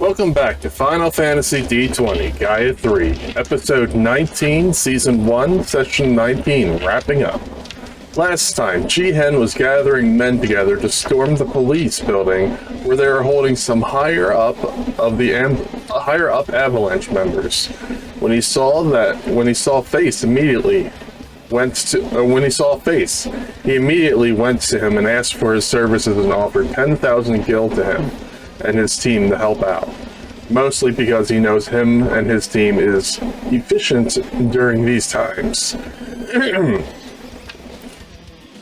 Welcome back to Final Fantasy D20, Gaia 3, Episode 19, Season 1, Session 19, wrapping up. Last time, Jihen was gathering men together to storm the police building where they were holding some higher up AVALANCE members. When he saw Face, he immediately went to him and asked for his services and offered 10,000 gil to him and his team to help out. Mostly because he knows him and his team is efficient during these times.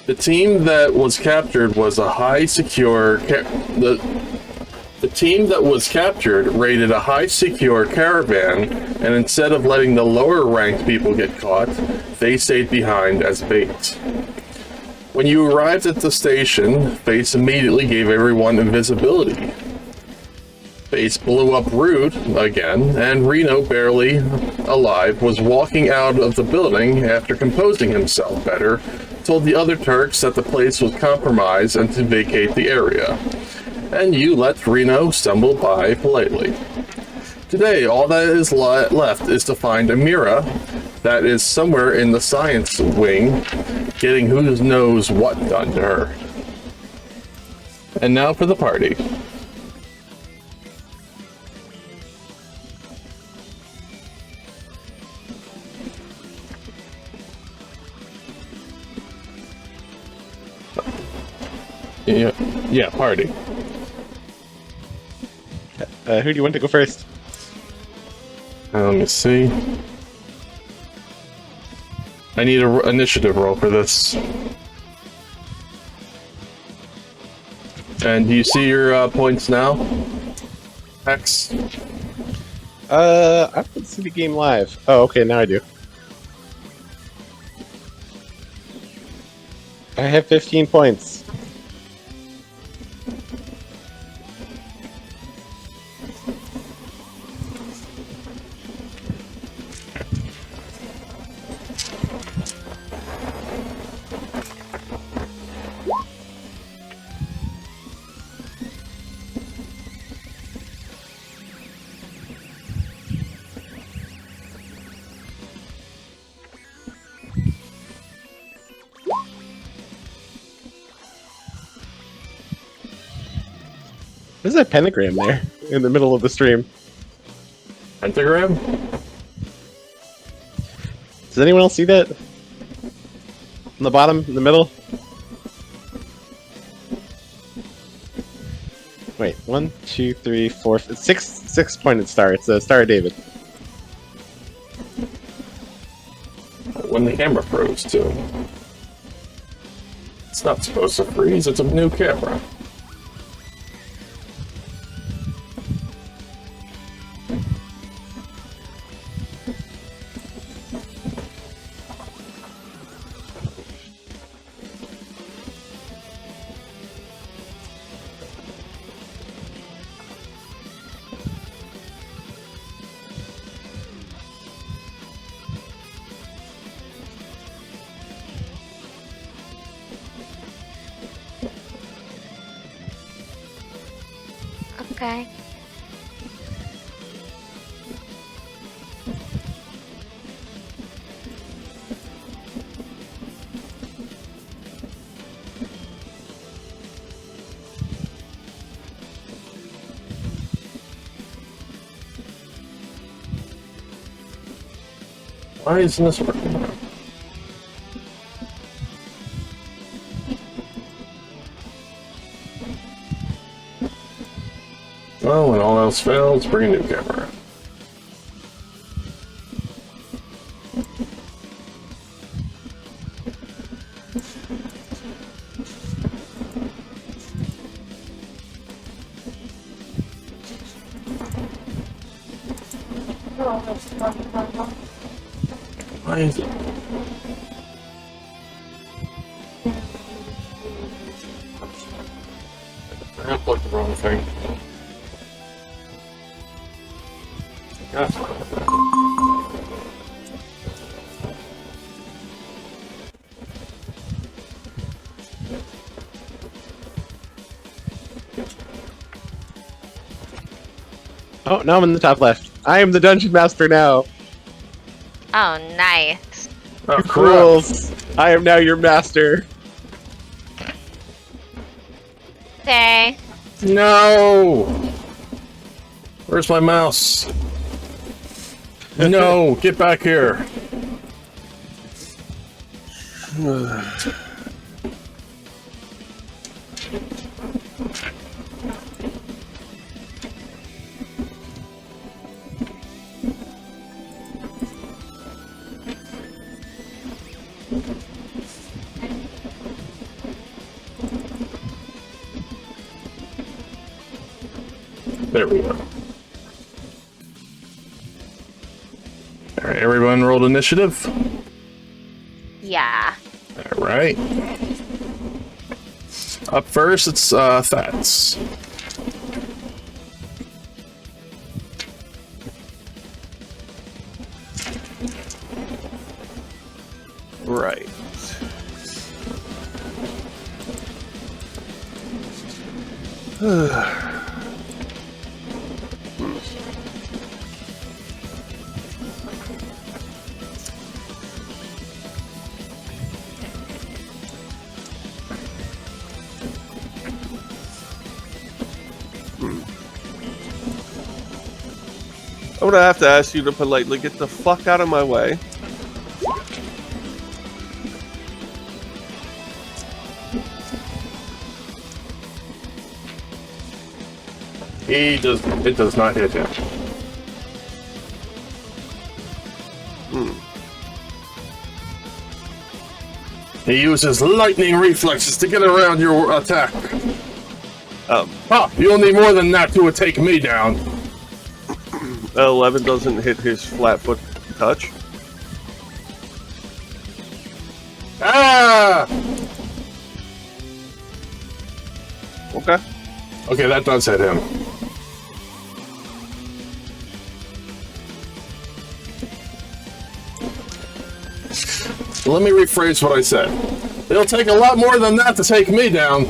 The team that was captured was a high secure the team that was captured raided a high secure caravan, and instead of letting the lower ranked people get caught, they stayed behind as bait. When you arrived at the station, Face immediately gave everyone invisibility. Face blew up Rude again, and Reno, barely alive, was walking out of the building after composing himself better, told the other Turks that the place was compromised and to vacate the area. And you let Reno stumble by politely. Today, all that is left is to find Ameera, that is somewhere in the science wing, getting who knows what done to her. And now for the party. Yeah, party. Who do you want to go first? Let me see. I need an initiative roll for this. And do you see your points now? X? I didn't see the game live. Oh, okay, now I do. I have 15 points. There's a pentagram there in the middle of the stream. Pentagram? Does anyone else see that? On the bottom, in the middle? Wait, 1, 2, 3, 4, 5, 6 pointed star. It's a Star of David. When the camera froze, too. It's not supposed to freeze, it's a new camera. Okay. Why isn't this working? Well, when all else fails, bring a new camera. Why is it? I unplugged the wrong thing. Gosh. Oh, now I'm in the top left. I am the dungeon master now. Oh, nice. Oh, You crap. fools. I am now your master. Okay. No! Where's my mouse? No, get back here. There we go. Alright, everyone rolled initiative? Yeah. Alright. Up first, it's Thats. Right. I'm gonna have to ask you to politely get the fuck out of my way. It does not hit him. He uses lightning reflexes to get around your attack. You'll need more than that to take me down. 11 doesn't hit his flat foot touch. Ah! Okay. Okay, that does hit him. Let me rephrase what I said. It'll take a lot more than that to take me down.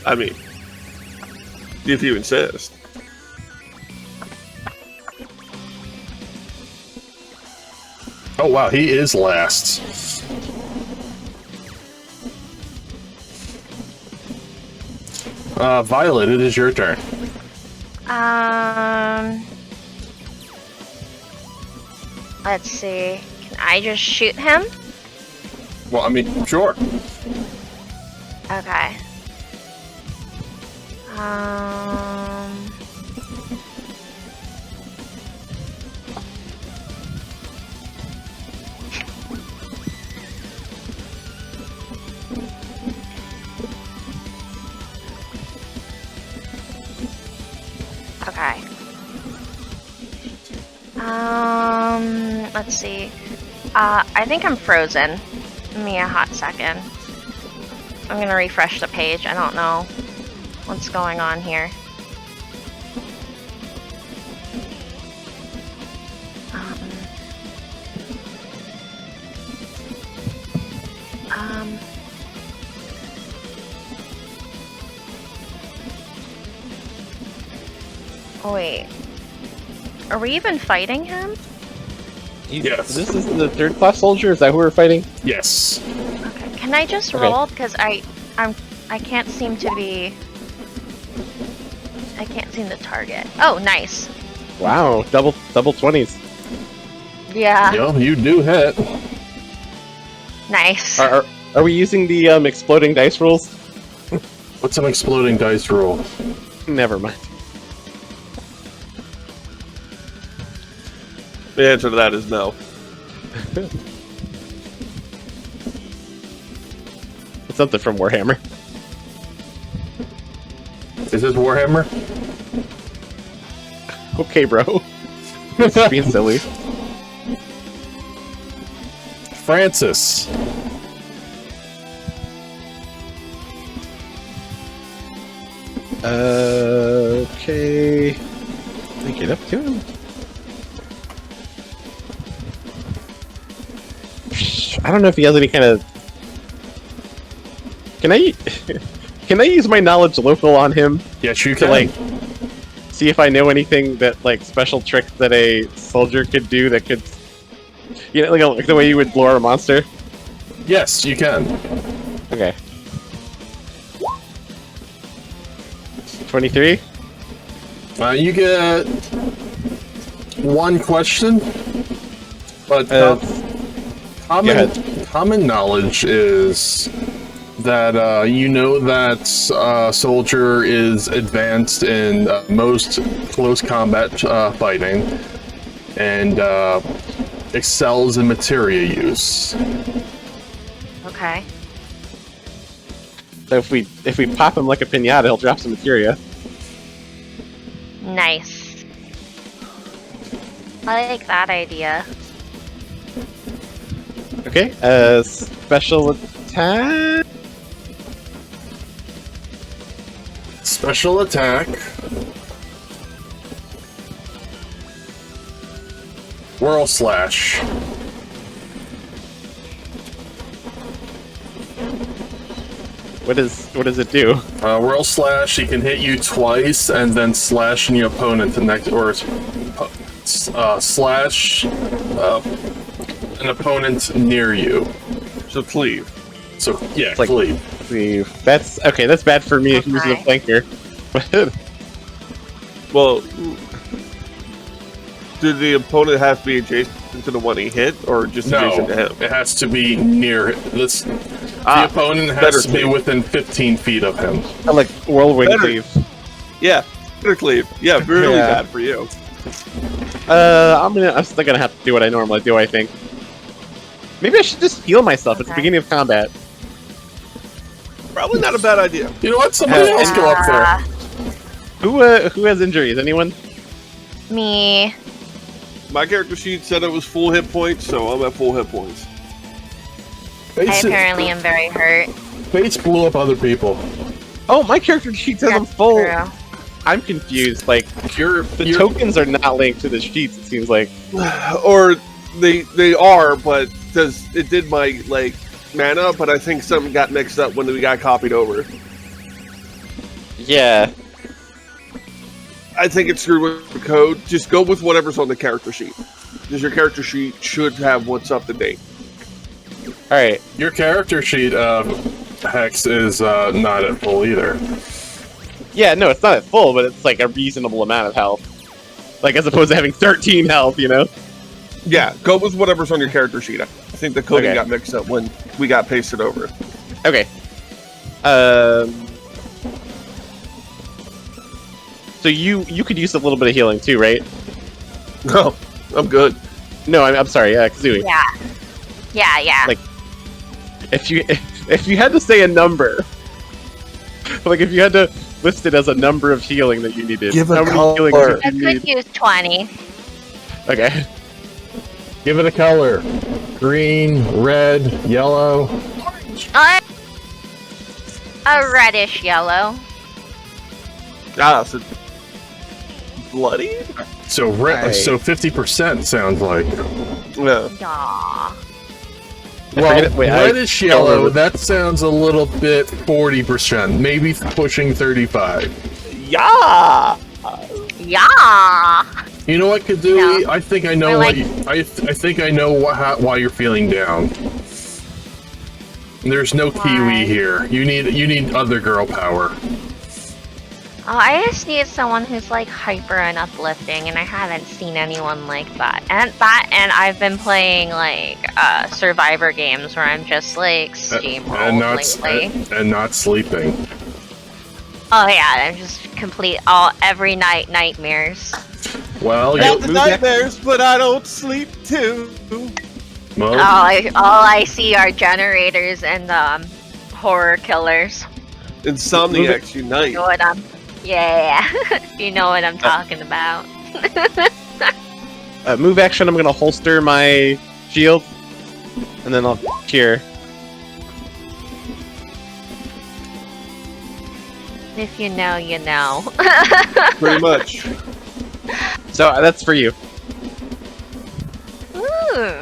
I mean, if you insist. Oh wow, he is last. Violet, it is your turn. Let's see. Can I just shoot him? Well, I mean, sure. Okay. Okay. Let's see. I think I'm frozen. Give me a hot second. I'm gonna refresh the page. I don't know what's going on here. Oh, wait. Are we even fighting him? Yes. This is the 3rd class soldier? Is that who we're fighting? Yes. Okay. Can I just Okay. roll? Because I can't seem to be... I can't seem to target. Oh, nice. Wow, double 20s. Yeah. Yeah, you do hit. Nice. Are we using the exploding dice rules? What's an exploding dice roll? Never mind. The answer to that is no. It's something from Warhammer. Is this Warhammer? Okay, bro. It's being silly. Francis. Okay. Can I get up to him? I don't know if he has any kind of... Can I... Can I use my knowledge local on him Yes, you to, can. like, see if I know anything that, like, special tricks that a soldier could do that could... You know, like the way you would lure a monster? Yes, you can. Okay. 23? You get one question, but Go ahead. common knowledge is that you know that soldier is advanced in most close combat fighting and excels in materia use. Okay. So if we pop him like a piñata, he'll drop some materia. Nice. I like that idea. Okay, special attack? Special attack. Whirl slash. What does it do? Whirl slash, he can hit you twice and then slash your opponent the next, or slash an opponent near you. So cleave. So yeah, like- cleave. That's okay, that's bad for me if you're using a flanker. Well, did the opponent have to be adjacent to the one he hit, or just adjacent to No, him? it has to be near this. The opponent better has to be cleave. within 15 feet of him. I like whirlwind Better. cleave. Yeah, better cleave. Yeah, really Yeah. bad for you. I'm still gonna have to do what I normally do, I think. Maybe I should just heal myself at the Okay. beginning of combat. Probably not a bad idea. You know what? Somebody else go up there. Who has injuries? Anyone? Me. My character sheet said it was full hit points, so I'm at full hit points. I Face, apparently am very hurt. Face blew up other people. Oh, my character sheet says I'm That's full. true. I'm confused. Like the tokens are not linked to the sheets. It seems like. Or they are, but it did my like mana, but I think something got mixed up when we got copied over. Yeah. I think it's screwed with the code. Just go with whatever's on the character sheet, because your character sheet should have what's up to date. All right. Your character sheet, Hex, is not at full either. Yeah, no, it's not at full, but it's like a reasonable amount of health. Like as opposed to having 13 health, you know? Yeah, go with whatever's on your character sheet. I think the coding Okay. got mixed up when we got pasted over. Okay. So you could use a little bit of healing too, right? No, I'm good. No, I'm sorry, Kazooie. Yeah. Yeah. Like- If you had to say a number, like if you had to list it as a number of healing that you needed, Give a how many color. healings I would you could need? use 20. Okay. Give it a color. Green, red, yellow. A reddish yellow. Ah, so bloody? So Right. so 50% sounds like. Yeah. Aw. Well, Wait, reddish I- yellow, that sounds a little bit 40%, maybe pushing 35. Yeah. Yeah. You know what, Kazooie? No. I think I know I what like- I think I know why you're feeling down. There's no Why? Kiwi here. You need other girl power. Oh, I just need someone who's like hyper and uplifting, and I haven't seen anyone like that. And I've been playing like Survivor games where I'm just like steamrolled lately. and not sleeping. Oh yeah, I'm just complete every night nightmares. Well, Got the nightmares, but I don't sleep too. well, All I see are generators and horror killers. Insomniacs unite. You know what you know what I'm talking about. Move action, I'm gonna holster my shield, and then I'll cure. If you know, you know. Pretty much. So that's for you. Ooh.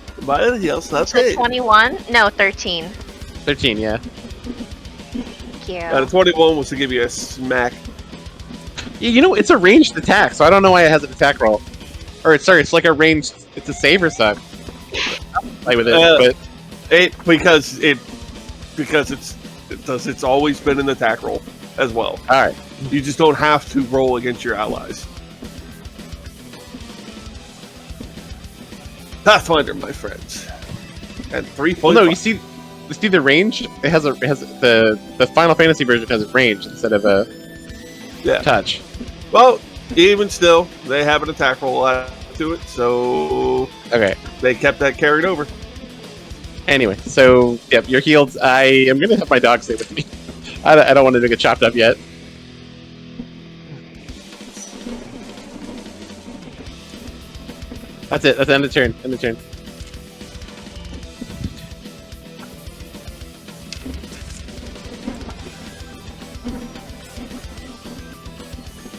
Everybody else, that's So it. 21? No, 13. 13, yeah. Thank you. The 21 was to give you a smack. You know, it's a ranged attack, so I don't know why it has an attack roll. Or, sorry, it's like a ranged... It's a save or suck. Play with it, but... It's always been an attack roll as well. Alright. You just don't have to roll against your allies. Pathfinder, my friends. And 3 Well, no, you see the range? It has the Final Fantasy version has a range instead of a touch. Well, even still, they have an attack roll to it, so Okay. they kept that carried over. Anyway, so yep, you're healed. I am gonna have my dog stay with me. I don't want to get chopped up yet. That's it. That's the end of turn. End of turn.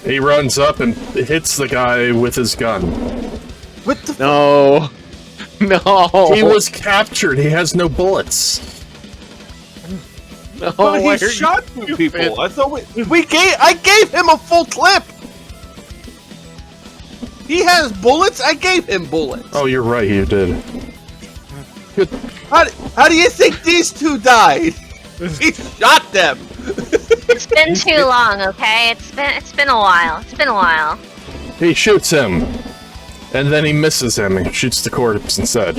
he runs up and hits the guy with his gun. What the No. No. He was captured. He has no bullets. No. But why he are shot you two people. stupid? I thought I gave him a full clip. He has bullets. I gave him bullets. Oh, you're right. You did. How do you think these two died? He shot them. It's been too long, okay? It's been a while. It's been a while. He shoots him, and then he misses him and shoots the corpse instead.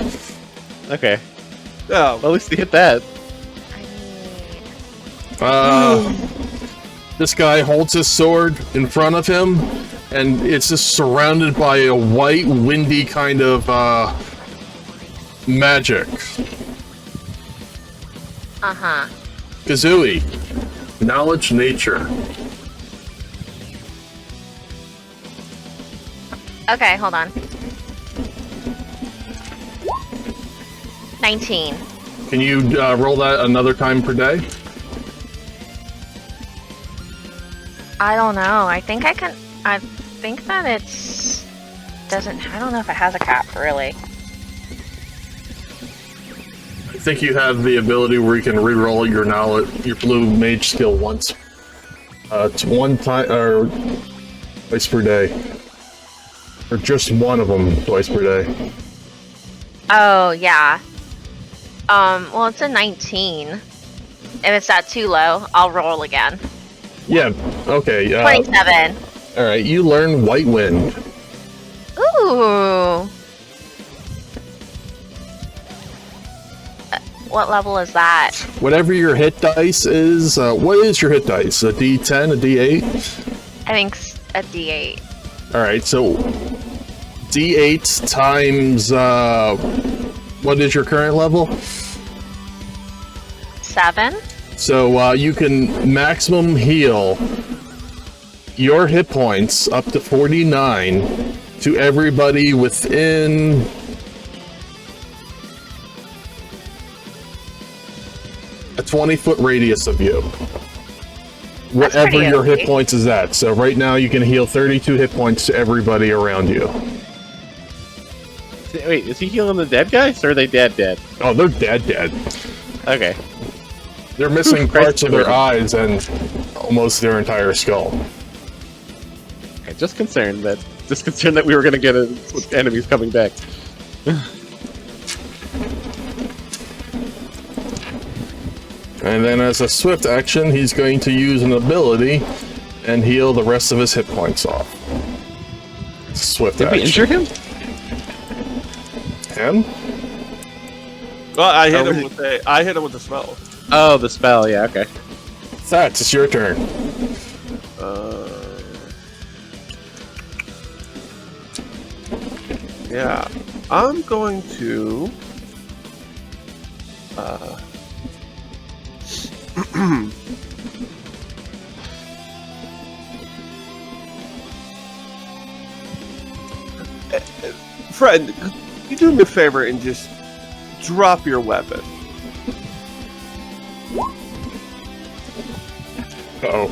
Okay. Oh, Well, at least he hit that. This guy holds his sword in front of him, and it's just surrounded by a white, windy kind of magic. Uh-huh. Kazooie, knowledge nature. Okay, hold on. 19. Can you roll that another time per day? I don't know. I think I can. I think that it's doesn't. I don't know if it has a cap really. I think you have the ability where you can re-roll your knowledge, your blue mage skill once. It's one time or twice per day, or just one of them twice per day. Oh yeah. Well, it's a 19. If it's not too low, I'll roll again. Yeah. Okay. 27. All right. You learn White Wind. Ooh. What level is that? Whatever your hit dice is, what is your hit dice? A D10, a D8? I think a D8. All right. So D8 times what is your current level? 7. So you can maximum heal your hit points up to 49 to everybody within a 20-foot radius of you. Whatever pretty your hit okay. points is at. So right now you can heal 32 hit points to everybody around you. Wait, is he healing the dead guys, or are they dead? Oh, they're dead. Okay. They're missing Christ, parts of their eyes and almost their entire skull. Okay, just concerned that we were gonna get enemies coming back. And then as a swift action, he's going to use an ability and heal the rest of his hit points off. Swift Did action. we injure him? Him? Well, I hit him with the spell. Oh, the spell. Yeah. Okay. That's it's your turn. Yeah, I'm going to. Friend, could you do me a favor and just drop your weapon? Uh-oh.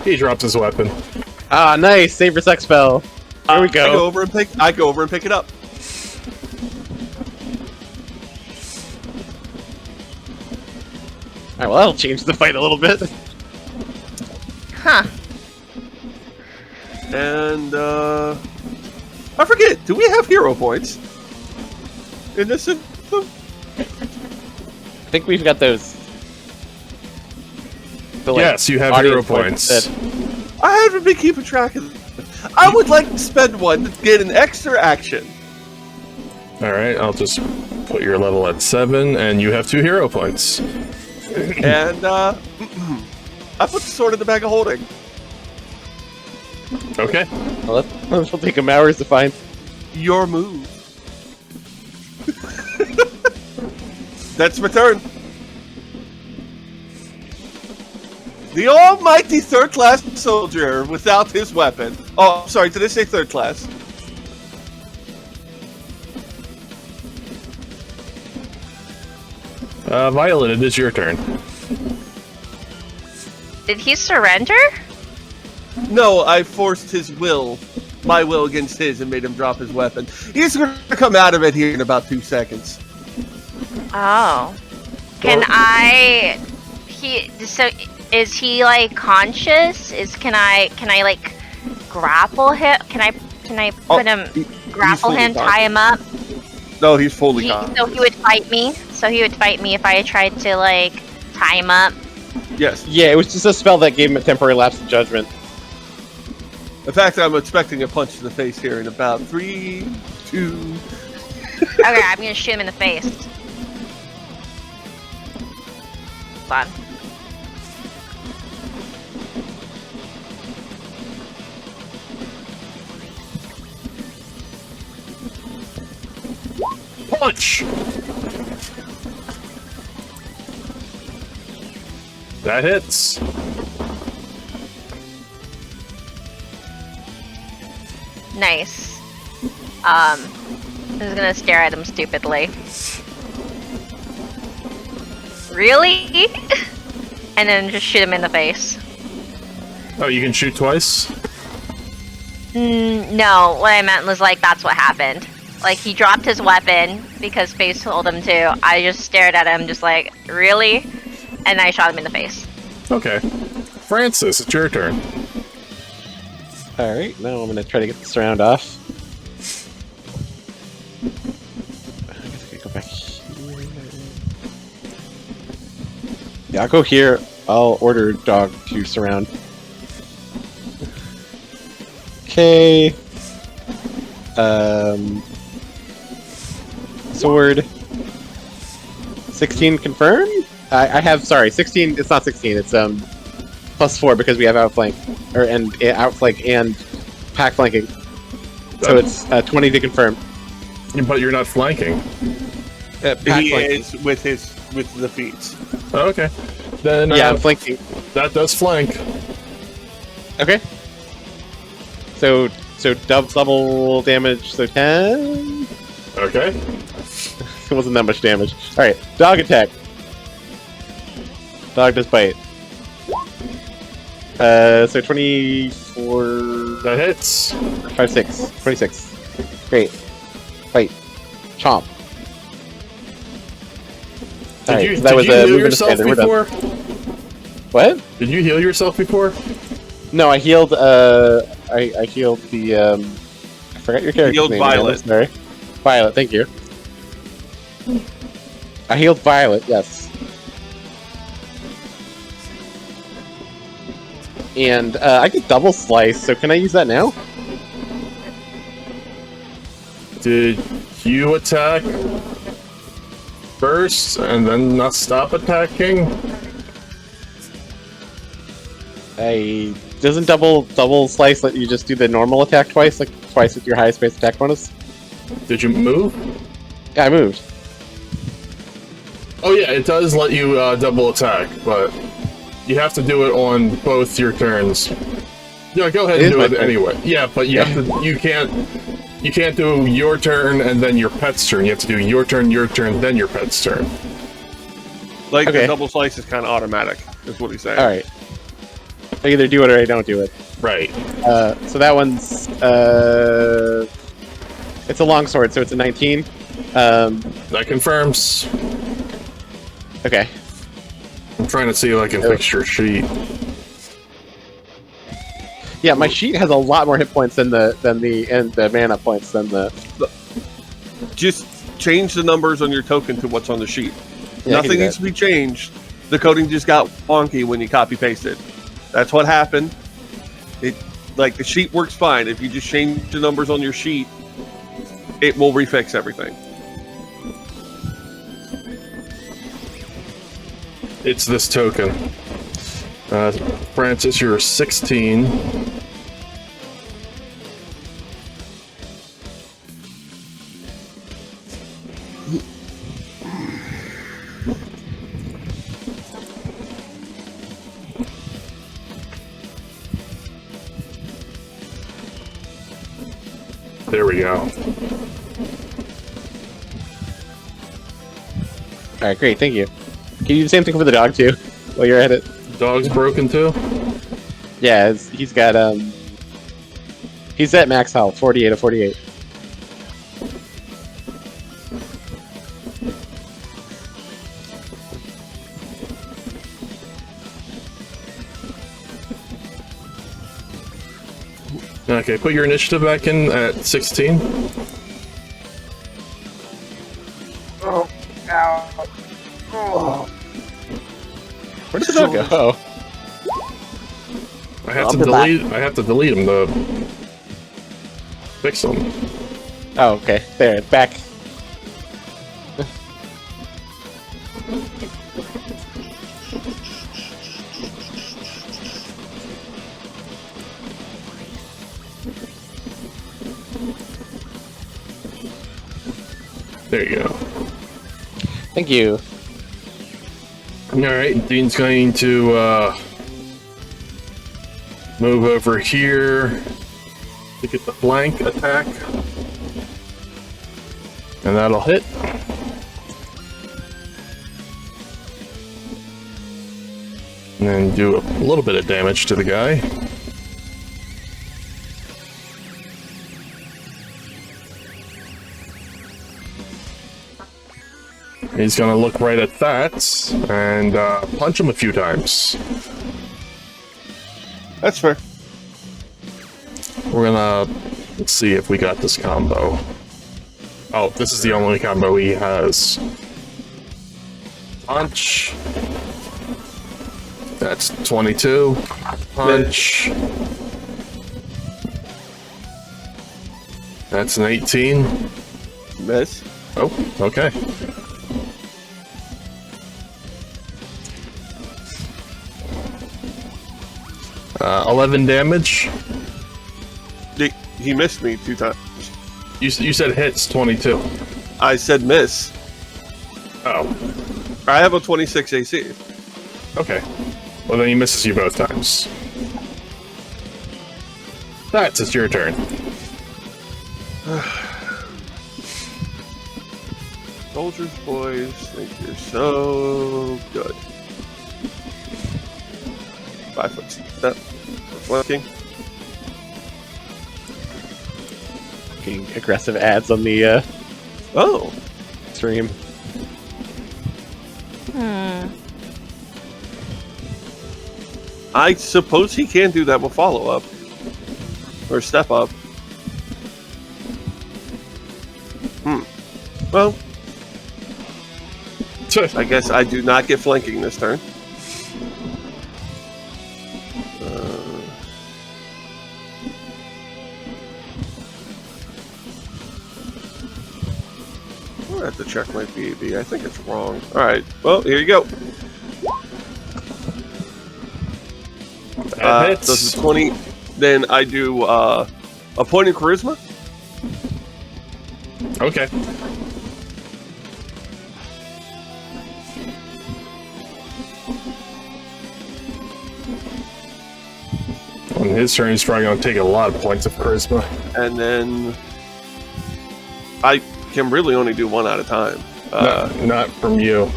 He drops his weapon. Ah, nice. Save your sex spell. There we I go go. over and pick it up. Alright, well, that'll change the fight a little bit. Huh. And I forget. Do we have hero points in this system? I think we've got those. The, like, Yes, you have hero audience points. that- I haven't been keeping track of them. I would like to spend one to get an extra action. Alright, I'll just put your level at 7, and you have 2 hero points. And I put the sword in the bag of holding. Okay. Well, it'll take them hours to find. Your move. That's my turn. The almighty third class soldier without his weapon. Oh, sorry, did I say third class? Violet, it is your turn. Did he surrender? No, I forced his will, my will against his, and made him drop his weapon. He's going to come out of it here in about 2 seconds. Oh. Can I? So is he like conscious? Can I like grapple him? Can I put him grapple him, tie him up? No, he's fully gone. So he would fight me. So he would fight me if I tried to like tie him up. Yes. Yeah, it was just a spell that gave him a temporary lapse of judgment. In fact, I'm expecting a punch to the face here in about 3, 2. Okay, I'm gonna shoot him in the face. Hold on. Punch! That hits. Nice. I'm just gonna stare at him stupidly. Really? And then just shoot him in the face. Oh, you can shoot twice? No, what I meant was like that's what happened. Like he dropped his weapon because Face told him to. I just stared at him just like, really? And I shot him in the face. Okay. Francis, it's your turn. Alright, now I'm gonna try to get this round off. I guess I could go back here. Yeah, I'll go here. I'll order dog to surround. Okay. Sword. 16 confirm? I have, sorry, 16, it's not 16, it's +4 because we have outflank, and outflank and pack flanking. So it's 20 to confirm. But you're not flanking. Pack He flanking. is with the feats. Oh, okay. Then Yeah, I'm flanking. that does flank. Okay. So double damage, so 10? Okay. It wasn't that much damage. Alright, dog attack. Dog does bite. So 24... That hits. 5, 6. 26. Great. Bite. Chomp. Did Alright, you, so that did was you a heal movement of yourself standard. We're done. before? What? Did you heal yourself before? No, I healed. I healed the. I forgot your character's Healed name. Violet. Sorry, Violet. Thank you. I healed Violet. Yes. And I get double slice. So can I use that now? Did you attack first and then not stop attacking? Doesn't double slice let you just do the normal attack twice, like twice with your highest base attack bonus? Did you move? Yeah, I moved. Oh yeah, it does let you double attack, but you have to do it on both your turns. Yeah, go ahead It and is do my it turn. anyway. Yeah, but you have to. You can't do your turn and then your pet's turn. You have to do your turn, then your pet's turn. Like Okay. the double slice is kind of automatic, is what he's saying. All right. I either do it or I don't do it. Right. So that one's it's a longsword, so it's a 19. That confirms. Okay. I'm trying to see if I can fix your sheet. Yeah, my sheet has a lot more hit points than the mana points than the. Just change the numbers on your token to what's on the sheet. Yeah, I can Nothing do needs that. to be changed. The coding just got wonky when you copy pasted. That's what happened. The sheet works fine. If you just change the numbers on your sheet, it will refix everything. It's this token. Francis, you're 16. There we go. All right, great, thank you. Can you do the same thing for the dog too, while you're at it? Dog's broken too? Yeah, he's got he's at max health, 48 of 48. Okay, put your initiative back in at 16. Where did the dog go? Oh. I have I'll to be back. delete. I have to delete them to fix them. Oh, okay. There, back. There you go. Thank you. All right, Dean's going to move over here to get the flank attack, and that'll hit. And then do a little bit of damage to the guy. He's gonna look right at that and punch him a few times. That's fair. We're gonna let's see if we got this combo. Oh, this is the only combo he has. Punch. That's 22. Punch. That's an 18. Miss. Oh, okay. Uh, 11 damage. He missed me 2 times. You said hits 22. I said miss. Oh, I have a 26 AC. okay. Well, then he misses you both times. That's it's your turn. Soldiers, boys, think you're so good. 5 foot step. Flanking. Getting aggressive ads on the Oh, stream. I suppose he can do that with follow-up. Or step-up. Well, I guess I do not get flanking this turn. I have to check my BAB. I think it's wrong. Alright, well, here you go. This is 20. Then I do a point in charisma. Okay. On his turn, he's probably going to take a lot of points of charisma. And then I can really only do one at a time. Not from you.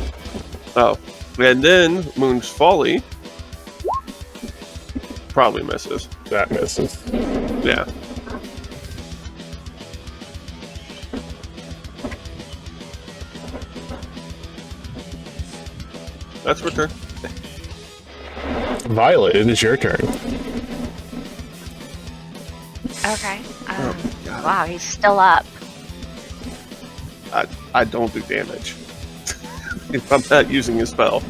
Oh. And then Moon's Folly probably misses. That misses. Yeah. That's your turn. Violet, it is your turn. Okay. Wow, he's still up. I don't do damage if I'm not using a spell.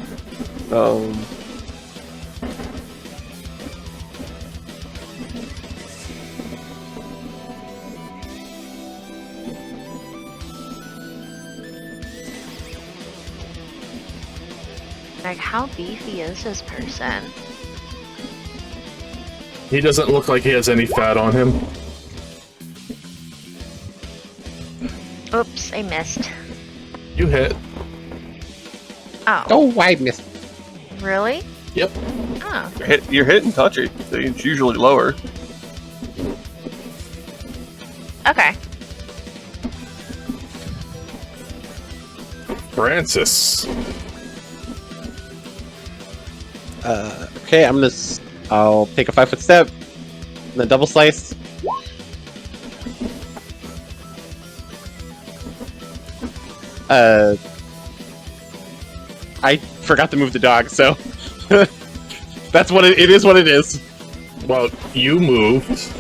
Like, how beefy is this person? He doesn't look like he has any fat on him. Oops, I missed. You hit. Oh. Oh, I missed. Really? Yep. Oh. You're hitting touchy. It's usually lower. Okay. Francis. Okay, I'll take a 5-foot step, and then double slice. I forgot to move the dog, so that's what it is. What it is. Well, you moved.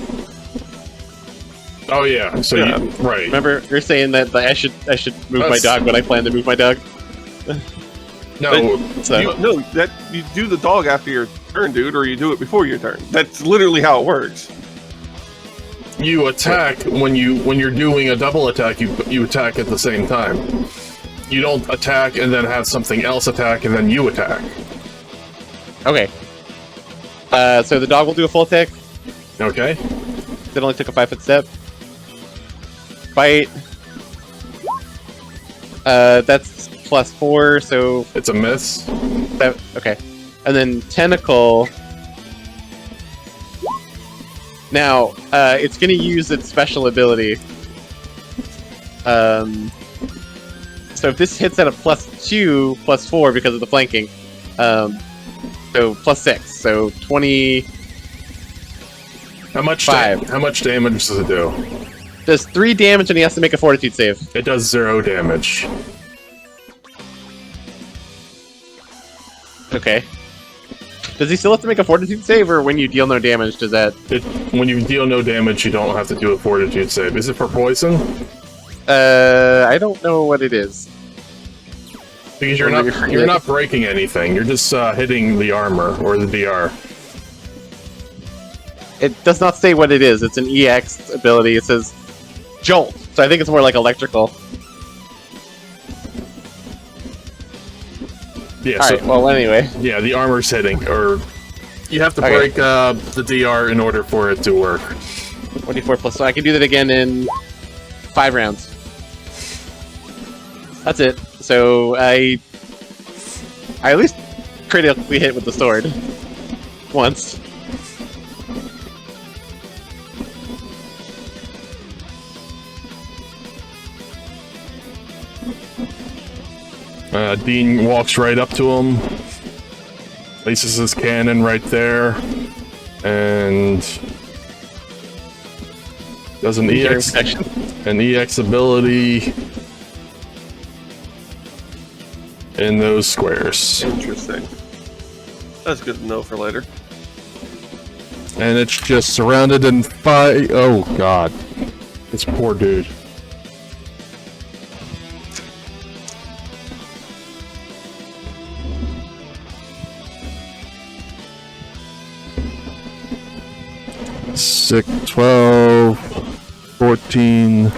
Oh yeah, so Yeah. you right. Remember, you're saying that I should move my dog when I plan to move my dog. No, So You do the dog after your turn, dude, or you do it before your turn. That's literally how it works. you attack when you're doing a double attack. You attack at the same time. You don't attack and then have something else attack and then you attack. okay. So the dog will do a full attack. Okay. It only took a 5-foot step. Bite. That's +4, so It's a miss. okay. And then tentacle. Now, it's gonna use its special ability. So if this hits at a +2, +4 because of the flanking, so +6, so 20. How much? 5. How much damage does it do? Does 3 damage and he has to make a fortitude save. It does 0 damage. Okay. Does he still have to make a fortitude save, or when you deal no damage, does that... When you deal no damage, you don't have to do a fortitude save. Is it for poison? I don't know what it is. Because you're not breaking anything. You're just hitting the armor or the DR. It does not say what it is. It's an EX ability. It says Jolt. So I think it's more like electrical. Yeah. Alright, well, anyway. Yeah, the armor's hitting, or you have to Okay. break the DR in order for it to work. 24 plus, so I can do that again in 5 rounds. That's it. So I at least critically hit with the sword. Once. Dean walks right up to him, places his cannon right there, and does an EX ability in those squares. Interesting. That's good to know for later. And it's just surrounded in fire. Oh god. This poor dude. Six, 12, 14,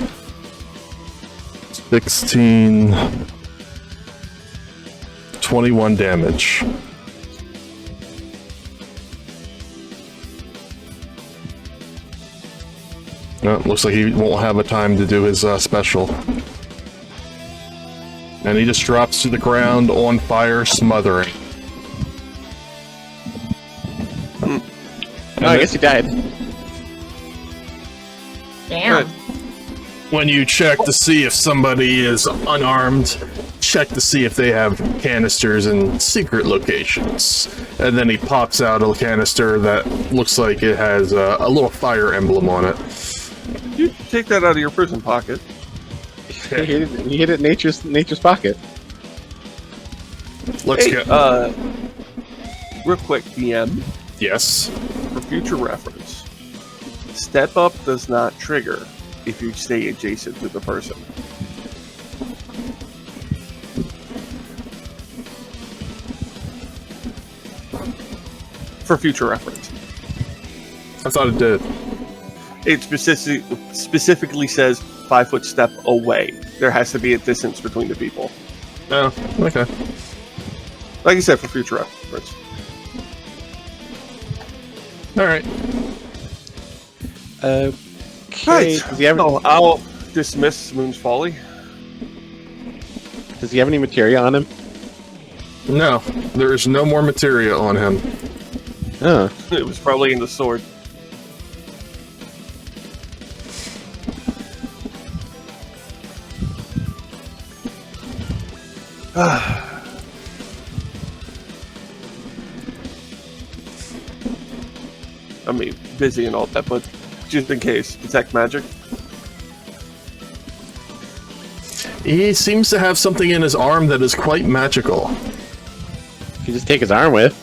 16, 21 damage. No, looks like he won't have a time to do his special. And he just drops to the ground on fire, smothering. Oh, I guess he died. Damn. Good. When you check to see if somebody is unarmed, check to see if they have canisters in secret locations. And then he pops out a canister that looks like it has a little fire emblem on it. You take that out of your prison pocket. He hit it in nature's pocket. Let's Hey, get... real quick, DM, yes. for future reference. Step up does not trigger if you stay adjacent to the person. For future reference. I thought it did. It specifically says 5 foot step away. There has to be a distance between the people. Oh, okay. Like I said, for future reference. Alright. Okay. Does he have? I'll dismiss Moon's Folly. Does he have any materia on him? No, there is no more materia on him. Oh. It was probably in the sword. I mean, busy and all that, but just in case, detect magic. He seems to have something in his arm that is quite magical. If you just take his arm with,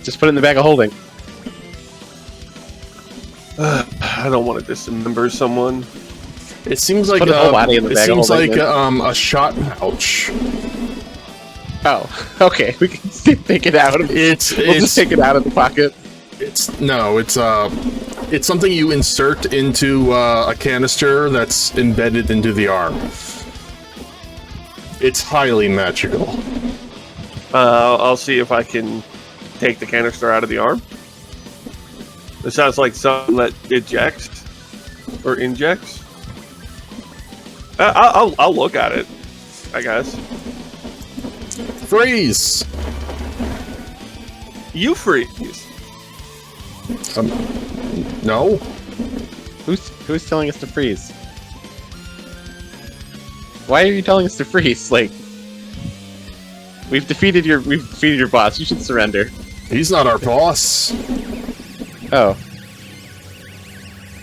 just put it in the bag of holding. I don't want to dismember someone. It seems like Put his whole body in the it bag of seems holding, like then. a shot pouch. Oh, okay. We can take it out. We'll just take it out of the pocket. It's something you insert into a canister that's embedded into the arm. It's highly magical. I'll see if I can take the canister out of the arm. It sounds like something that ejects or injects. I'll look at it, I guess. Freeze! You freeze. No? Who's telling us to freeze? Why are you telling us to freeze? Like, we've defeated your boss. You should surrender. He's not our boss. Oh.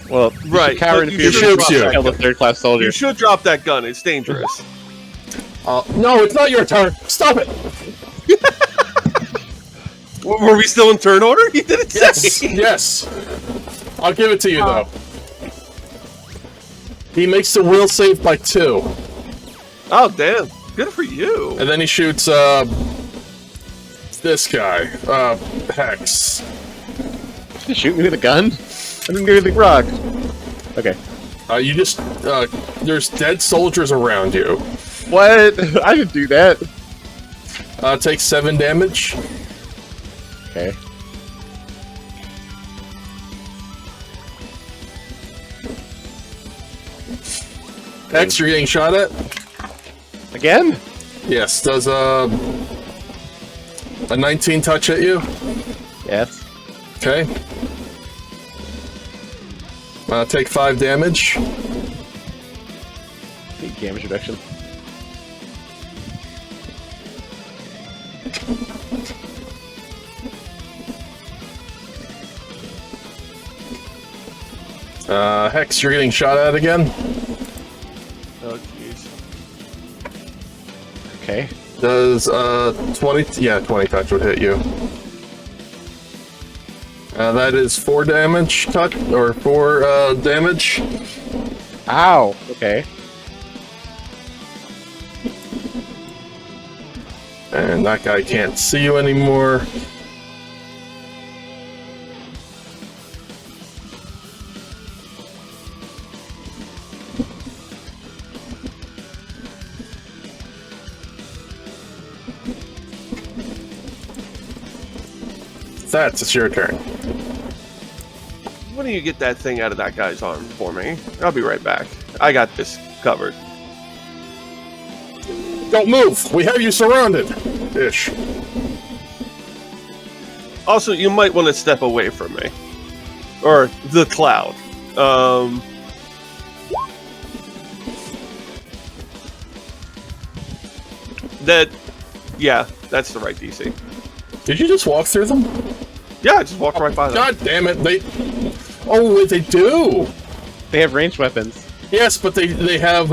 Well, Right, cower but in you fear should of drop kill the third-class soldier. You should drop that gun. It's dangerous. No, it's not your turn. Stop it. Were we still in turn order? You didn't say. Yes. I'll give it to you though. He makes the will save by 2, Oh damn! Good for you. and then he shoots this guy, Hex. You shoot me with a gun? I didn't do anything wrong. Okay. You just there's dead soldiers around you. What? I didn't do that. Take 7 damage. Okay. Hex, you're getting shot at. Again? Yes. Does a 19 touch hit you? Yes. Okay. Take 5 damage. Big damage reduction. Hex, you're getting shot at again. Oh jeez. Okay. Does 20? Yeah, 20 touch would hit you. That is 4 damage, touch, or 4 damage. Ow. Okay. And that guy can't see you anymore. It's your turn. Why don't you get that thing out of that guy's arm for me? I'll be right back. I got this covered. Don't move! We have you surrounded! Ish. Also, you might want to step away from me. Or the cloud. Yeah, that's the right DC. Did you just walk through them? Yeah, I just walked right by them. God damn it, Oh, wait, they do! They have ranged weapons. Yes, but they have,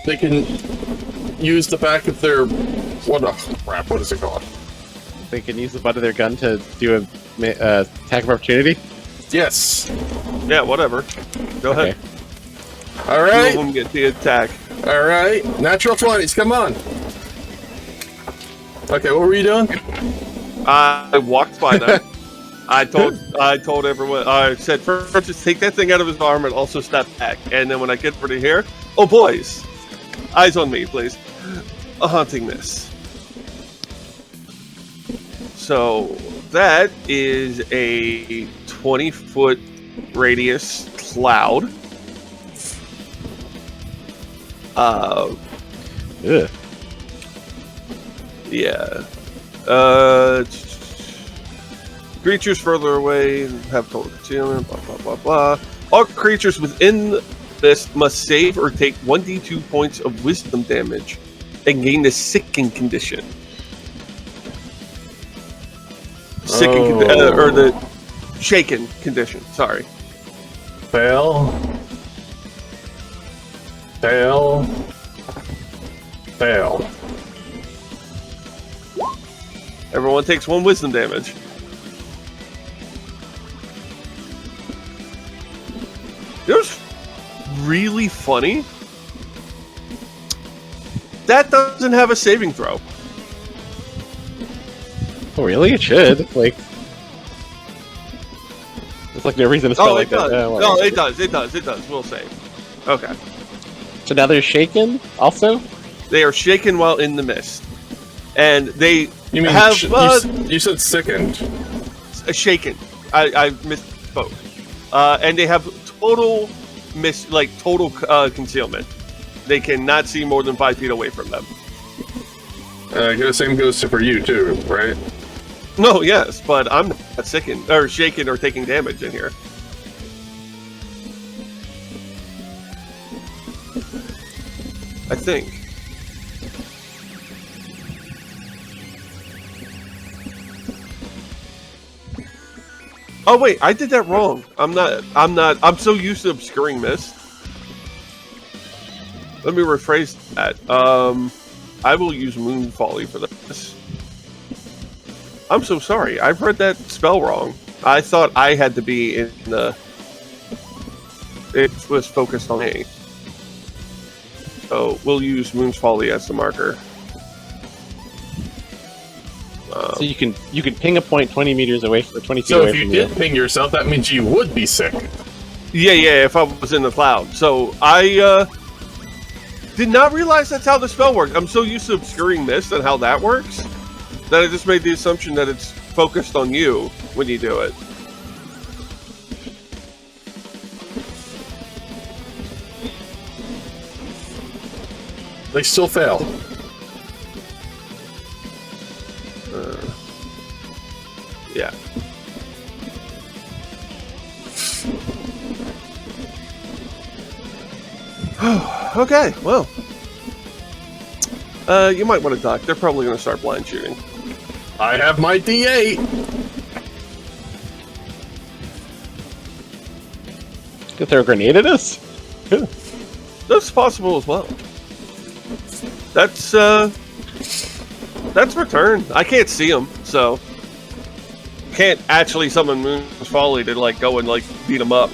they can use the back of their... What is it called? They can use the butt of their gun to do a attack of opportunity? Yes. Yeah, whatever. Go ahead. Alright. Two of them get the attack. Alright. Natural 20s, come on. Okay, what were you doing? I walked by them. I told everyone, I said, first, just take that thing out of his arm and also step back. And then when I get over to here, oh, boys, eyes on me, please. A haunting miss. So that is a 20-foot radius cloud. Ugh. Yeah. Creatures further away have total concealment, blah, blah, blah, blah. All creatures within this must save or take 1d2 points of wisdom damage and gain the sickened condition. Or the shaken condition, sorry. Fail. Fail. Fail. Everyone takes 1 wisdom damage. It was really funny. That doesn't have a saving throw. Oh, really? It should. Like, there's like no reason to spell like that. No, it does. It does. We'll save. Okay. So now they're shaken also? They are shaken while in the mist. And they You mean have... you said sickened. Shaken. I misspoke. And they have total concealment. They cannot see more than 5 feet away from them. The same goes for you too, right? No, yes, but I'm not sickened or shaken or taking damage in here. I think. Oh wait, I did that wrong. I'm so used to obscuring mist. Let me rephrase that. I will use Moon Folly for this. I'm so sorry. I've read that spell wrong. I thought I had to be in the... It was focused on me. So we'll use Moon's Folly as the marker. So you can ping a point 20 meters away from 20 feet So away if you from did ping yourself, that means you would be sick. Yeah, if I was in the cloud. So I did not realize that's how the spell worked. I'm so used to obscuring mist and how that works that I just made the assumption that it's focused on you when you do it. They still fail. Yeah. Okay, well. You might want to duck. They're probably going to start blind shooting. I have my D8. Could throw a grenade at us? That's possible as well. That's, That's return. I can't see them, so can't actually summon Moon's Folly to like go and like beat them up.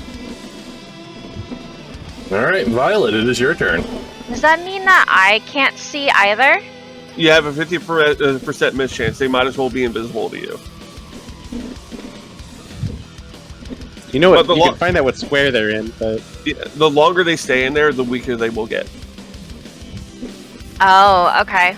All right, Violet, it is your turn. Does that mean that I can't see either? You have a 50% miss chance. They might as well be invisible to you. You know what? But You can find out what square they're in, but Yeah, the longer they stay in there, the weaker they will get. Oh, okay.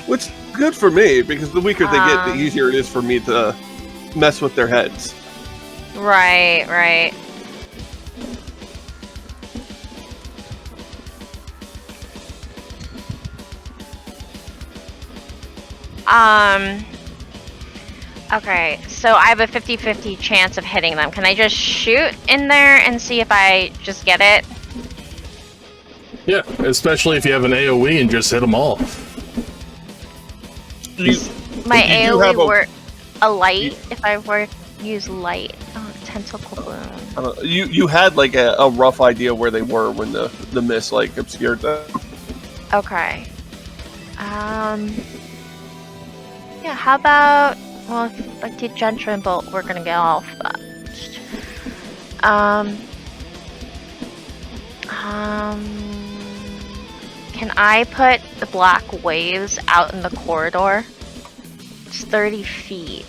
Which good for me, because the weaker they get, the easier it is for me to mess with their heads. Right, right. Okay, so I have a 50-50 chance of hitting them. Can I just shoot in there and see if I just get it? Yeah, especially if you have an AoE and just hit them all. My AoE were a light. If I were to use light, tentacle boom. You had like a rough idea where they were when the mist like obscured them. Okay. Yeah. How about? Well, if I do Gentry and Bolt, we're gonna get off that. Can I put the black waves out in the corridor? It's 30 feet.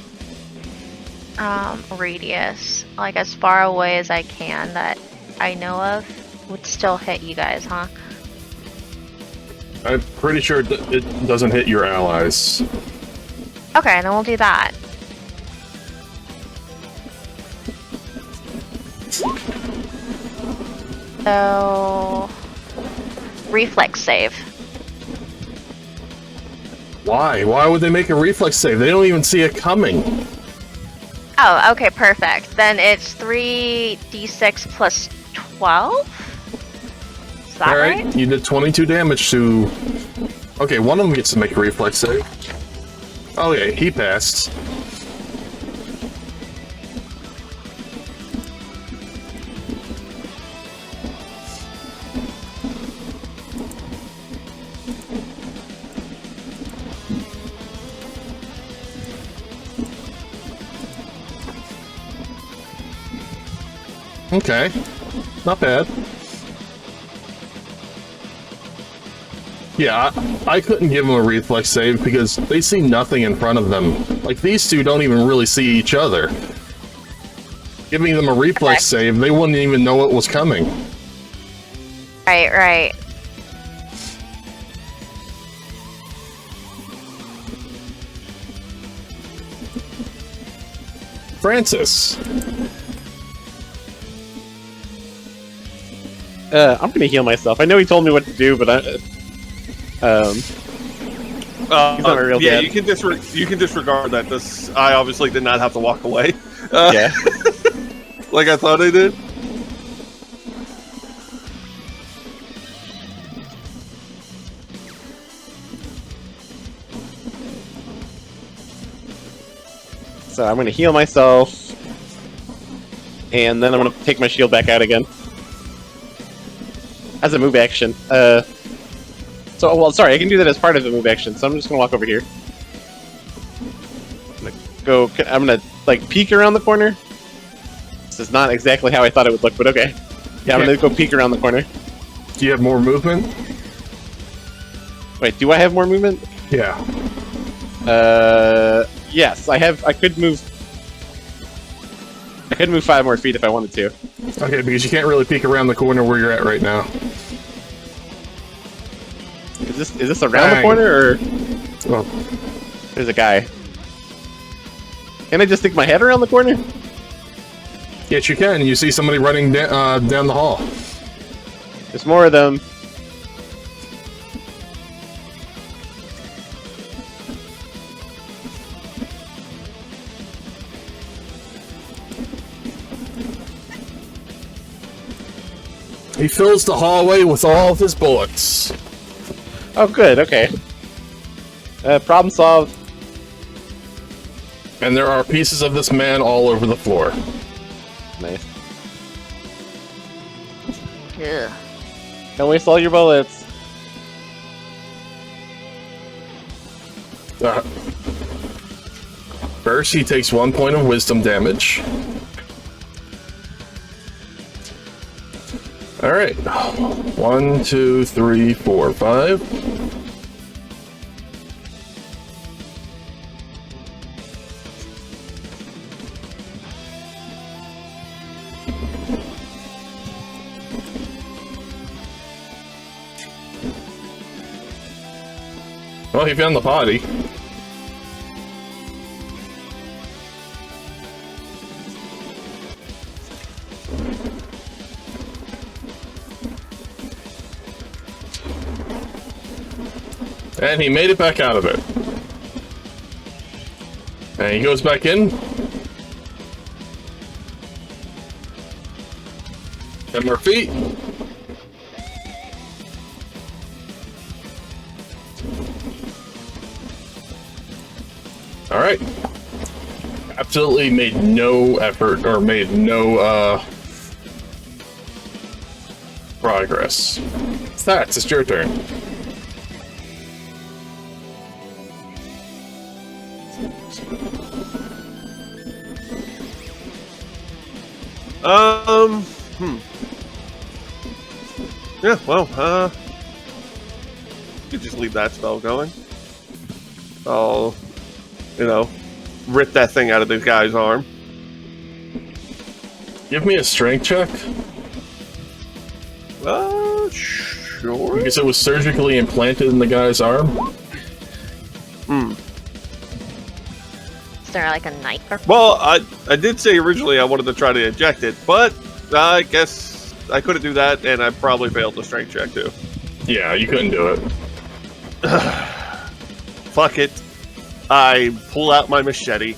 Radius. Like as far away as I can that I know of. Would still hit you guys, huh? I'm pretty sure it doesn't hit your allies. Okay, then we'll do that. So... reflex save. Why? Why would they make a reflex save? They don't even see it coming. Oh, okay, perfect. Then it's 3d6 plus 12? Is that right? You did 22 damage to... Okay, one of them gets to make a reflex save. Oh yeah, he passed. Okay, not bad. Yeah, I couldn't give them a reflex save because they see nothing in front of them. Like, these two don't even really see each other. Giving them a reflex save, they wouldn't even know it was coming. Right, right. Francis. I'm gonna heal myself. I know he told me what to do, but he's not my real yeah, dad. you can disregard that. I obviously did not have to walk away. Yeah. Like I thought I did. So I'm gonna heal myself, and then I'm gonna take my shield back out again as a move action. Sorry, I can do that as part of the move action. So I'm just gonna walk over here. I'm gonna like peek around the corner. This is not exactly how I thought it would look, but okay. Yeah, I'm gonna go peek around the corner. Do you have more movement? Wait, do I have more movement? Yeah. Yes, I have. I could move 5 more feet if I wanted to. Okay, because you can't really peek around the corner where you're at right now. Is this around the corner, or Well, there's a guy? Can I just stick my head around the corner? yes, you can. You see somebody running down the hall. There's more of them. He fills the hallway with all of his bullets. Oh, good. Okay. Problem solved. And there are pieces of this man all over the floor. Nice. Ugh. Don't waste all your bullets. First, he takes 1 point of wisdom damage. Alright. 1, 2, 3, 4, 5. Well, he found the body. And he made it back out of it. And he goes back in. 10 more feet. All right. Absolutely made no effort or made no progress. Stats, it's your turn. Yeah, well, you could just leave that spell going. I'll, you know, rip that thing out of this guy's arm. Give me a strength check. Sure. Because it was surgically implanted in the guy's arm. Is there like a knife or? Well, I did say originally I wanted to try to eject it, but I guess I couldn't do that, and I probably failed the strength check too. Yeah, you couldn't do it. Fuck it. I pull out my machete.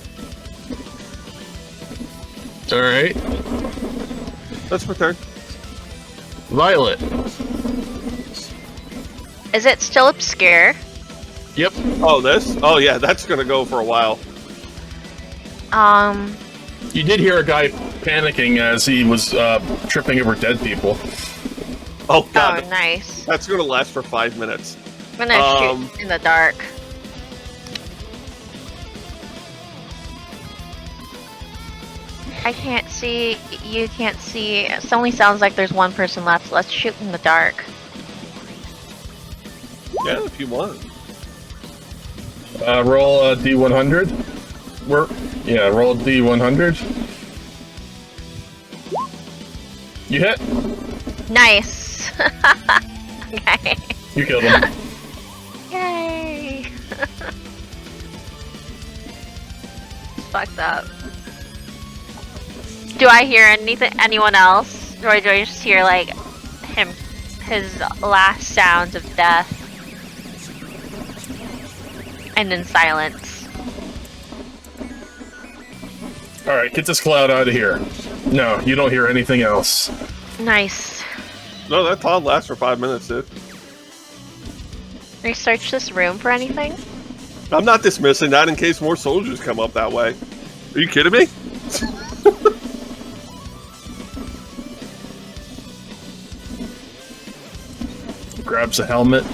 Alright. That's my turn. Violet. Is it still obscure? Yep. Oh, this? Oh, yeah, that's gonna go for a while. You did hear a guy panicking as he was tripping over dead people. Oh, God. Oh, nice. That's gonna last for 5 minutes. I'm gonna shoot in the dark. I can't see. You can't see. It only sounds like there's one person left. So let's shoot in the dark. Yeah, if you want. Roll a D100. Roll a D100. You hit. Nice. Okay. You killed him. Yay. Fucked up. Do I hear anyone else? Or do I just hear like his last sounds of death? And then silence. Alright, get this cloud out of here. No, you don't hear anything else. Nice. No, that pod lasts for 5 minutes, dude. Research this room for anything? I'm not dismissing that in case more soldiers come up that way. Are you kidding me? Grabs a helmet.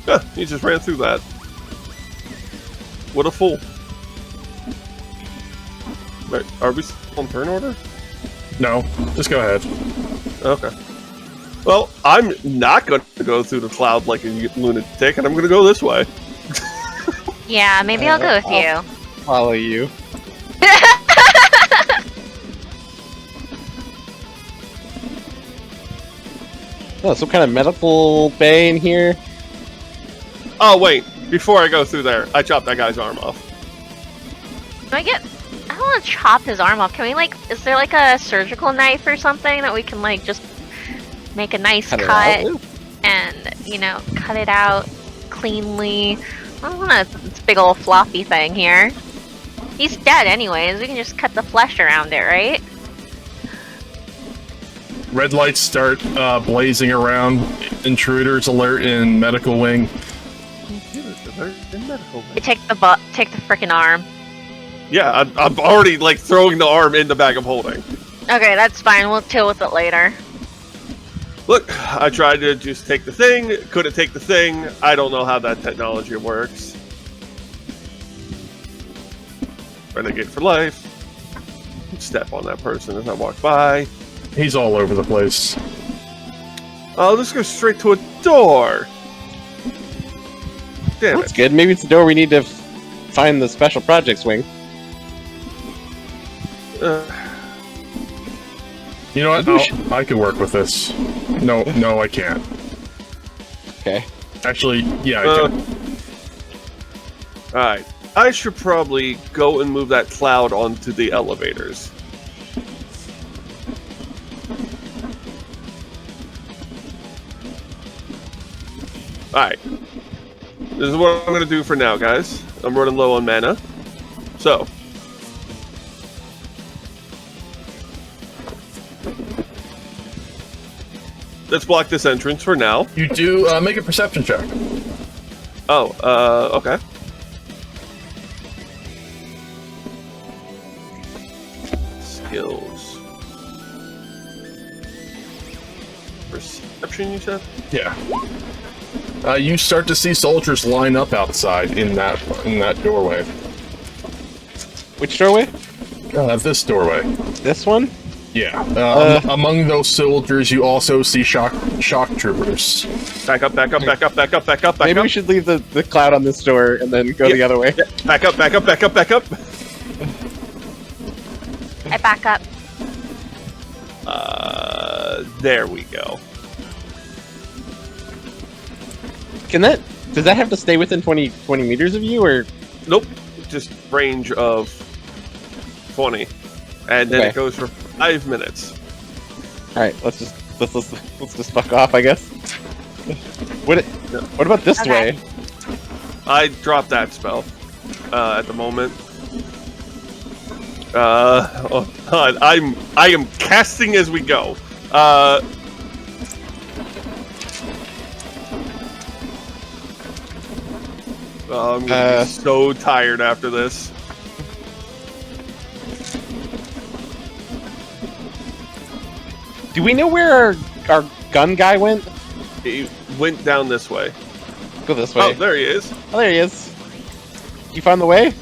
Yeah, he just ran through that. What a fool. Wait, are we still on turn order? No, just go ahead. Okay. Well, I'm not going to go through the cloud like a lunatic, and I'm going to go this way. Yeah, maybe I'll go with you. Follow you. Oh, some kind of medical bay in here. Oh, wait. Before I go through there, I chopped that guy's arm off. I don't want to chop his arm off. Can we is there like a surgical knife or something that we can like just make a nice cut and, cut it out cleanly? I don't want this big old floppy thing here. He's dead anyways. We can just cut the flesh around it, right? Red lights start blazing around. Intruders alert in medical wing. Take the frickin' arm. Yeah, I'm already like throwing the arm in the bag of holding. Okay, that's fine. We'll deal with it later. Look, I tried to just take the thing, couldn't take the thing. I don't know how that technology works. Renegade for life. Step on that person as I walk by. He's all over the place. Oh, this goes straight to a door. Damn That's it. good. Maybe it's the door we need to find the special projects wing. You know what? I can work with this. No, I can't. Okay. Actually, yeah, I can. Alright. I should probably go and move that cloud onto the elevators. Alright. This is what I'm going to do for now, guys. I'm running low on mana. So. Let's block this entrance for now. You do make a perception check. Oh, okay. Skills. Perception, you said? Yeah. You start to see soldiers line up outside in that doorway. Which doorway? This doorway. This one? Yeah. Among those soldiers, you also see shock troopers. Back up, back up, back up, back up, back up, back Maybe up. we should leave the cloud on this door and then go the other way. Yeah. Back up, back up, back up, back up. I back up. There we go. Does that have to stay within 20 meters of you, or? Nope. Just range of 20. And then Okay. it goes for 5 minutes. Alright, let's just fuck off, I guess. What about this Okay. way? I dropped that spell at the moment. Oh God, I am casting as we go. I'm gonna be so tired after this. Do we know where our gun guy went? He went down this way. Go this way. Oh, there he is. Oh, there he is. You found the way?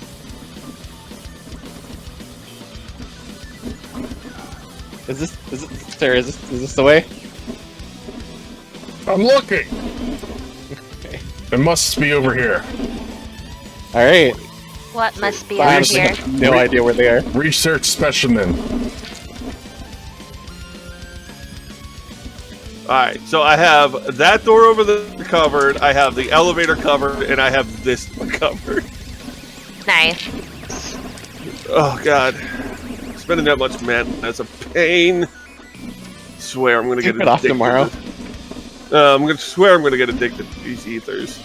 Is this the way? I'm looking. Okay. It must be over here. Alright. What must be I over honestly here? have no idea where they are. Research specimen. Alright, so I have that door over there covered, I have the elevator covered, and I have this one covered. Nice. Oh god. Spending that much mana, that's a pain. Swear I'm gonna get Take it off addicted. tomorrow. I'm gonna swear I'm gonna get addicted to these ethers.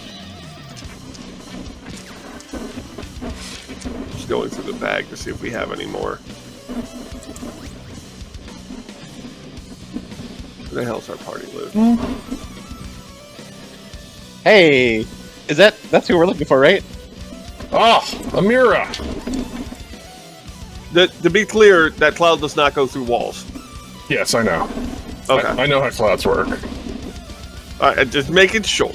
Just going through the bag to see if we have any more. Where the hell's our party live? Hey! That's who we're looking for, right? Oh, Ameera. To be clear, that cloud does not go through walls. Yes, I know. Okay. I know how clouds work. Alright, just making sure.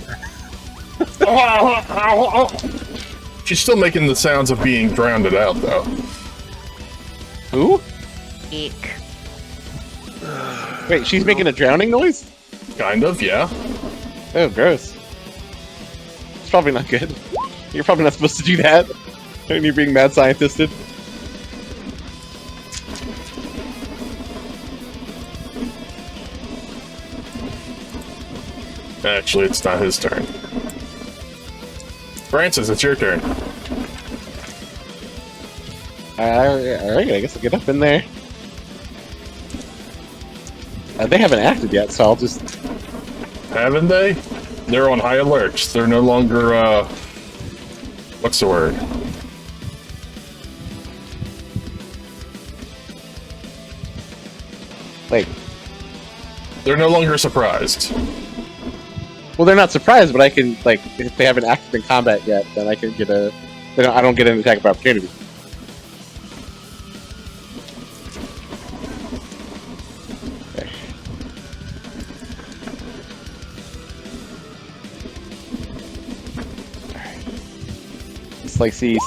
She's still making the sounds of being drowned out, though. Who? Eek. Wait, she's making a drowning noise? Kind of, yeah. Oh, gross. It's probably not good. You're probably not supposed to do that when you're being mad scientisted. Actually, it's not his turn. Francis, it's your turn. Alright, I guess I'll get up in there. They haven't acted yet, so I'll just... Haven't they? They're on high alerts. They're no longer, what's the word? Like... They're no longer surprised. Well, they're not surprised, but I can, like, if they haven't acted in combat yet, then I can get a... I don't get an attack of opportunity. Okay. Slicey.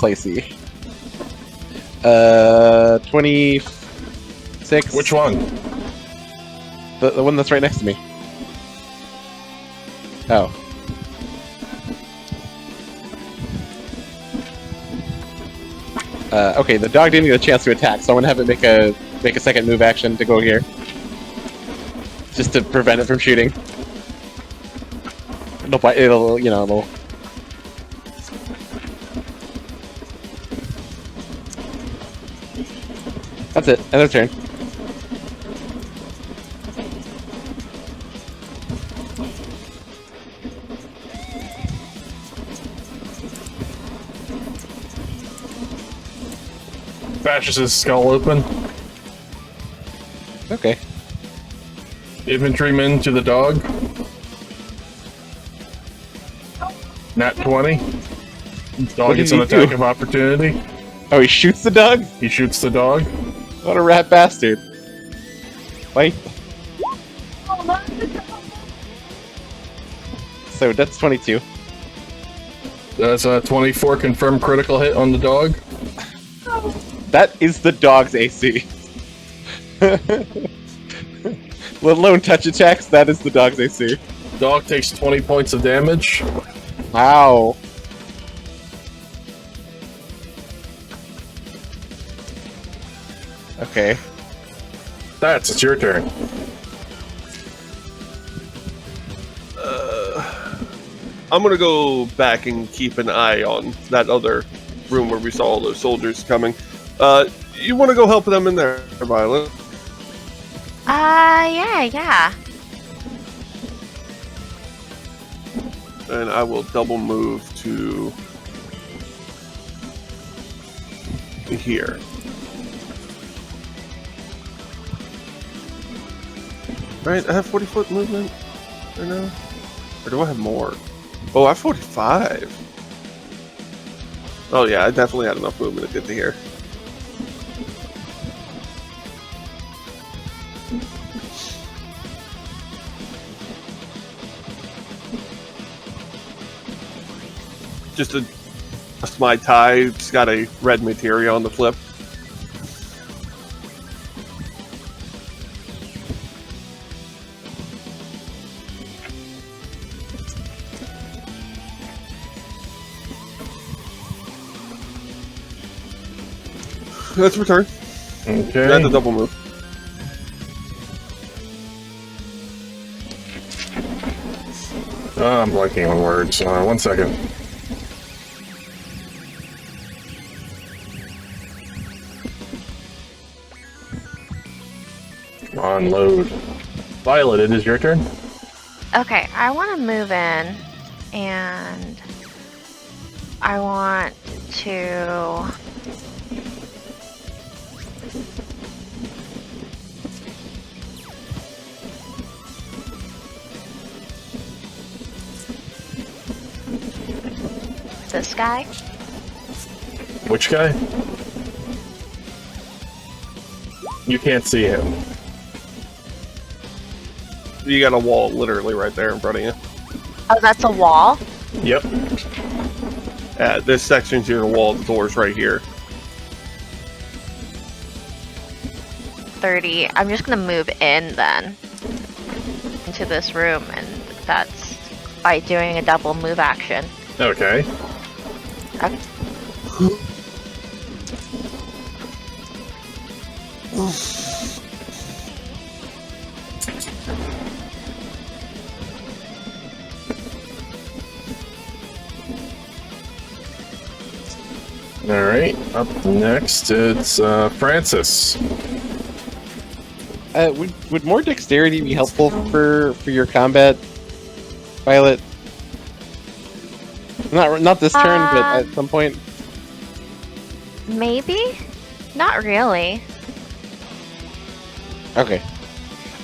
26. Which one? The one that's right next to me. Oh. Okay, the dog didn't get a chance to attack, so I'm gonna have it make a second move action to go here, just to prevent it from shooting. It'll you know, it'll. That's it. End of turn. Bashes his skull open. Okay. Infantryman to the dog. Nat 20. Dog gets an attack of opportunity. Oh, he shoots the dog? He shoots the dog. What a rat bastard. Wait. So that's 22. That's a 24 confirmed critical hit on the dog. That is the dog's AC. Let alone touch attacks, that is the dog's AC. Dog takes 20 points of damage. Wow. Okay. It's your turn. I'm gonna go back and keep an eye on that other room where we saw all those soldiers coming. You want to go help them in there, Violet? Yeah. And I will double move to here. Right, I have 40-foot movement right now? Or do I have more? Oh, I have 45. Oh yeah, I definitely had enough movement to get to here. Just to adjust my tie, it's got a red material on the flip. Let's return. Okay. That's a double move. I'm blanking on words. 1 second. Come on, load. Violet, it is your turn. Okay, I want to move in, and I want to... This guy? Which guy? You can't see him. You got a wall literally right there in front of you. Oh, that's a wall? Yep. This section's your wall, the door's right here. 30. I'm just gonna move in then. Into this room, and that's by doing a double move action. Okay. Okay. Alright, up next it's Francis. Would more dexterity be helpful for your combat, Violet? Not this turn, but at some point. Maybe? Not really. Okay.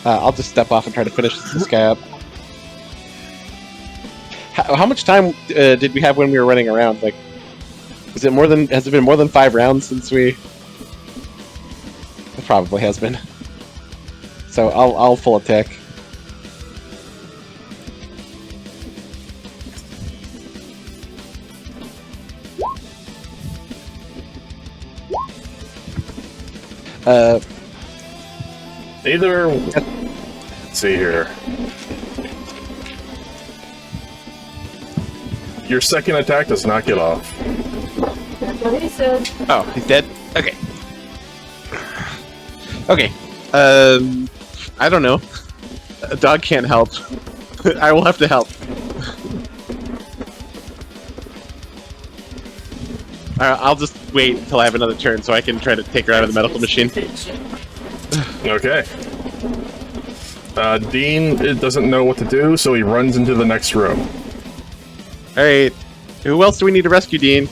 I'll just step off and try to finish this guy up. How much time did we have when we were running around? Like, has it been more than 5 rounds since we? It probably has been. So I'll full attack. Let's see here. Your second attack does not get off. Oh, he's dead? Okay. Okay. I don't know. A dog can't help. I will have to help. I'll just wait until I have another turn so I can try to take her out of the medical machine. Okay. Dean doesn't know what to do, so he runs into the next room. Alright. Who else do we need to rescue, Dean?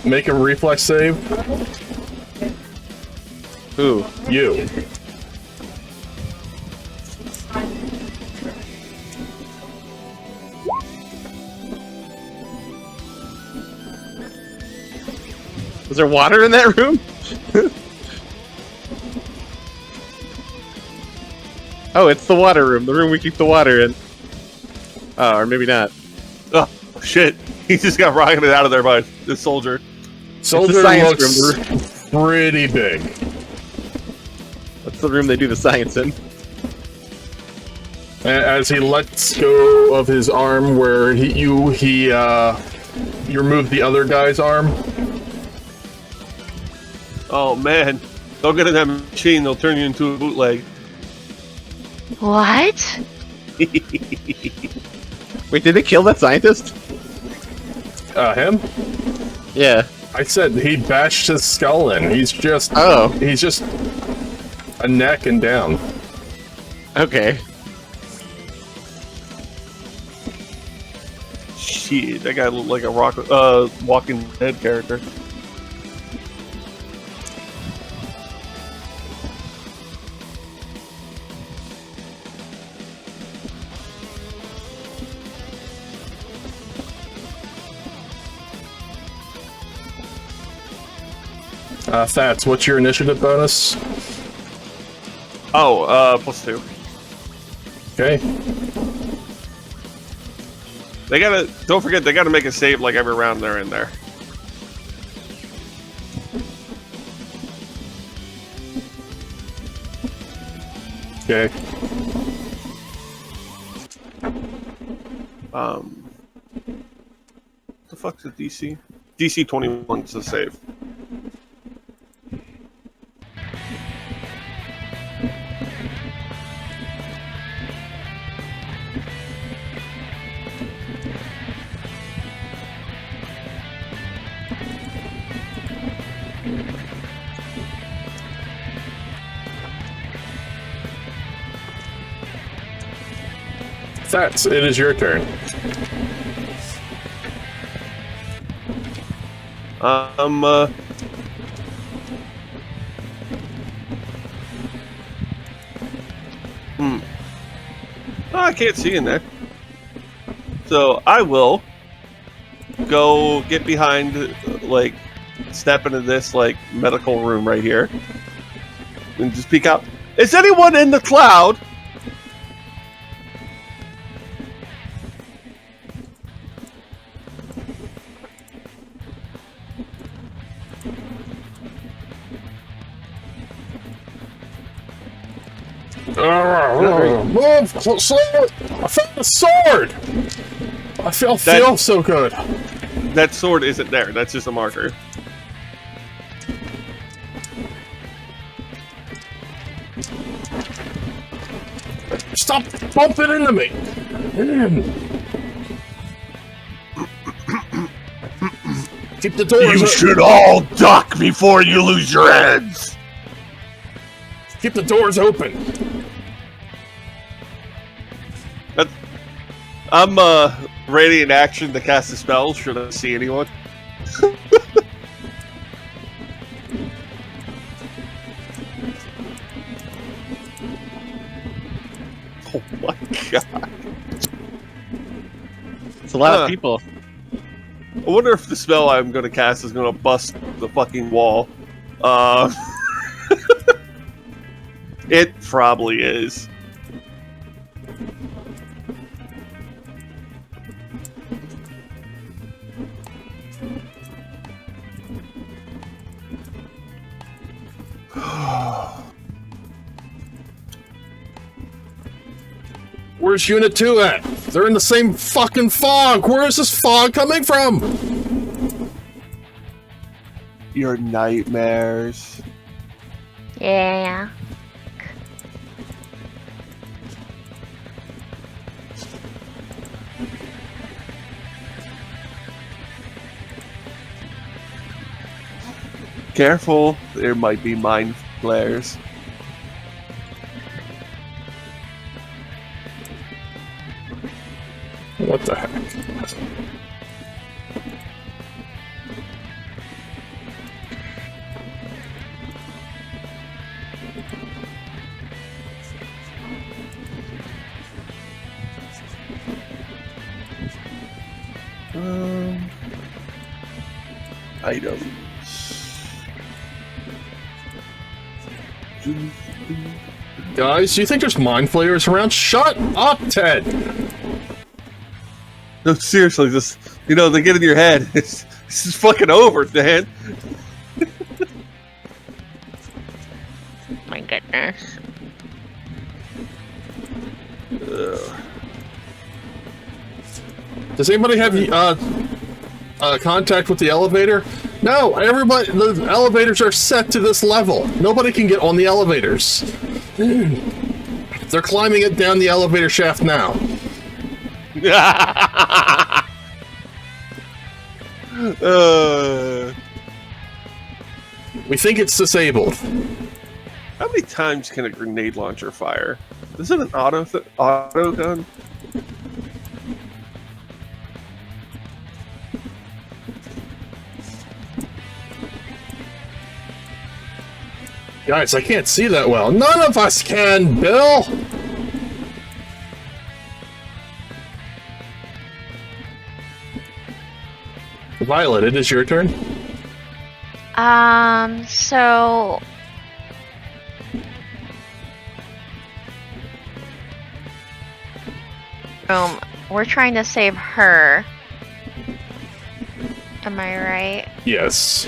Make a reflex save. Who? You. Was there water in that room? Oh, it's the water room. The room we keep the water in. Oh, or maybe not. Oh, shit. He just got rocketed out of there by the soldier. Soldier science looks pretty big. That's the room they do the science in. As he lets go of his arm, where you remove the other guy's arm. Oh, man. Don't get in that machine. They'll turn you into a bootleg. What? Wait, did they kill that scientist? Him? Yeah. I said he bashed his skull in. He's just a neck and down. Okay. Shit, that guy looked like a Walking Dead character. Thats, what's your initiative bonus? Oh, +2. Okay. They gotta, don't forget, they gotta make a save like every round they're in there. Okay. What the fuck's a DC? DC 21 is the save. Thats, it is your turn. Oh, I can't see in there. So I will go get behind, like, step into this, like, medical room right here. And just peek out. Is anyone in the cloud? Move! Sword! I found a sword! I feel so good. That sword isn't there. That's just a marker. Stop bumping into me! Keep the doors You should all duck before you lose your heads! Keep the doors open. I'm ready in action to cast a spell. Should I see anyone? Oh my god! It's a lot of people. I wonder if the spell I'm going to cast is going to bust the fucking wall. It probably is. Where's Unit 2 at? They're in the same fucking fog. Where is this fog coming from? Your nightmares. Yeah. Careful, there might be mind flares. What the heck? Items. Guys, do you think there's mind flayers around? Shut up, Ted! No, seriously, this, they get in your head. This is fucking over, Dan. My goodness. Does anybody have contact with the elevator? No, everybody. The elevators are set to this level. Nobody can get on the elevators. They're climbing it down the elevator shaft now. We think it's disabled. How many times can a grenade launcher fire? Is it an auto gun? Guys, I can't see that well. None of us can, Bill! Violet, it is your turn. So... we're trying to save her. Am I right? Yes.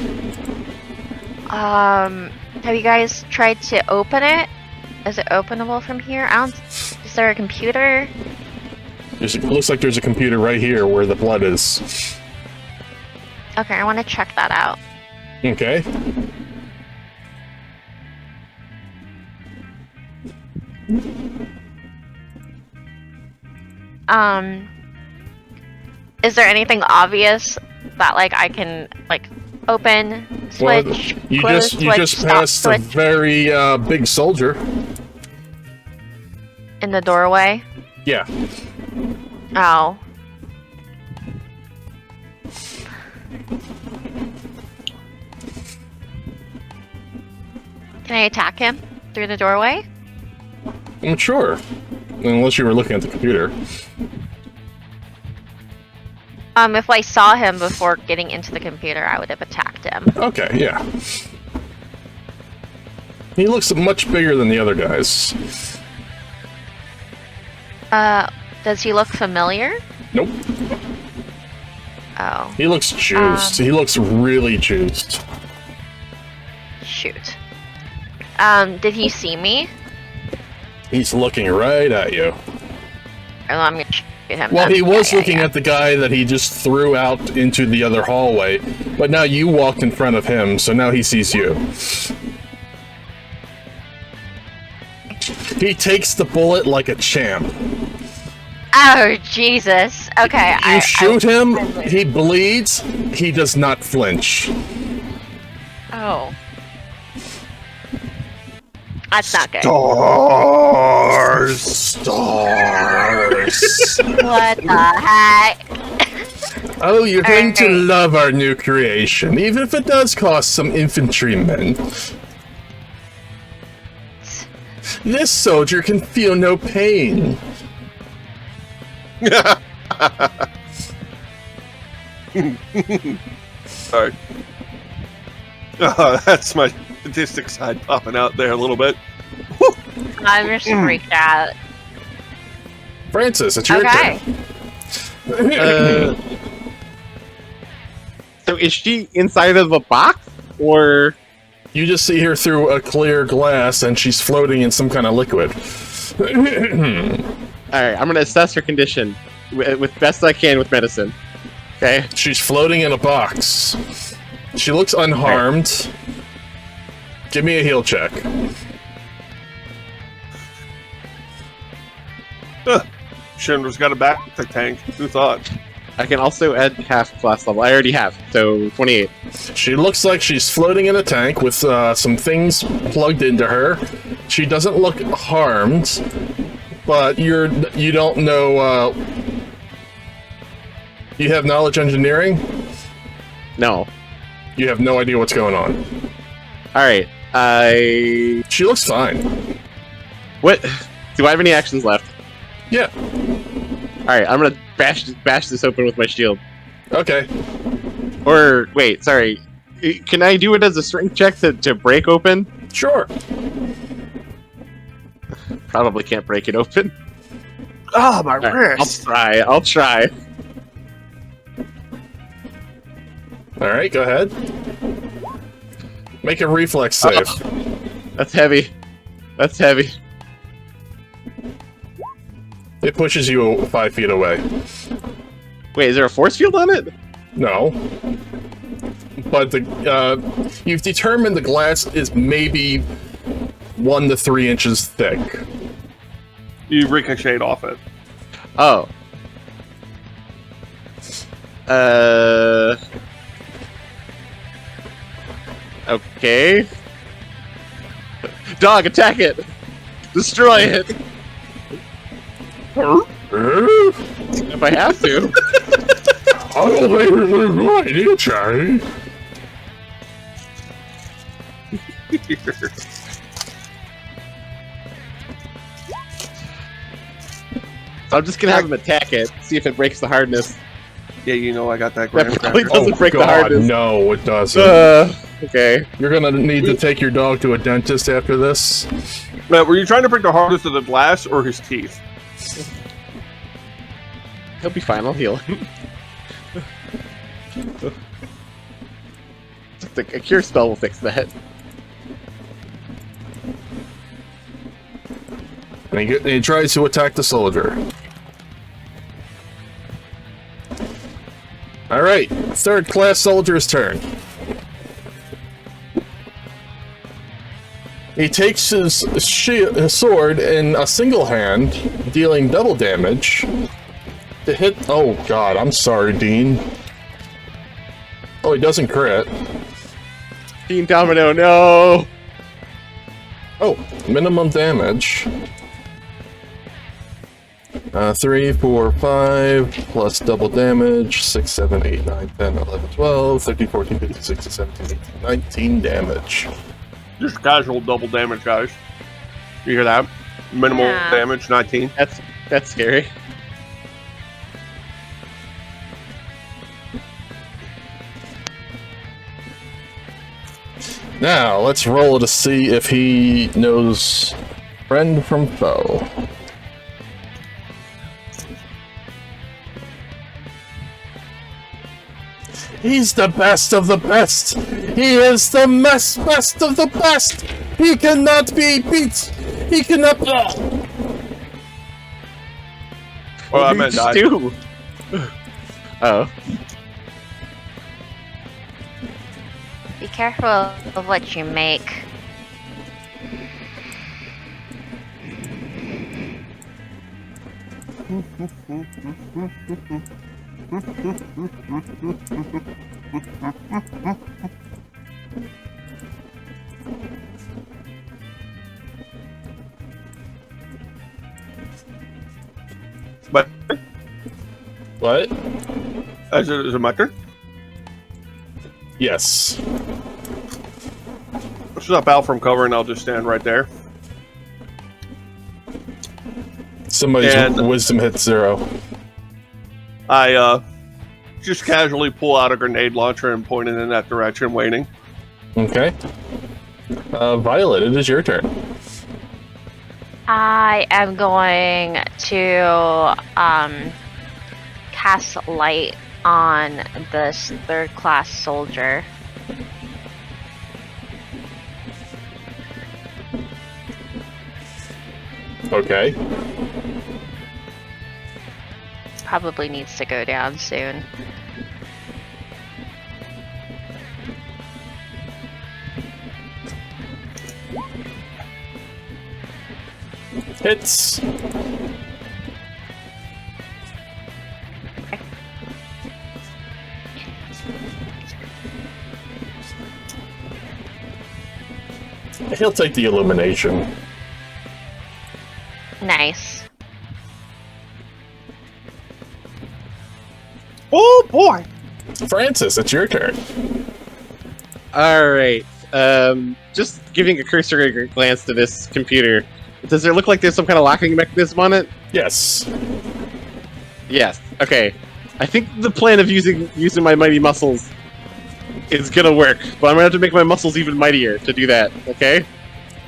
Have you guys tried to open it? Is it openable from here? Is there a computer? It looks like there's a computer right here where the blood is. Okay, I want to check that out. Okay. Is there anything obvious that I can open, switch, you close, just switch, just stop, passed a switch very big soldier. in the doorway? Yeah. Oh. Can I attack him through the doorway? I'm sure. Unless you were looking at the computer. If I saw him before getting into the computer, I would have attacked him. Okay, yeah. He looks much bigger than the other guys. Does he look familiar? Nope. Oh. He looks juiced. He looks really juiced. Shoot. Did he see me? He's looking right at you. Or I'm gonna shoot him. Well, then. he was Yeah, looking yeah. at the guy that he just threw out into the other hallway, but now you walked in front of him, so now he sees you. He takes the bullet like a champ. Oh, Jesus. Okay. You shoot him, he bleeds, he does not flinch. Oh. That's not good. Stars! Stars! What the heck? Oh, you're going to Alright. love our new creation, even if it does cost some infantrymen. This soldier can feel no pain. Sorry. Oh, that's my sadistic side popping out there a little bit. I'm just freaked out. Francis, it's your Okay. turn. So is she inside of a box, or You just see her through a clear glass, and she's floating in some kind of liquid. Alright, I'm gonna assess her condition with best I can with medicine. Okay? She's floating in a box. She looks unharmed. Give me a heal check. Shinra's got a back tank. Who thought? I can also add half class level. I already have, so 28. She looks like she's floating in a tank with some things plugged into her. She doesn't look harmed, but you don't know. You have knowledge engineering? No. You have no idea what's going on. Alright, She looks fine. What? Do I have any actions left? Yeah. Alright, I'm gonna bash this open with my shield. Okay. Or, wait, sorry. Can I do it as a strength check to break open? Sure. Probably can't break it open. Oh, my Alright, wrist! I'll try. Alright, go ahead. Make a reflex save. Oh, that's heavy. That's heavy. It pushes you 5 feet away. Wait, is there a force field on it? No. But you've determined the glass is maybe 1 to 3 inches thick. You ricochet off it. Oh. Okay. Dog, attack it! Destroy it! If I have to. I'll idea, Charlie. So I'm just gonna have him attack it, see if it breaks the hardness. Yeah, you know I got that. That probably Graham doesn't break the God, hardness. no, it doesn't. Okay. You're gonna need to take your dog to a dentist after this. But were you trying to break the hardest of the glass or his teeth? He'll be fine, I'll heal him. A cure spell will fix that. And he tries to attack the soldier. Alright, third class soldier's turn. He takes his sword in a single hand, dealing double damage. To hit. Oh god, I'm sorry, Dean. Oh, he doesn't crit. Team Domino, no! Oh, minimum damage. 3, 4, 5, plus double damage. 6, 7, 8, 9, 10, 11, 12, 13, 14, 15, 16, 17, 18, 19 damage. Just casual double damage, guys. You hear that? Minimal Yeah. damage, 19. That's scary. Now, let's roll to see if he knows friend from foe. He's the best of the best! He is the best of the best! He cannot be beat! He cannot... Well, I What meant did died. you do? Oh. Be careful of what you make. But What? is it my turn? Yes. Let's up out from cover and I'll just stand right there. Somebody's And- wisdom hits 0. I just casually pull out a grenade launcher and point it in that direction, waiting. Okay. Violet, it is your turn. I am going to cast light on this third class soldier. Okay. probably needs to go down soon. Hits. He'll take the illumination. Nice. Oh boy! Francis, it's your turn. Alright. Just giving a cursory glance to this computer. Does it look like there's some kind of locking mechanism on it? Yes. Yes. Okay. I think the plan of using my mighty muscles is gonna work, but I'm gonna have to make my muscles even mightier to do that, okay?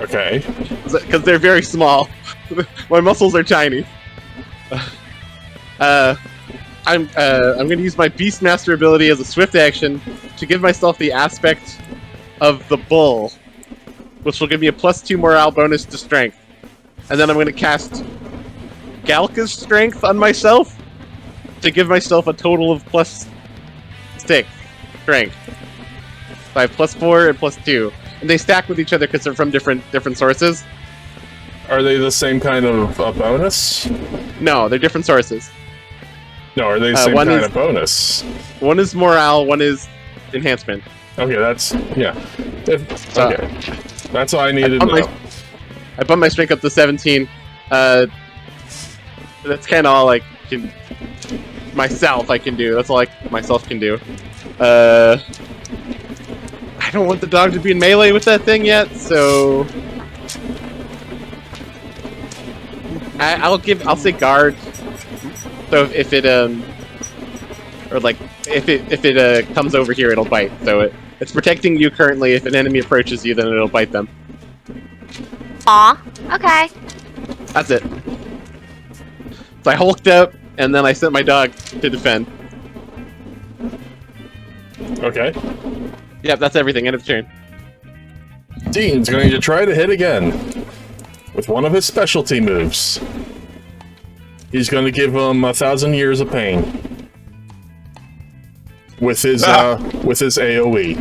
Okay. Because they're very small. My muscles are tiny. I'm gonna use my Beastmaster ability as a swift action to give myself the aspect of the bull, which will give me a +2 morale bonus to strength. And then I'm gonna cast Galka's strength on myself to give myself a total of +6 strength. So I have +4 and +2. And they stack with each other because they're from different sources. Are they the same kind of bonus? No, they're different sources. No, are they the same one kind is- of bonus? One is morale, one is enhancement. Okay, that's yeah. So- Okay, that's all I needed to know. I bumped my strength up to 17. That's kind of all I can... Myself I can do. That's all myself can do. I don't want the dog to be in melee with that thing yet, so... I'll say guard. So if it or like if it comes over here, it'll bite. So it's protecting you currently. If an enemy approaches you, then it'll bite them. Aw. Okay. That's it. So I hulked up, and then I sent my dog to defend. Okay. Yep, that's everything. End of turn. Dean's going to try to hit again with one of his specialty moves. He's going to give him 1,000 years of pain with his AOE.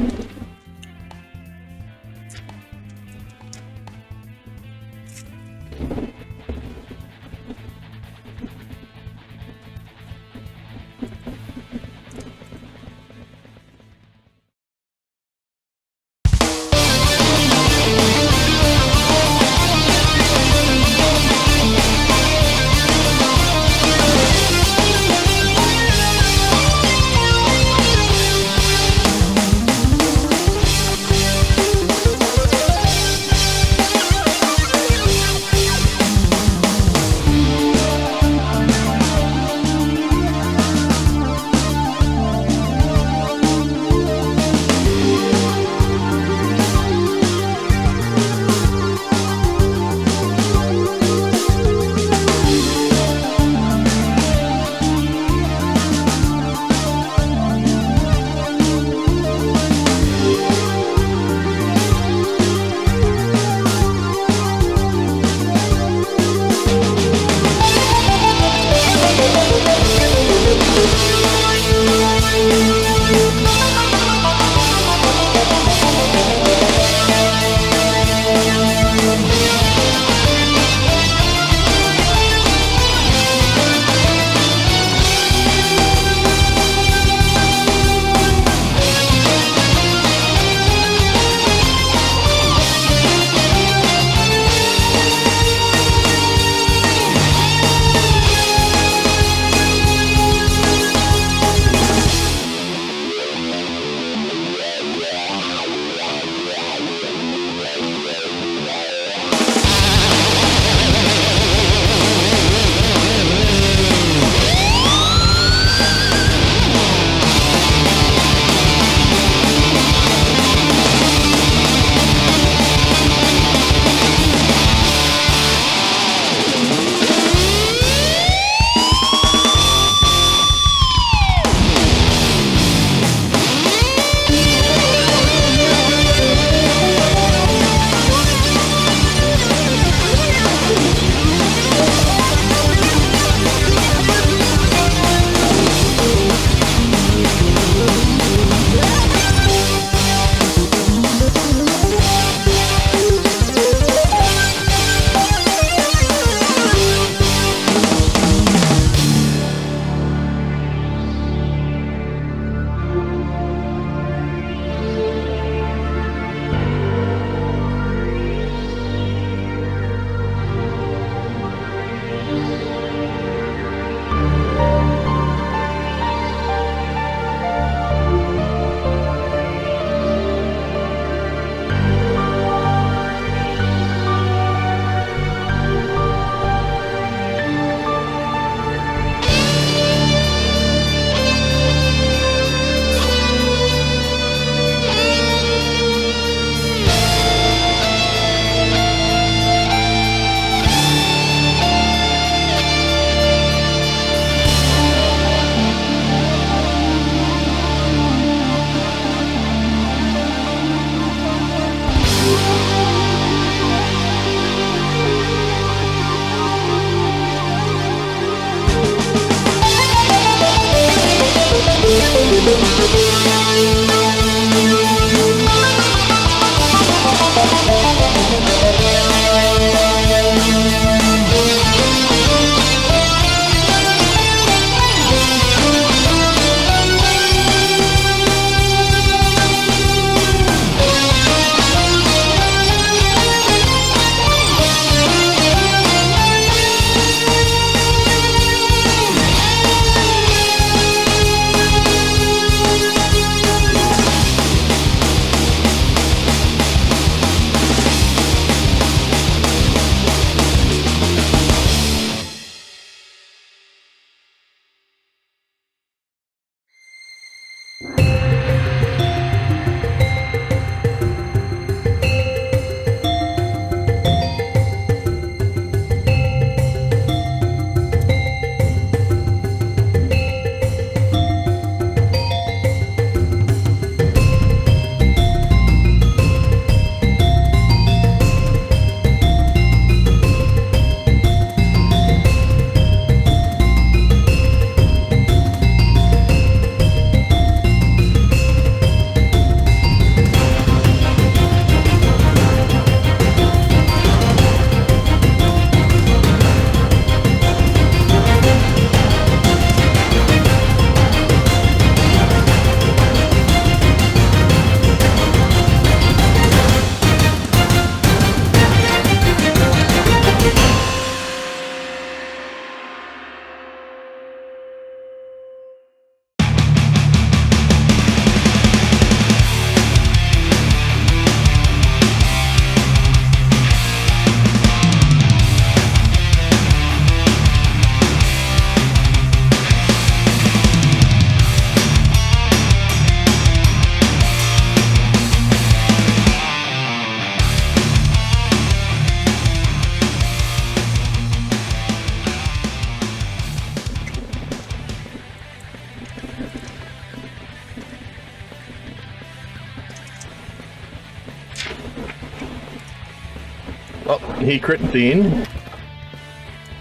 Oh, he crit Dean.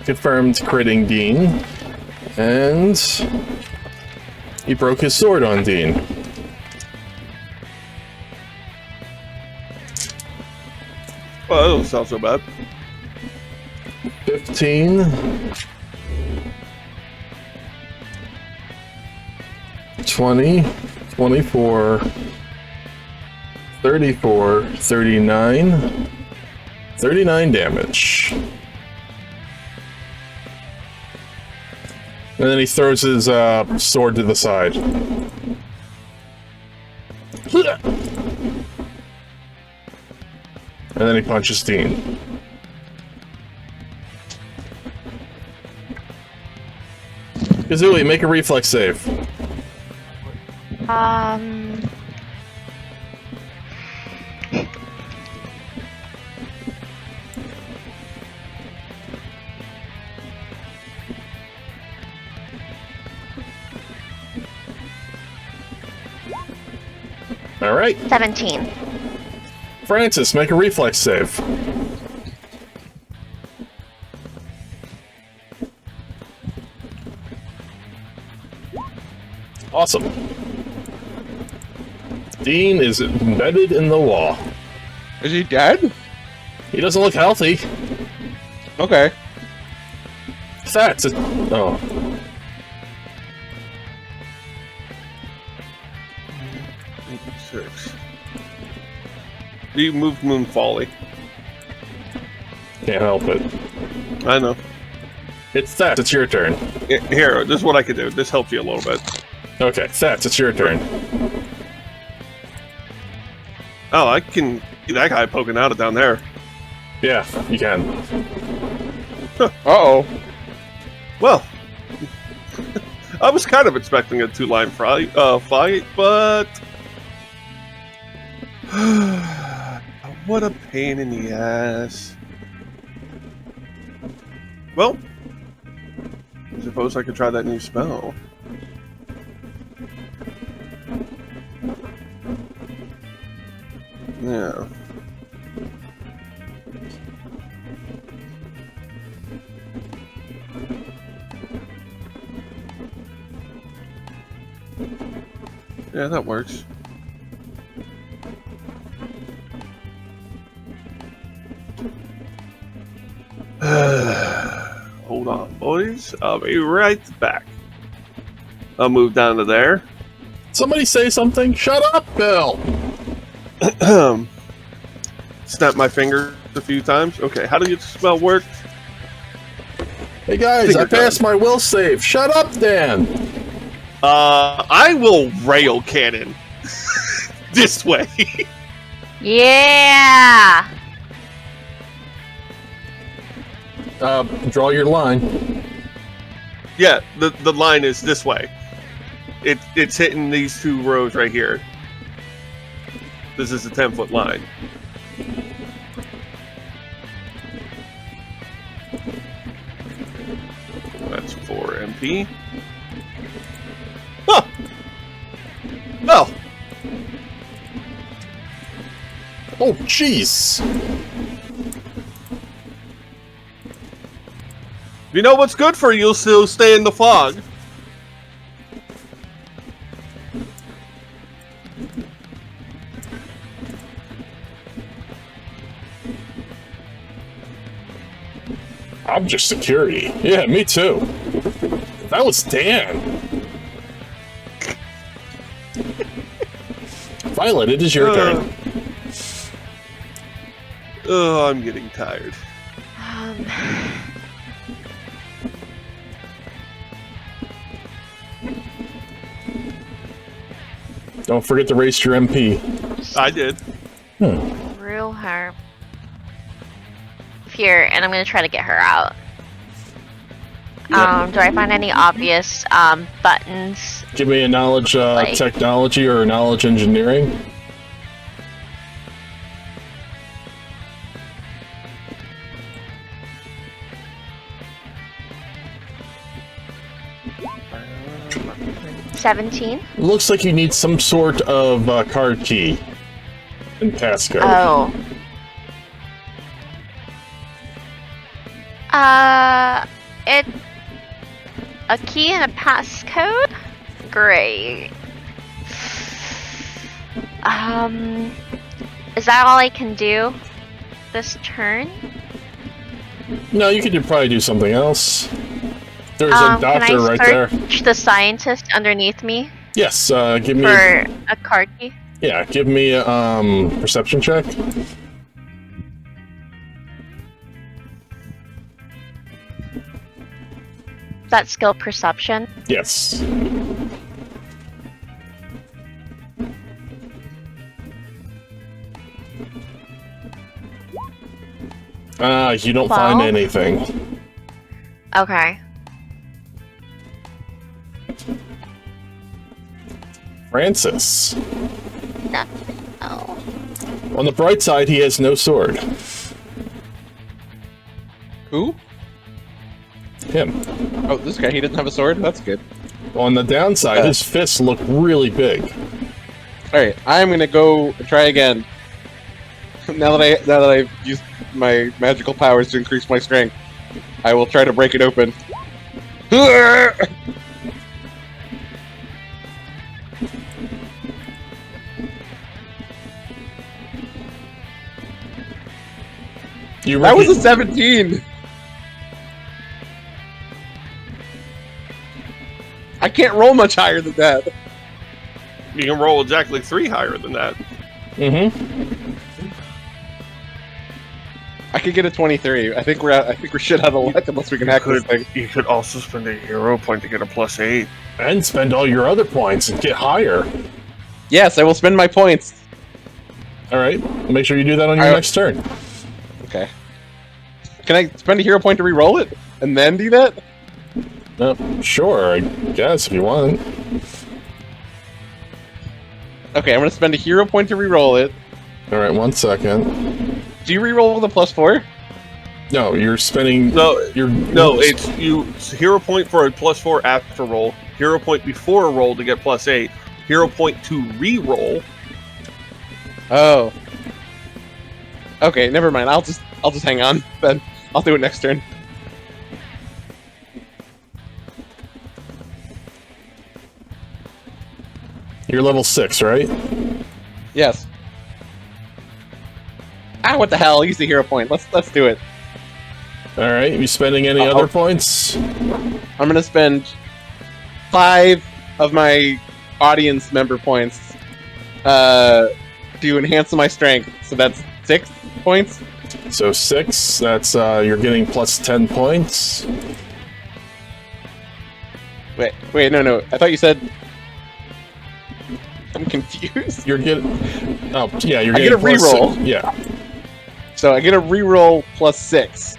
Confirmed critting Dean. And he broke his sword on Dean. Well, that doesn't sound so bad. 15. 20, 24, 34, 39, 39 damage. And then he throws his sword to the side. And then he punches Dean. Kazooie, make a reflex save. All right. 17. Francis, make a reflex save. Awesome. Dean is embedded in the wall. Is he dead? He doesn't look healthy. Okay. That's it. Oh. Six. You moved Moon Folly. Can't help it. I know. It's Thats, it's your turn. Here, this is what I can do. This helps you a little bit. Okay, Thats, it's your turn. Oh, I can see that guy poking out of down there. Yeah, you can. Uh-oh. Well, I was kind of expecting a two-line fight, but what a pain in the ass. Well, I suppose I could try that new spell. Yeah. Yeah, that works. Hold on, boys. I'll be right back. I'll move down to there. Somebody say something. Shut up, Bill. Snap my finger a few times. Okay, how does your spell work? Hey guys, Finger I passed my will save. Shut up, Dan. I will rail cannon this way. Yeah! Draw your line. Yeah, the line is this way. It's hitting these two rows right here. This is a 10-foot line. That's 4 MP. Huh! Well, Oh, jeez. you know what's good for you, you'll still stay in the fog. I'm just security. Yeah, me too. That was Dan. Violet, it is your turn. Oh, I'm getting tired. Don't forget to raise your MP. I did. Real her. Here, and I'm gonna try to get her out. Do I find any obvious buttons? Give me a knowledge technology or a knowledge engineering. – 17. Looks like you need some sort of card key and passcode. Oh. It a key and a passcode? Great. Is that all I can do this turn? No, you could probably do something else. There's a Can doctor I right there. search the scientist underneath me Yes, give me for a card key? yeah, give me a perception check. That skill perception. Yes. You don't find 12? anything. Okay. Francis. No. Oh. On the bright side, he has no sword. Who? Him. Oh, this guy, he doesn't have a sword? That's good. On the downside, his fists look really big. Alright, I'm gonna go try again. Now that I've used my magical powers to increase my strength, I will try to break it open. That was a 17! I can't roll much higher than that. You can roll exactly 3 higher than that. Mm-hmm. I could get a 23. I think we're shit out of luck unless we can hack this thing. You could also spend a hero point to get a +8. And spend all your other points and get higher. Yes, I will spend my points. Alright, make sure you do that on your next turn. Okay. Can I spend a hero point to re-roll it? And then do that? Sure, I guess, if you want. Okay, I'm gonna spend a hero point to re-roll it. Alright, 1 second. Do you re-roll with a +4? No, you're spending... No, No, it's hero point for a +4 after roll, hero point before a roll to get +8, hero point to re-roll. Oh. Okay, never mind. I'll just hang on then. I'll do it next turn. You're level 6, right? Yes. Ah, what the hell? Use the hero point. Let's do it. Alright, you spending any other points? I'm gonna spend 5 of my audience member points to enhance my strength. So that's 6 points. So 6, that's, you're getting plus 10 points. Wait, no. I thought you said... I'm confused. You're getting... Oh, yeah, you're I getting get a reroll. 6. Yeah. So I get a reroll +6.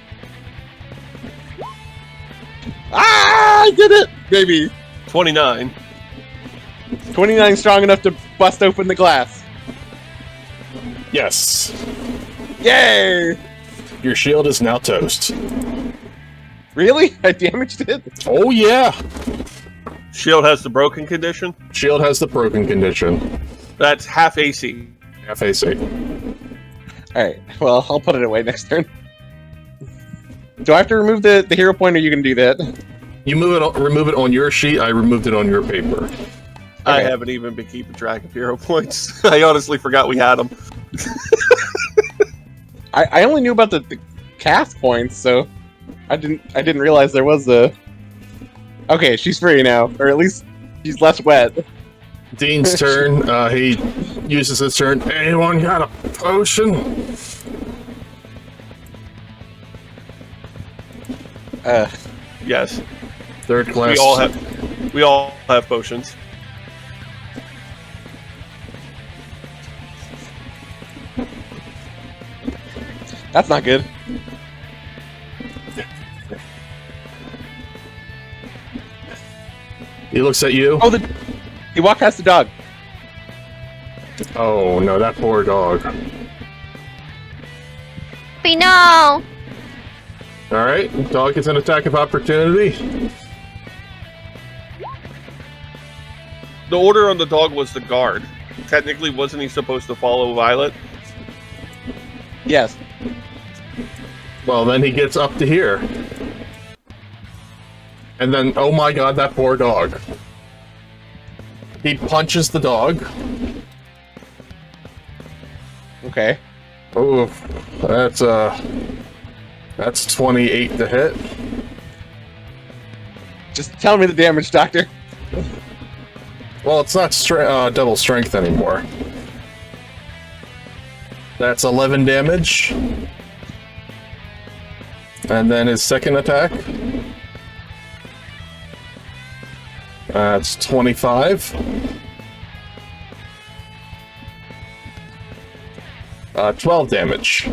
Ah, I did it! Maybe. 29. 29 strong enough to bust open the glass. Yes. Yay! Your shield is now toast. Really? I damaged it? Oh, yeah! Shield has the broken condition. Shield has the broken condition. That's half AC. Half AC. Alright, well, I'll put it away next turn. Do I have to remove the hero point, or you can do that? You remove it on your sheet, I removed it on your paper. I Okay. haven't even been keeping track of hero points. I honestly forgot we had them. I only knew about the cast points, so I didn't realize there was a... Okay, she's free now, or at least she's less wet. Dean's turn. He uses his turn. Anyone got a potion? Yes. Third class. We all have potions. That's not good. He looks at you. Oh, he walked past the dog. Oh no, that poor dog. No! Alright, dog gets an attack of opportunity. The order on the dog was the guard. Technically, wasn't he supposed to follow Violet? Yes. Well, then he gets up to here. And then, oh my god, that poor dog. He punches the dog. Okay. Oh, that's 28 to hit. Just tell me the damage, Doctor. Well, it's not double strength anymore. That's 11 damage. And then his second attack. That's 25. 12 damage.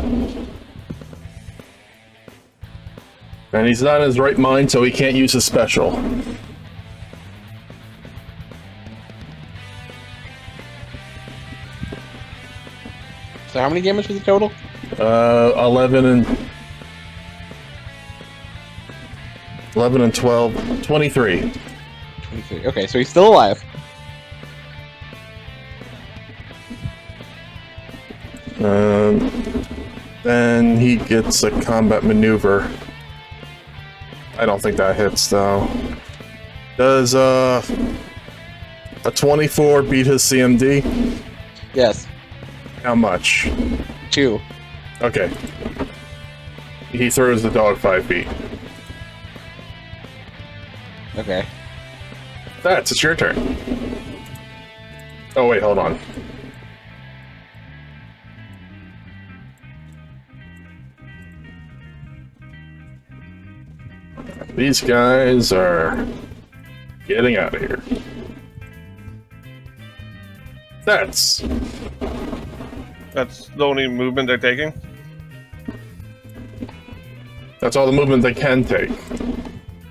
And he's not in his right mind, so he can't use his special. So how many damage was the total? 11 and 12, 23. 23. Okay, so he's still alive. Then he gets a combat maneuver. I don't think that hits though. Does a 24 beat his CMD? Yes. How much? 2. Okay. He throws the dog 5 feet. Okay. It's your turn. Oh wait, hold on. These guys are getting out of here. That's the only movement they're taking. That's all the movement they can take.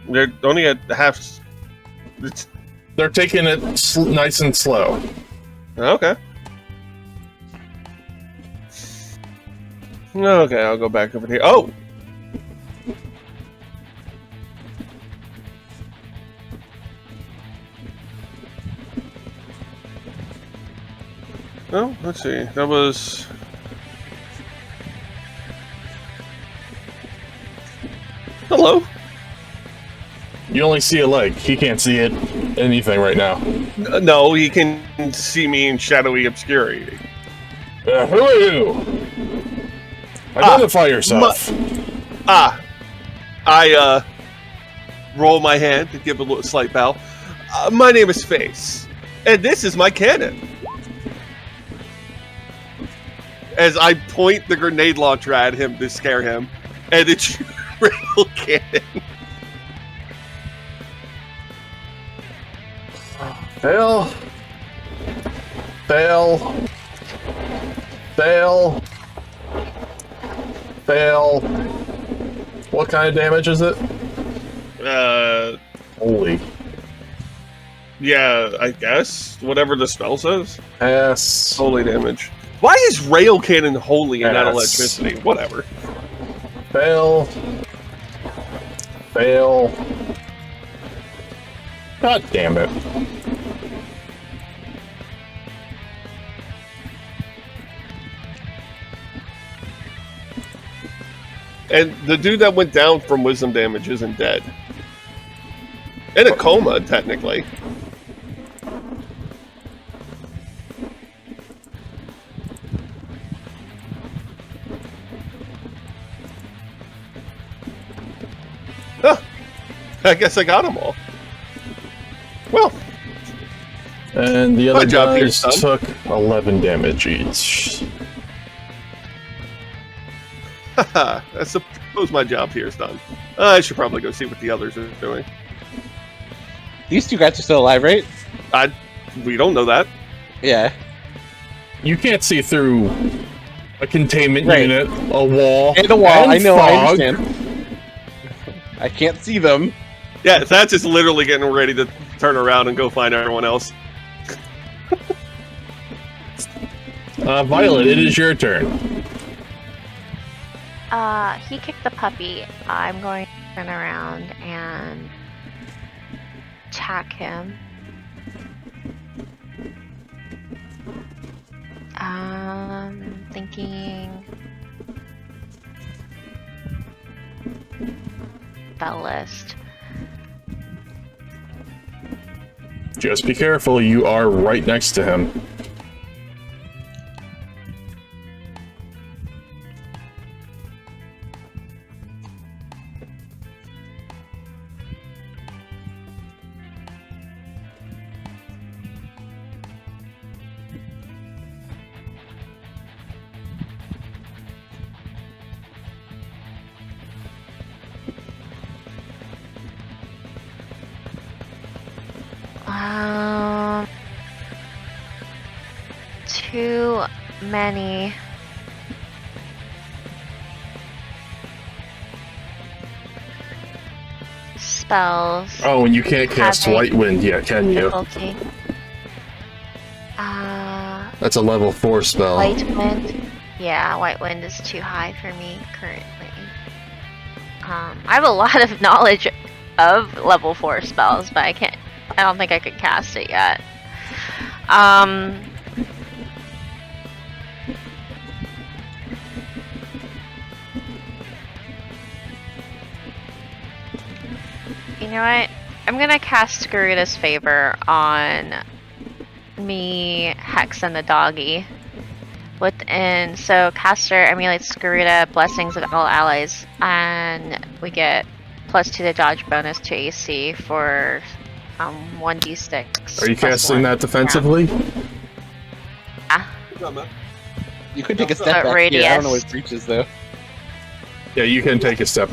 They're only at half. They're taking it nice and slow. Okay. Okay, I'll go back over here. Oh! Oh, let's see. That was... Hello? You only see a leg. He can't see anything right now. No, he can see me in shadowy obscurity. Who are you? Identify yourself. I roll my hand to give a little slight bow. My name is Face, and this is my cannon. As I point the grenade launcher at him to scare him, and it's real cannon. Fail. Fail. Fail. Fail. What kind of damage is it? Holy. Yeah, I guess. Whatever the spell says. Pass. Holy damage. Why is rail cannon holy and not Pass. electricity? Whatever. Fail. Fail. God damn it. And the dude that went down from wisdom damage isn't dead. In a coma, technically. Huh. I guess I got them all. Well. And the other My job guys here's done. took 11 damage each. Haha, I suppose my job here is done. I should probably go see what the others are doing. These two guys are still alive, right? We don't know that. Yeah. You can't see through a containment Right. unit, a wall, And a wall, and I know, I fog. understand. I can't see them. Yeah, that's just literally getting ready to turn around and go find everyone else. Violet, it is your turn. He kicked the puppy. I'm going to turn around and attack him. Thinking spell list. Just be careful, you are right next to him. Too many. Spells. Oh, and you can't cast Having White Wind yet, can you? Difficulty. That's a level 4 spell. White Wind. Yeah, White Wind is too high for me currently. I have a lot of knowledge of level 4 spells, but I don't think I could cast it yet. You know what? I'm gonna cast Garuda's Favor on me, Hex, and the doggy. So caster emulates Garuda, blessings of all allies, and we get +2 to dodge bonus to AC for 1d6. Are you casting that defensively? Yeah. You could take a step back radius. here. I don't know what breach is though. Yeah, you can take a step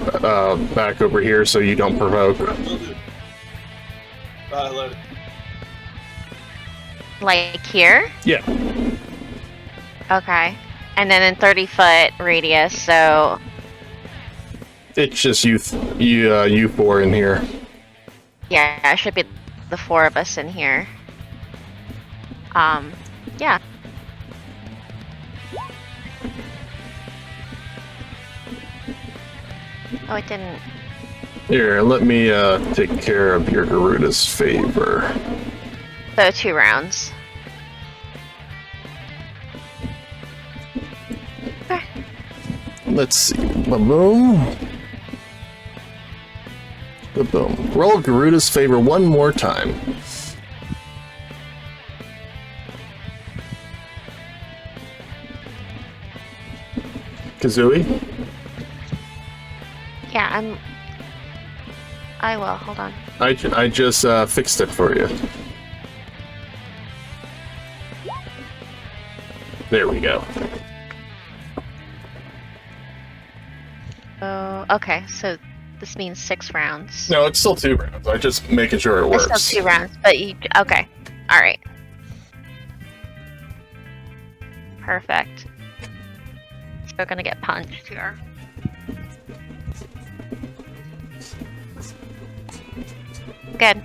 back over here so you don't provoke. Like here? Yeah. Okay. And then in 30-foot radius, so It's just you four in here. yeah, it should be the 4 of us in here. Yeah. Oh, it didn't. Here, let me take care of your Garuda's Favor. So 2 rounds. Okay. Let's see. Ba-boom. Ba-boom. Roll Garuda's Favor one more time. Kazooie? Yeah, I will. Hold on. I just fixed it for you. There we go. Oh, okay. So this means 6 rounds. No, it's still 2 rounds. I'm just making sure it It's works. still 2 rounds, but you okay? All right. Perfect. Still gonna get punched here. Good.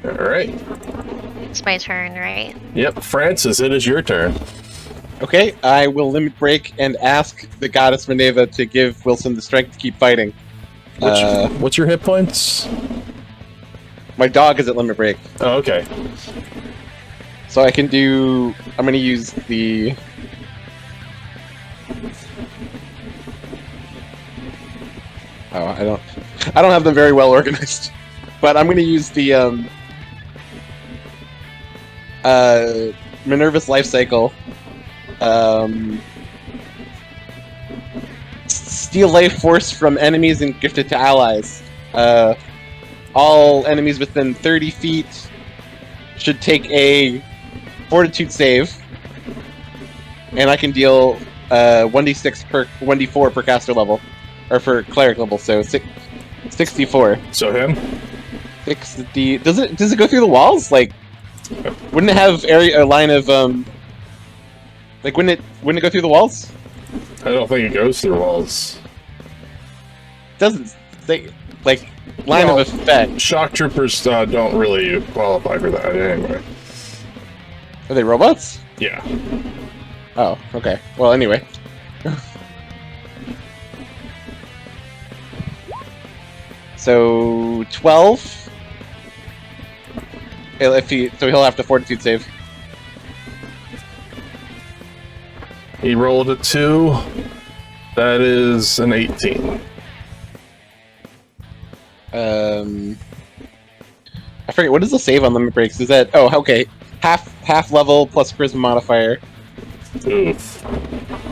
All right. It's my turn, right? Yep, Francis, it is your turn. Okay, I will limit break and ask the goddess Minerva to give Wilson the strength to keep fighting. What's your hit points? My dog is at limit break, Oh, okay. so I can do. I'm going to use the. Oh, I don't have them very well organized, but I'm going to use the Minerva's life cycle. Steal life force from enemies and gift it to allies. All enemies within 30 feet should take a fortitude save, and I can deal 1d6 per 1d4 per caster level, or for cleric level. So 64. So him? 60. Does it go through the walls? Like, wouldn't it have a line of like wouldn't it go through the walls? I don't think it goes through walls. Doesn't say like line Well, of effect. Shock troopers don't really qualify for that anyway. Are they robots? Yeah. Oh, okay. Well, anyway. So 12. He'll have to fortitude save. He rolled a 2. That is an 18. I forget, what is the save on limit breaks? Is that, oh, okay, half level plus charisma modifier. Oof.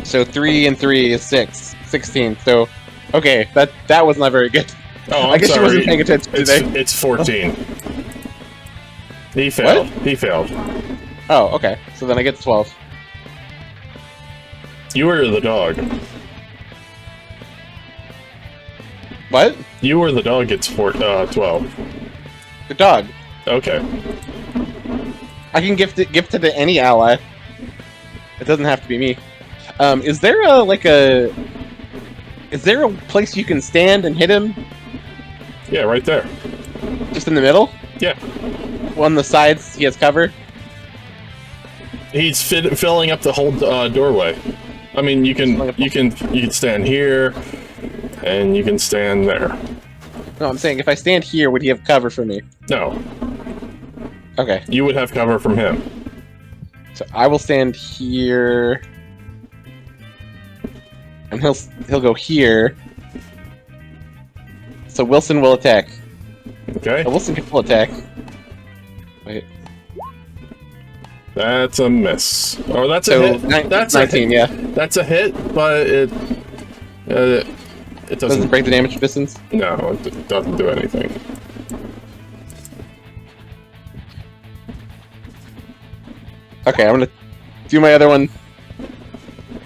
So 3 and 3 is 6. 16. So, okay, that was not very good. Oh, I guess she wasn't paying attention today. It's 14. He failed. What? He failed. Oh, okay. So then I get 12. You were the dog. What? You or the dog gets 12. The dog. Okay. I can gift it to any ally. It doesn't have to be me. Is there a place you can stand and hit him? Yeah, right there. Just in the middle? Yeah. On the sides, he has cover? He's filling up the whole doorway. I mean, you can stand here, and you can stand there. No, I'm saying if I stand here, would he have cover for me? No, Okay, you would have cover from him. so I will stand here, and he'll go here. So Wilson will attack. Okay, Oh, Wilson can full attack. Wait. that's a miss. Oh, that's So a hit. That's 19, a hit. yeah. That's a hit, but it Doesn't doesn't. break the damage distance. No, it doesn't do anything. Okay, I'm gonna do my other one.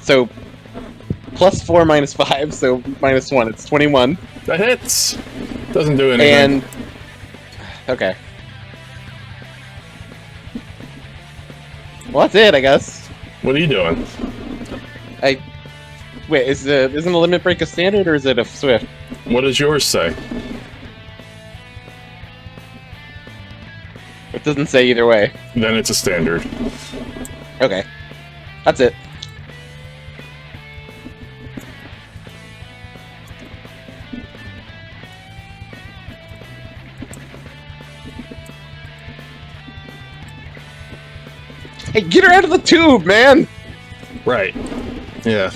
So, +4 -5, so -1. It's 21. That hits. Doesn't do anything. And okay. Well, that's it, I guess. What are you doing? Wait, isn't a limit break a standard or is it a swift? What does yours say? It doesn't say either way. Then it's a standard. Okay, that's it. Hey, get her out of the tube, man! Right. Yeah.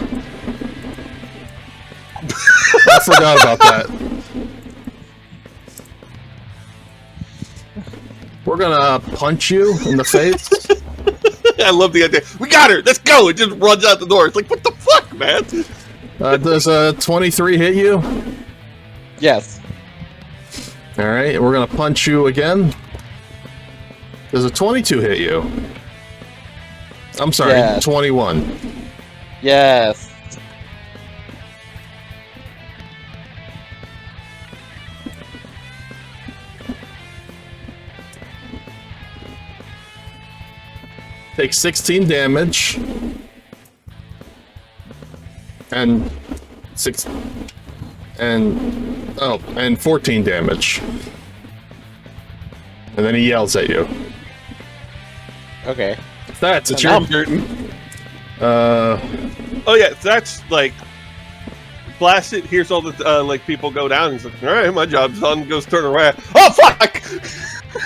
I forgot about that. We're gonna punch you in the face. I love the idea. We got her. Let's go. It just runs out the door. It's like, what the fuck, man? Does a 23 hit you? Yes. All right, we're gonna punch you again. Does a 22 hit you? I'm sorry, Yes. 21. Yes. Take 16 damage. And 14 damage. And then he yells at you. Okay. That's it's Now your I'm hurting. Oh yeah, that's like blast it. Here's all the like people go down. He's like, all right, my job's done. Goes turn around. Oh fuck!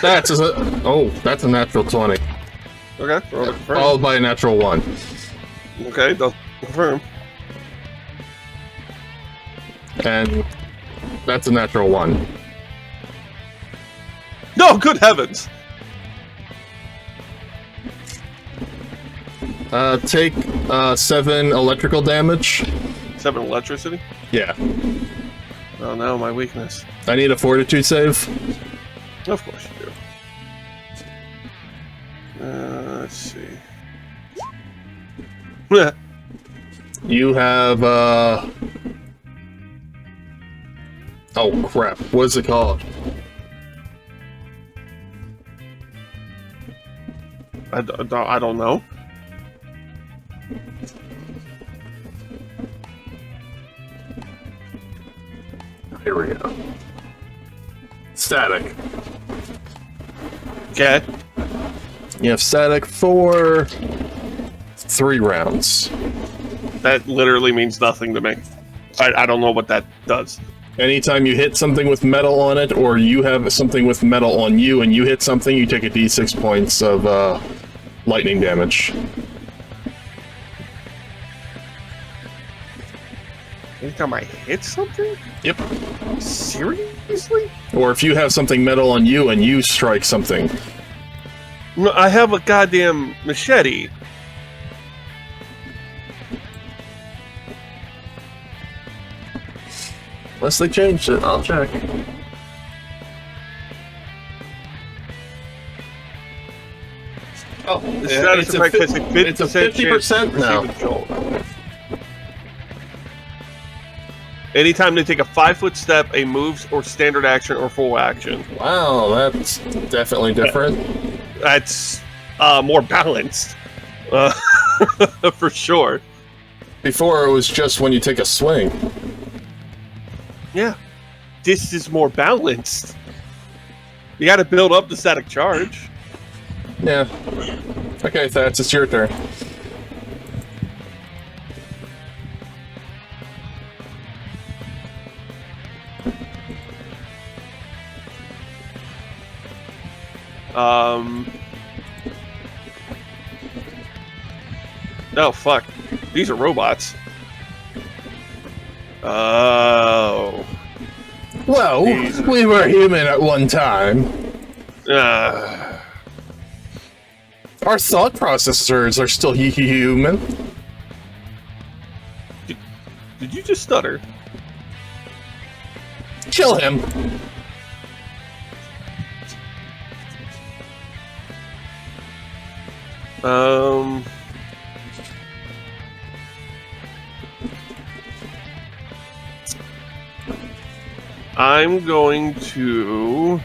that's a natural 20. Okay, roll to confirm. Followed by a natural 1. Okay, don't confirm. And that's a natural 1. No, good heavens! Take 7 electrical damage. 7 electricity. Yeah. Oh no, my weakness. I need a fortitude save. Of course you do. Let's see. You have oh crap, what's it called? I don't know. Here we go. Static. Okay. You have static for 3 rounds. That literally means nothing to me. I don't know what that does. Anytime you hit something with metal on it, or you have something with metal on you and you hit something, you take a d6 points of lightning damage. time I hit something? Yep. Seriously? Or if you have something metal on you and you strike something. No, I have a goddamn machete. Unless they changed it, I'll check. Oh, The status effect has a 50% it's a 50% now. chance to receive a jolt. Anytime they take a 5-foot step, a move or standard action or full action. Wow, that's definitely different. That's more balanced. For sure. Before it was just when you take a swing. Yeah. This is more balanced. You gotta build up the static charge. Yeah. Okay, Thats, it's your turn. Oh, fuck. These are robots. Oh. Well, Jeez. we were human at one time. Our thought processors are still human. Did you just stutter? Kill him. I'm going to...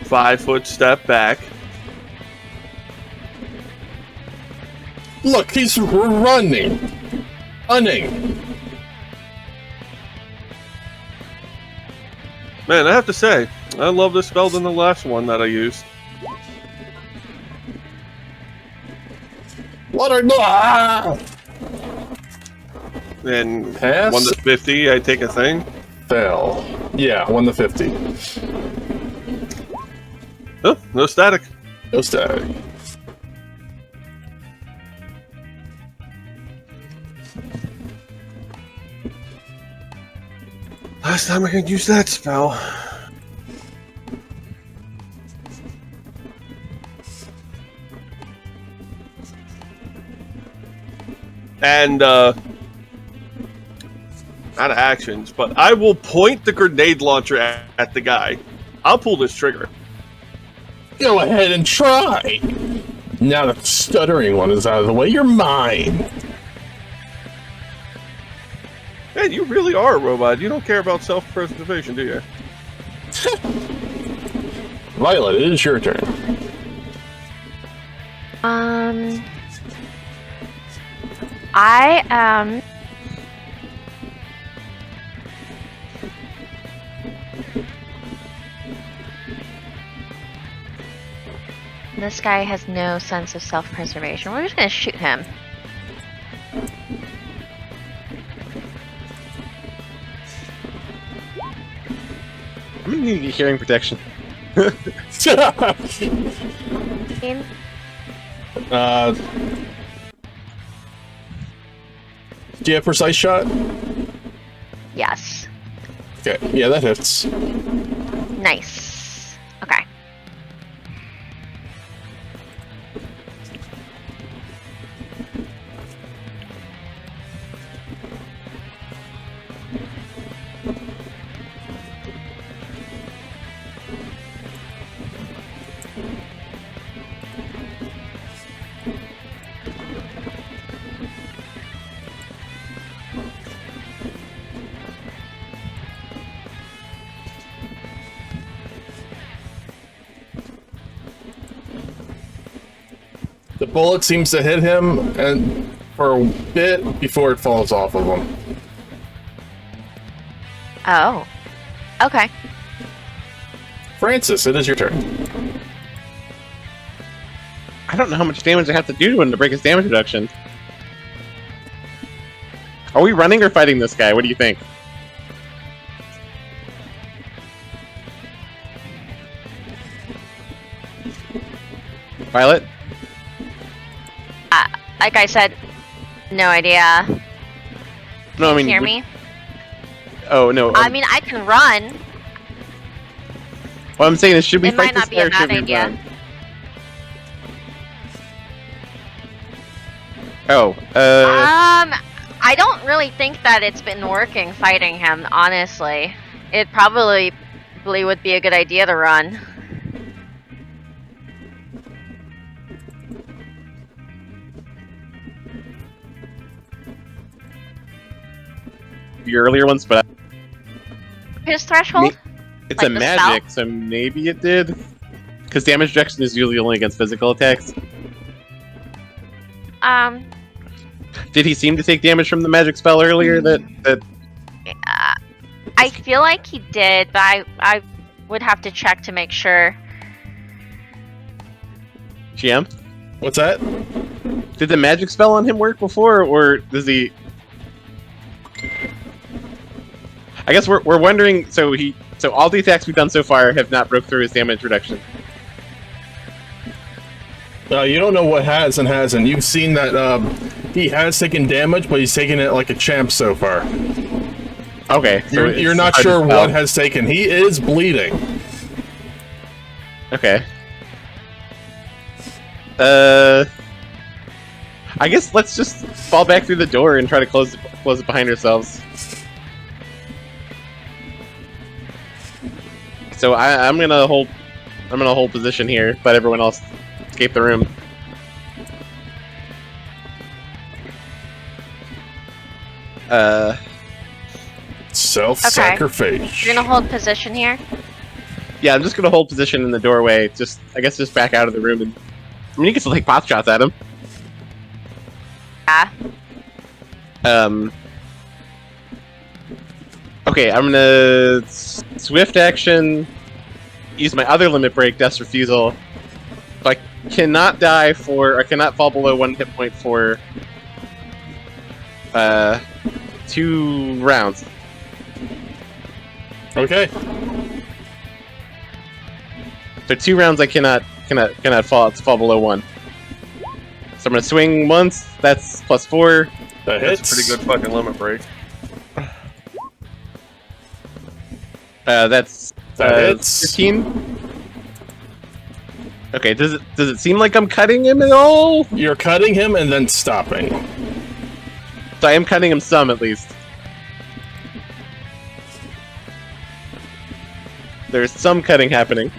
Five-foot step back. Look, he's running. Running. Man, I have to say, I love this spell than the last one that I used. What are ah! And Pass? 1 to 50, I take a thing. Fail. Yeah, 1 to 50. Oh, no static. No static. Last time I could use that spell. And, out of actions, but I will point the grenade launcher at the guy. I'll pull this trigger. Go ahead and try. Now that the stuttering one is out of the way, you're mine. Man, you really are a robot. You don't care about self-preservation, do you? Violet, it is your turn. I am. This guy has no sense of self-preservation. We're just gonna shoot him. I'm gonna need to get hearing protection. Do you have precise shot? Yes. Okay, yeah, that hits. Nice. Okay. The bullet seems to hit him and for a bit before it falls off of him. Oh. Okay. Francis, it is your turn. I don't know how much damage I have to do to him to break his damage reduction. Are we running or fighting this guy? What do you think? Violet? Like I said, no idea. No, I mean... Hear me? Oh, no. I mean, I can run. What I'm saying is, should we It fight might this not be guy a or should bad we idea. run? Oh, I don't really think that it's been working fighting him, honestly. It probably would be a good idea to run. the earlier ones, but His threshold? it's Like a the magic, so maybe it did. Because damage reduction is usually only against physical attacks. Did he seem to take damage from the magic spell earlier? That I feel like he did, but I would have to check to make sure. GM? What's that? Did the magic spell on him work before, or does he? I guess we're wondering. So all the attacks we've done so far have not broke through his damage reduction. You don't know what has and hasn't. You've seen that he has taken damage, but he's taken it like a champ so far. Okay, so You're not hard to sure tell. what has taken. He is bleeding. Okay. I guess let's just fall back through the door and try to close it behind ourselves. So I'm gonna hold position here, let everyone else escape the room. Self-sacrifice. You're gonna hold position here? Yeah, I'm just gonna hold position in the doorway. I guess just back out of the room, and I mean you can still take pot shots at him. Yeah. Okay, I'm gonna swift action, use my other limit break, Death's Refusal. So I cannot die I cannot fall below 1 hit point for 2 rounds. Okay. So 2 rounds I cannot fall below 1. So I'm gonna swing once. That's +4. That That's hits. a pretty good fucking limit break. That's That hits. 15. Okay, does it seem like I'm cutting him at all? You're cutting him and then stopping. So I am cutting him some at least. There's some cutting happening.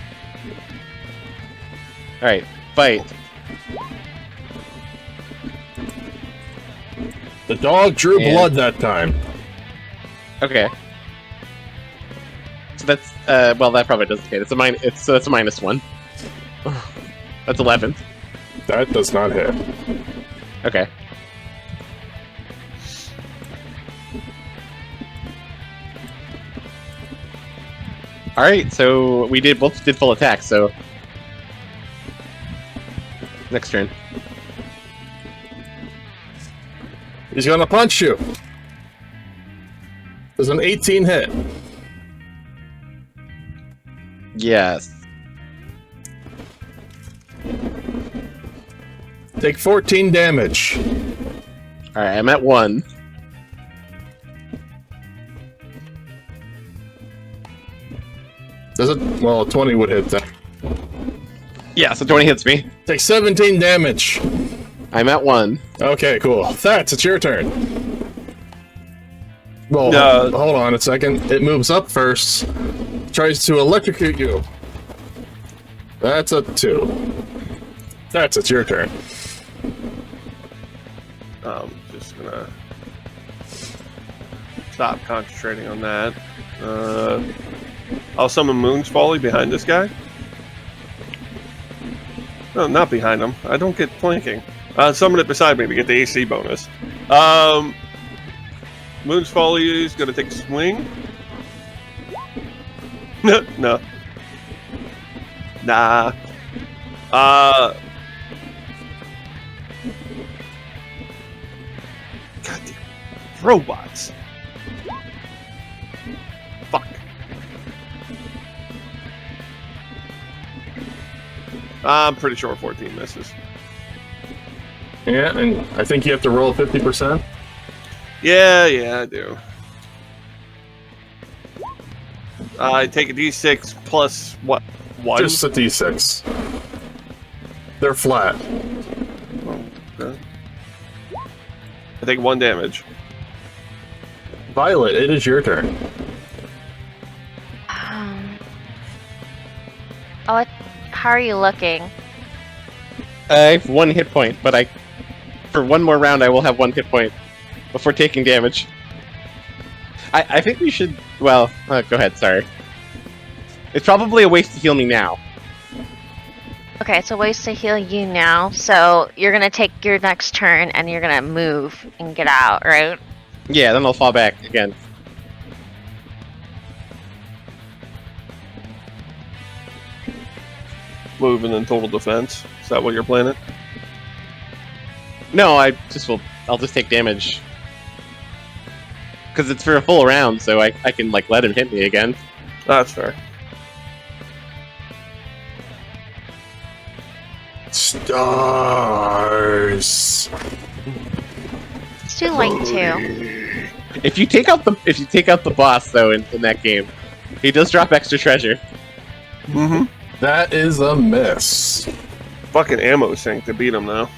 Alright, fight. The dog drew And- blood that time. Okay. So that's well that probably doesn't hit. So that's a -1. That's 11. That does not hit. Okay. Alright, so we both did full attack, so next turn. He's gonna punch you. There's an 18 hit. Yes. Take 14 damage. Alright, I'm at 1. Does it? Well, 20 would hit that. Yeah, so 20 hits me. Take 17 damage. I'm at 1. Okay, cool. That's it's your turn. Well, hold on a second. It moves up first. Tries to electrocute you. That's a 2. That's it's your turn. I'm just gonna stop concentrating on that. I'll summon Moon's Folly behind this guy. No, not behind him. I don't get flanking. Summon it beside me to get the AC bonus. Moon's Folly is gonna take a swing. No. Nah. Goddamn robots. Fuck. I'm pretty sure 14 misses. Yeah, and I think you have to roll 50%. Yeah, I do. I take a d6 plus what? 1? Just a d6. They're flat. Okay. I take 1 damage. Violet, it is your turn. How are you looking? I have 1 hit point, but for one more round, I will have 1 hit point before taking damage. I think we should. Well, go ahead. Sorry. It's probably a waste to heal me now. Okay, it's a waste to heal you now, so you're gonna take your next turn and you're gonna move and get out, right? Yeah, then I'll fall back again. Move and then total defense. Is that what you're planning? No, I'll just take damage. Because it's for a full round, so I can like let him hit me again. That's fair. Stars. It's too late too. If you take out the boss though in that game, he does drop extra treasure. Mm-hmm. That is a miss. Fucking ammo sink to beat him now.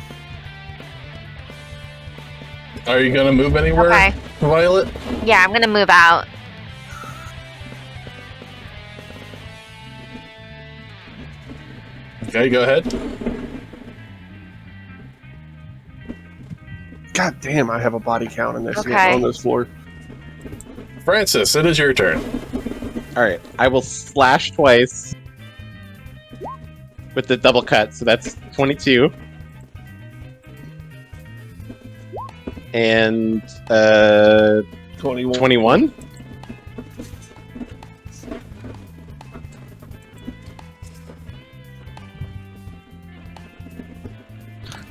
Are you gonna move anywhere, Okay. Violet? Yeah, I'm gonna move out. Okay, go ahead. God damn, I have a body count in this Okay. on this floor. Francis, it is your turn. Alright, I will slash twice with the double cut, so that's 22. And 21. 21?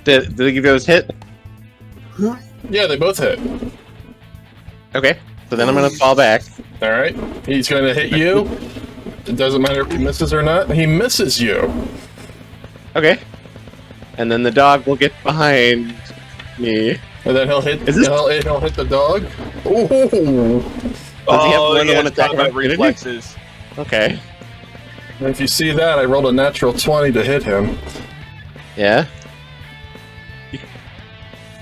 Did they give those hit? Yeah, they both hit. Okay, so then I'm gonna fall back. All right, he's gonna hit you. It doesn't matter if he misses or not. He misses you. Okay. And then the dog will get behind me. And then he'll hit. Is this- He'll hit the dog. Ooh. Does he have more than one attack combat opportunity? reflexes. Okay. And if you see that, I rolled a natural 20 to hit him. Yeah.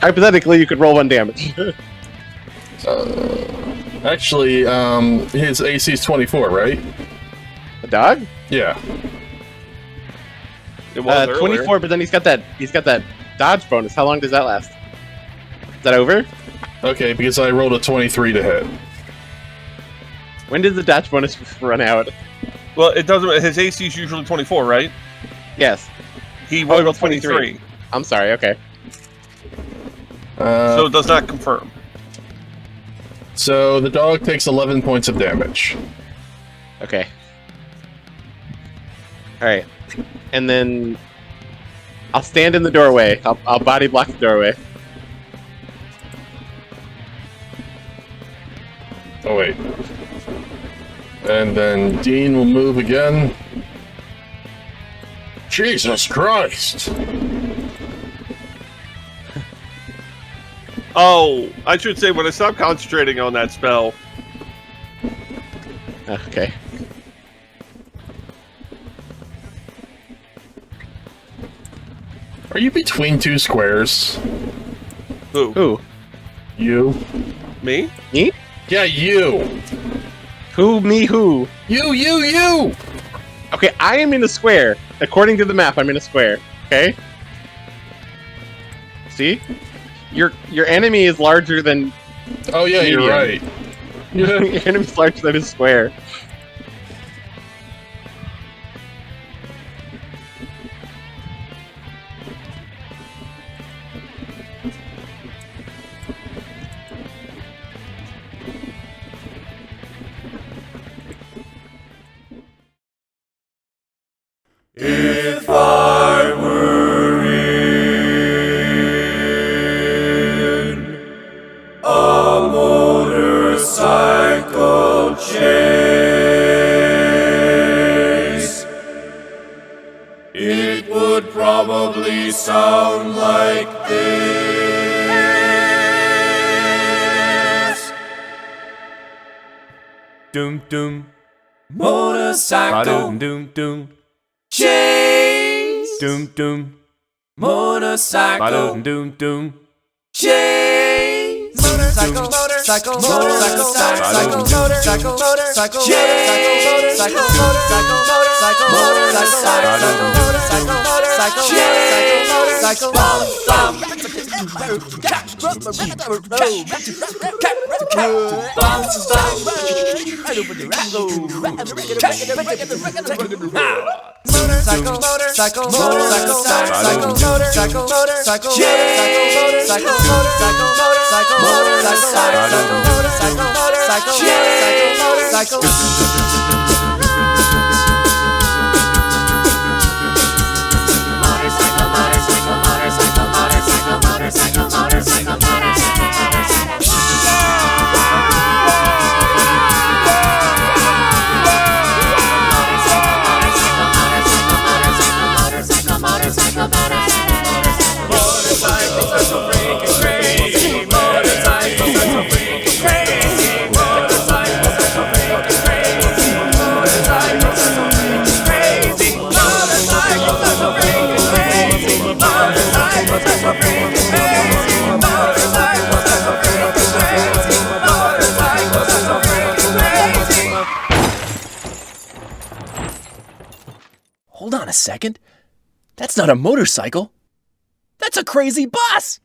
Hypothetically, you could roll 1 damage. Actually, his AC is 24, right? The dog? Yeah. It was earlier. 24, but then he's got that dodge bonus. How long does that last? Is that over? Okay, because I rolled a 23 to hit. When does the dodge bonus run out? Well, it doesn't. His AC is usually 24, right? Yes. He Oh, rolled a 23, I'm sorry, okay. so it does not confirm. So the dog takes 11 points of damage. Okay. Alright. And then I'll stand in the doorway. I'll body block the doorway. Oh, wait. And then Dean will move again. Jesus Christ! Oh, I should say when I stop concentrating on that spell. Okay. Are you between two squares? Who? Who? You? Me? Me? Yeah, you! Who, me, who? You! Okay, I am in a square. According to the map, I'm in a square. Okay? See? Your enemy is larger than... Oh yeah, you're Medium. right. Your enemy's larger than a square. If I were in a motorcycle chase, it would doom doom. Motorcycle. Doom doom. Chase. Doom doom. Motorcycle. Doom doom. Chase. Motorcycle. Motorcycle. Motorcycle. Motorcycle. Motorcycle. Motorcycle. Chase. Motorcycle. Motorcycle. Motorcycle. Motorcycle. Motorcycle. Motorcycle. Chase. Motorcycle. Bum bum. Motorcycle, motorcycle, motorcycle, motorcycle, motorcycle, motorcycle, motorcycle, motorcycle, motorcycle, motorcycle, motorcycle, motorcycle, motorcycle, Hold on a second. That's not a motorcycle. That's a crazy bus!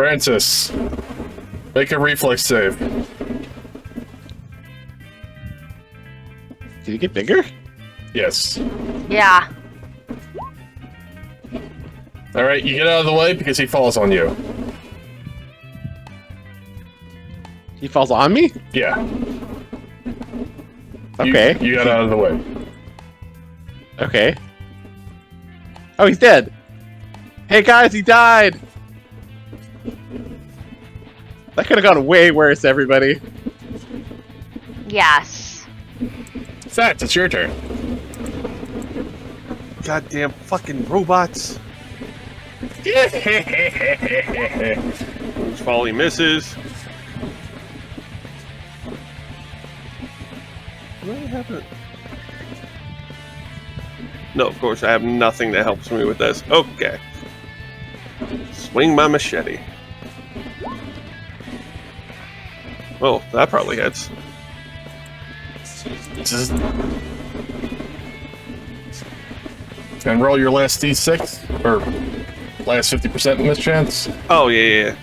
Francis, make a reflex save. Did he get bigger? Yes. Yeah. Alright, you get out of the way because he falls on you. He falls on me? Yeah. Okay. You got out of the way. Okay. Oh, he's dead. Hey guys, he died! That could have gone way worse, everybody. Yes. Sats, it's your turn. Goddamn fucking robots. Moon's Folly misses. What happened? No, of course, I have nothing that helps me with this. Okay. Swing my machete. Oh, that probably hits. And roll your last D6, or last 50% mischance. Oh, yeah.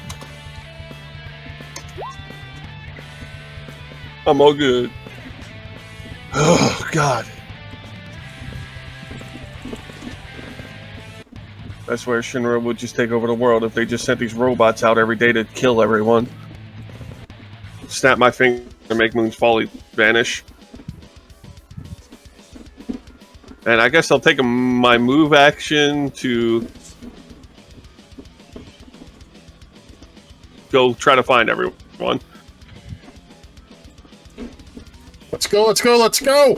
I'm all good. Oh, God. I swear Shinra would just take over the world if they just sent these robots out every day to kill everyone. Snap my finger to make Moon's Folly vanish. And I guess I'll take my move action to go try to find everyone. Let's go, let's go, let's go!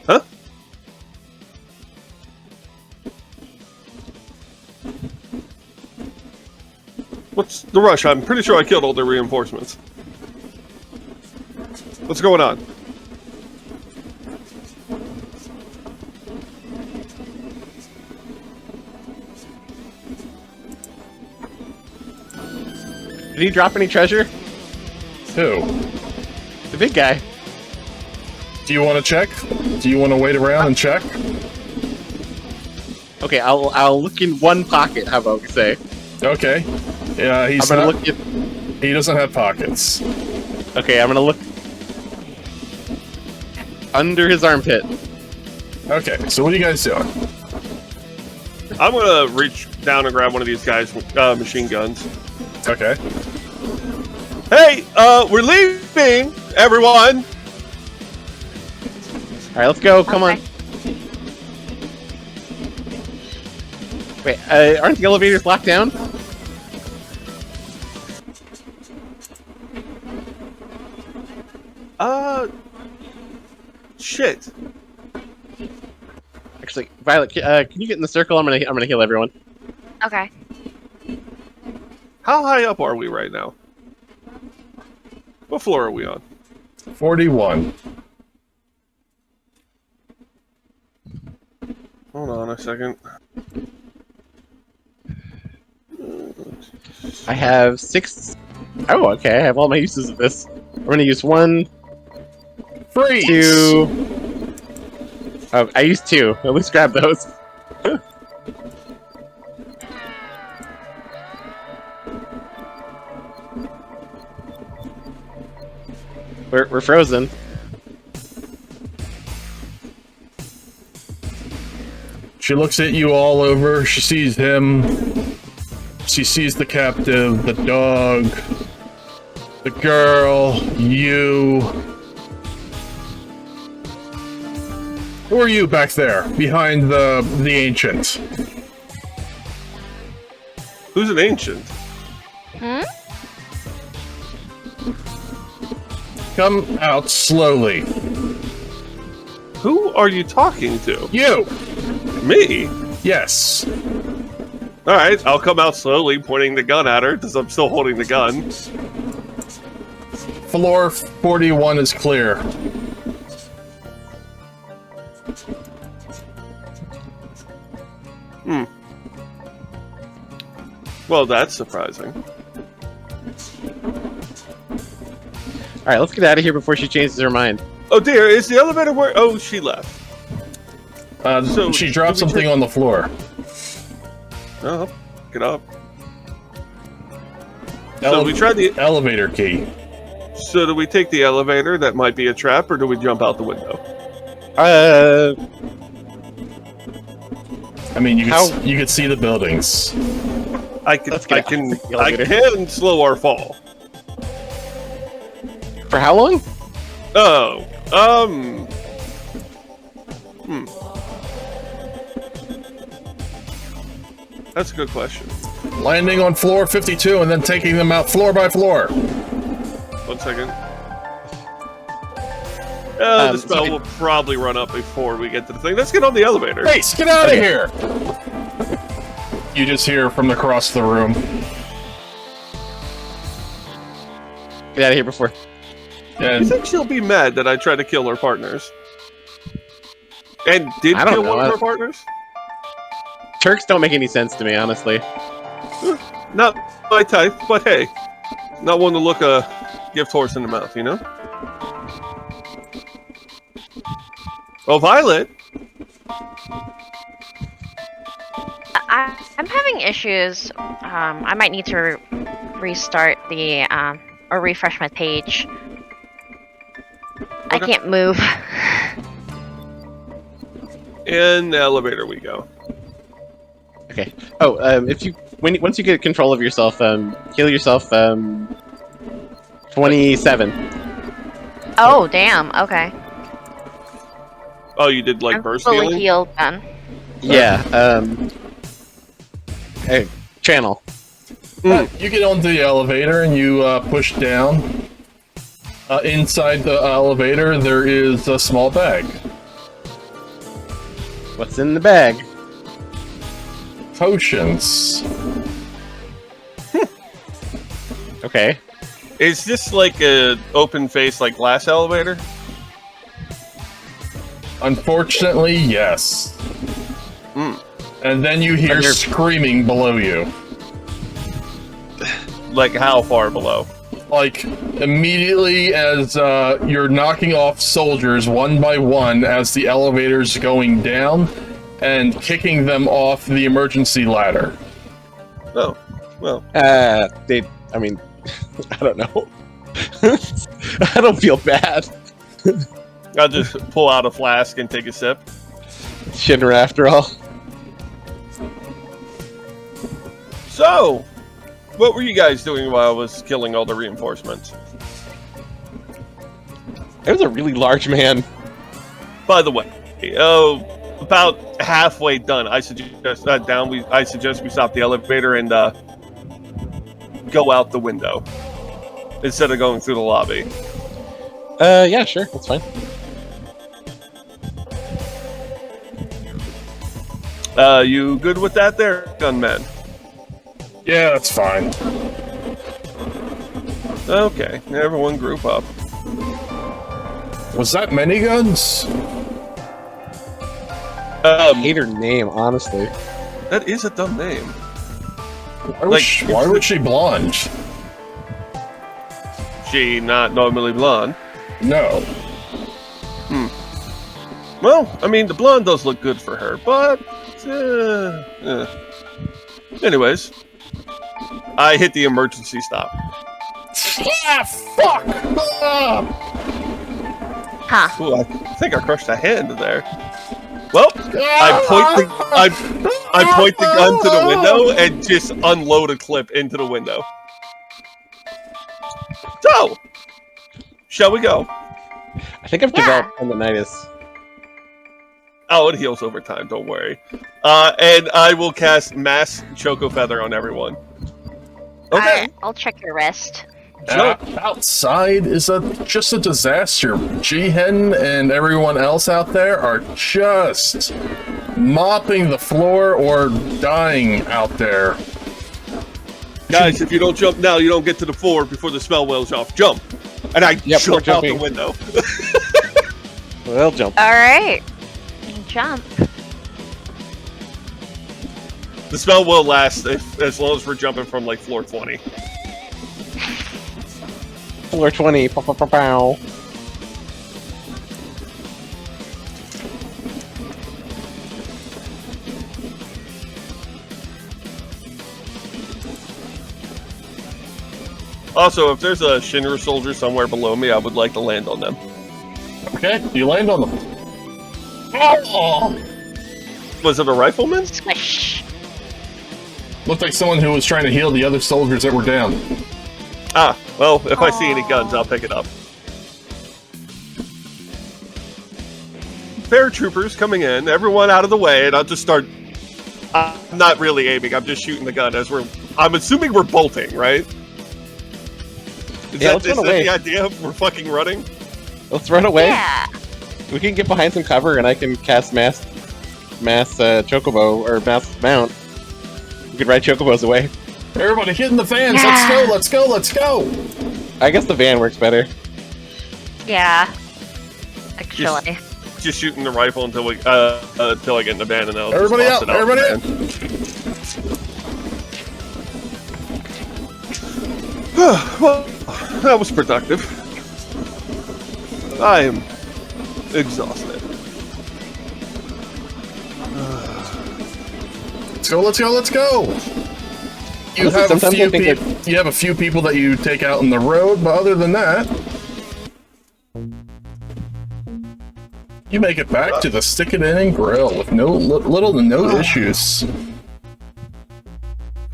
Huh? What's the rush? I'm pretty sure I killed all the reinforcements. What's going on? Did he drop any treasure? Who? The big guy. Do you want to check? Do you want to wait around and check? Okay, I'll look in one pocket. How about we say? Okay. Yeah, I'm he's gonna not, look in. he doesn't have pockets. Okay, I'm gonna look under his armpit. Okay, so what are you guys doing? I'm gonna reach down and grab one of these guys' machine guns. Okay. Hey, we're leaving, everyone. All right, let's go. Come on. Wait, aren't the elevators locked down? Shit. Actually, Violet, can you get in the circle? I'm gonna heal everyone. Okay. How high up are we right now? What floor are we on? 41. Hold on a second. I have 6. Oh, okay. I have all my uses of this. I'm gonna use 1, Freeze! 2. Oh, I used 2. At least grab those. We're frozen. She looks at you all over. She sees him. She sees the captive, the dog, the girl, you. Who are you back there, behind the ancient? Who's an ancient? Hmm? Come out slowly. Who are you talking to? You! Me? Yes. Alright, I'll come out slowly, pointing the gun at her, because I'm still holding the gun. Floor 41 is clear. Well, that's surprising. All right, let's get out of here before she changes her mind. Oh dear, is the elevator where... Oh, she left. So, she dropped did we something check- on the floor. Oh, get up. So we tried the... Elevator key. So do we take the elevator? That might be a trap, or do we jump out the window? I mean, How- you could see the buildings. I can Let's get out the I elevator. can slow our fall. For how long? Oh, That's a good question. Landing on floor 52 and then taking them out floor by floor. 1 second. The spell so- will probably run up before we get to the thing. Let's get on the elevator. Ace, get out of here! You just hear from across the room. Get out of here before. You And think she'll be mad that I tried to kill her partners? And did I don't kill know. one of her partners? Turks don't make any sense to me, honestly. Not my type, but hey, not one to look a gift horse in the mouth, you know? Well, Violet. I'm having issues. I might need to restart the or refresh my page. I Okay. can't move. In the elevator we go. Okay. Oh, if you once you get control of yourself, heal yourself. 27. Oh damn. Okay. Oh, you did like I'm burst fully healing? healed then. Yeah. Hey, channel. you get onto the elevator and you push down. Inside the elevator, there is a small bag. What's in the bag? Potions. Okay. Is this like a open face like glass elevator? Unfortunately, yes. Hmm. And then you hear Are there- screaming below you. Like how far below? Like, immediately as you're knocking off soldiers one by one as the elevator's going down and kicking them off the emergency ladder. Oh, well. I mean, I don't know. I don't feel bad. I'll just pull out a flask and take a sip. Shinra, after all. So, what were you guys doing while I was killing all the reinforcements? It was a really large man. By the way, about halfway done. I suggest I suggest we stop the elevator and go out the window instead of going through the lobby. Yeah, sure, that's fine. You good with that there, gunman? Yeah, that's fine. Okay, everyone group up. Was that miniguns? I hate her name, honestly. That is a dumb name. Why was she blonde? She not normally blonde. No. Well, I mean, the blonde does look good for her, but... Anyways, I hit the emergency stop. Ah, fuck! Ah! Huh. Ooh, I think I crushed a hand there. Well, I point the gun to the window and just unload a clip into the window. So, shall we go? I think I've developed tendonitis. Oh, it heals over time, don't worry. And I will cast Mass Choco Feather on everyone. Okay. I'll check your wrist. Outside is just a disaster. Jihen and everyone else out there are just mopping the floor or dying out there. Guys, if you don't jump now, you don't get to the floor before the spell wears off. Jump! And I Yep, jump we're out the jumping. window. Well, jump. Alright. Jump. The spell will last as long as we're jumping from like floor 20. Floor 20. Pow, pow, pow, pow. Also, if there's a Shinra soldier somewhere below me, I would like to land on them. Okay, you land on them. Oh! Was it a rifleman? Squish. Looked like someone who was trying to heal the other soldiers that were down. Ah, well, if I see any guns, I'll pick it up. Paratroopers coming in, everyone out of the way, and I'll just start... I'm not really aiming, I'm just shooting the gun as we're... I'm assuming we're bolting, right? Is Yeah, that, let's is run that away. the idea? We're fucking running? Let's run away. Yeah. We can get behind some cover, and I can cast mass chocobo or mass mount. could ride chocobos away. Everybody get in the vans. Yeah. Let's go. Let's go. I guess the van works better. Yeah. Actually. Just shooting the rifle until I get in the van, and then I'll Everybody just out. toss it Everybody the out. van. Well, that was productive. I am exhausted. Let's go. You Honestly, have sometimes I think you have a few people that you take out on the road, but other than that, you make it back to the stick it in and grill with little to no issues.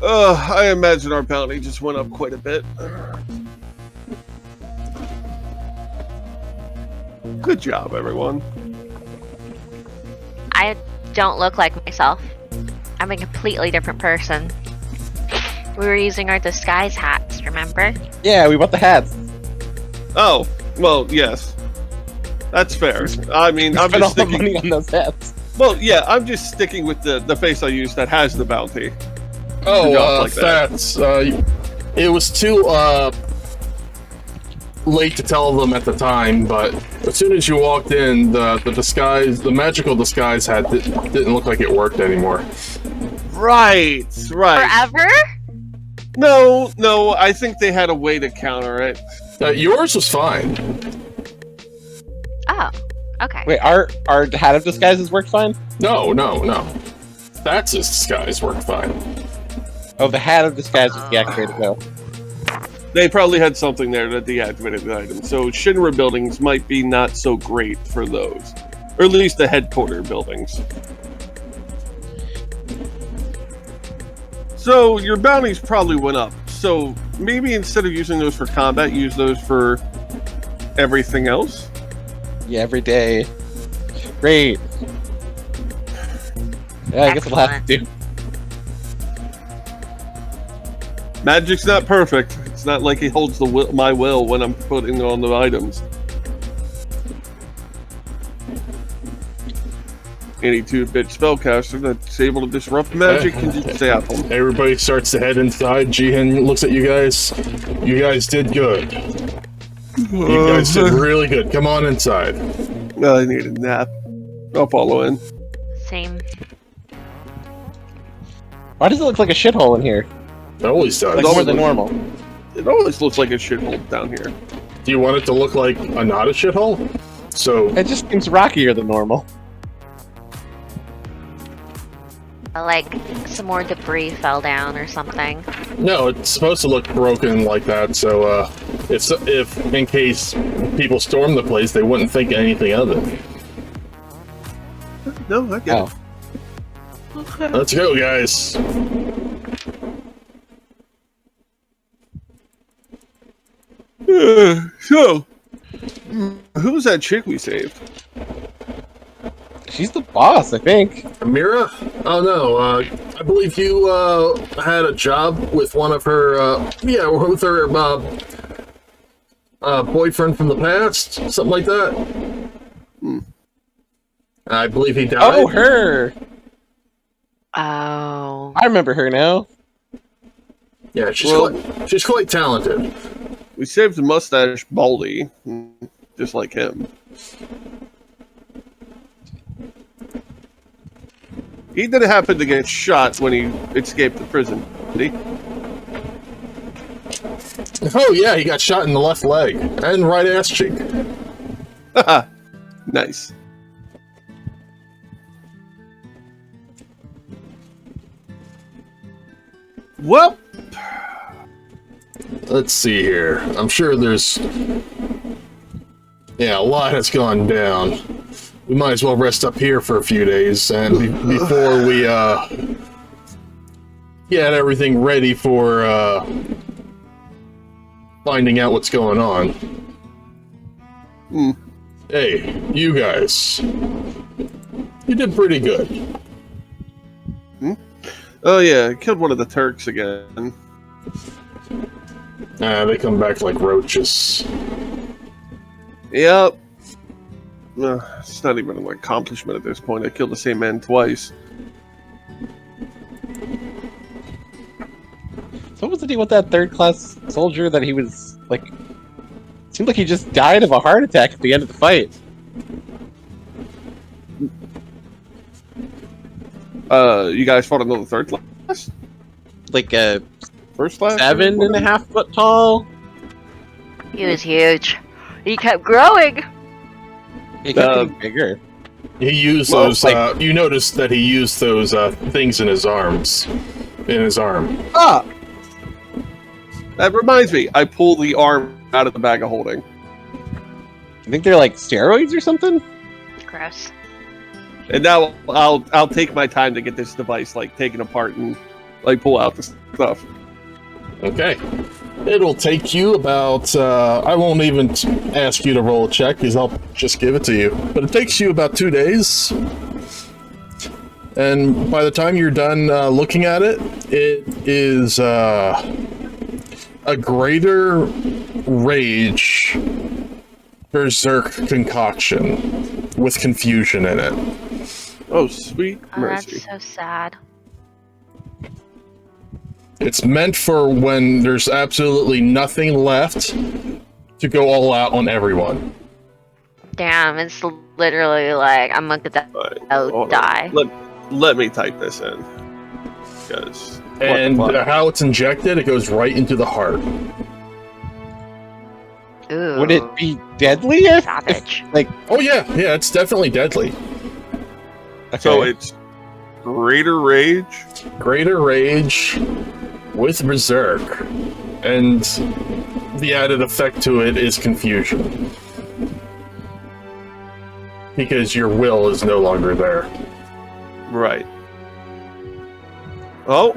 I imagine our bounty just went up quite a bit. Good job, everyone. I don't look like myself. I'm a completely different person. We were using our disguise hats, remember? Yeah, we bought the hats. Oh, well, yes. That's fair. I mean, I'm Spent all just the sticking... money on those hats. Well, yeah, I'm just sticking with the face I use that has the bounty. Oh, like that. Fats. It was too late to tell them at the time, but as soon as you walked in, the magical disguise hat didn't look like it worked anymore. Right. Forever? No, I think they had a way to counter it. Yours was fine. Oh, okay. Wait, our hat of disguises worked fine? No. That's his disguise worked fine. Oh, the hat of disguises deactivated though. They probably had something there that deactivated the item, so Shinra buildings might be not so great for those. Or at least the headquarter buildings. So, your bounties probably went up. So, maybe instead of using those for combat, use those for everything else? Yeah, every day. Great. Yeah, I guess we'll have to do. Magic's not perfect. It's not like it holds my will when I'm putting on the items. Any 2-bit spellcaster that's able to disrupt magic can just stay out home. Everybody starts to head inside. Jihen looks at you guys. You guys did good. You guys did really good. Come on inside. I need a nap. I'll follow in. Same. Why does it look like a shithole in here? It always does. Like more than normal. It always looks like a shithole down here. Do you want it to look like not a shithole? So It just seems rockier than normal. Like some more debris fell down or something. no, it's supposed to look broken like that. So if in case people storm the place, they wouldn't think anything of it. No, I get it. Let's go, guys. So, who's that chick we saved? She's the boss, I think. Ameera? Oh no, I believe you had a job with one of her, with her boyfriend from the past, something like that. I believe he died. Oh, her! Oh. I remember her now. Yeah, she's quite talented. We saved the mustache Baldy, just like him. He didn't happen to get shot when he escaped the prison, did he? Oh yeah, he got shot in the left leg and right ass cheek. Haha, nice. Well, Let's see here. I'm sure there's... Yeah, a lot has gone down. We might as well rest up here for a few days, and before we, get everything ready for, finding out what's going on. Hey, you guys. You did pretty good. oh yeah, killed one of the Turks again. They come back like roaches. Yep. It's not even an accomplishment at this point. I killed the same man twice. So what was the deal with that third-class soldier that he was, like... Seemed like he just died of a heart attack at the end of the fight. You guys fought another third class? Like, First class? 7.5 foot tall? He was huge. He kept growing. He kept getting bigger. He used Well, those. You noticed that he used those things in his arms. In his arm. Ah! That reminds me, I pull the arm out of the bag of holding. I think they're like steroids or something? Gross. And now I'll take my time to get this device like taken apart and like pull out the stuff. Okay. It'll take you about, I won't even ask you to roll a check, because I'll just give it to you. But it takes you about 2 days. And by the time you're done looking at it, it is a greater rage berserk concoction with confusion in it. Oh, sweet Oh, mercy. that's so sad. It's meant for when there's absolutely nothing left to go all out on everyone. Damn, it's literally like I'm gonna Right, hold on. die. Let me type this in. Because And how it's injected, it goes right into the heart. Ooh. Would it be deadly if savage? Oh yeah, it's definitely deadly. So Okay. it's greater rage. Greater rage with berserk, and the added effect to it is confusion. Because your will is no longer there. Right. Oh,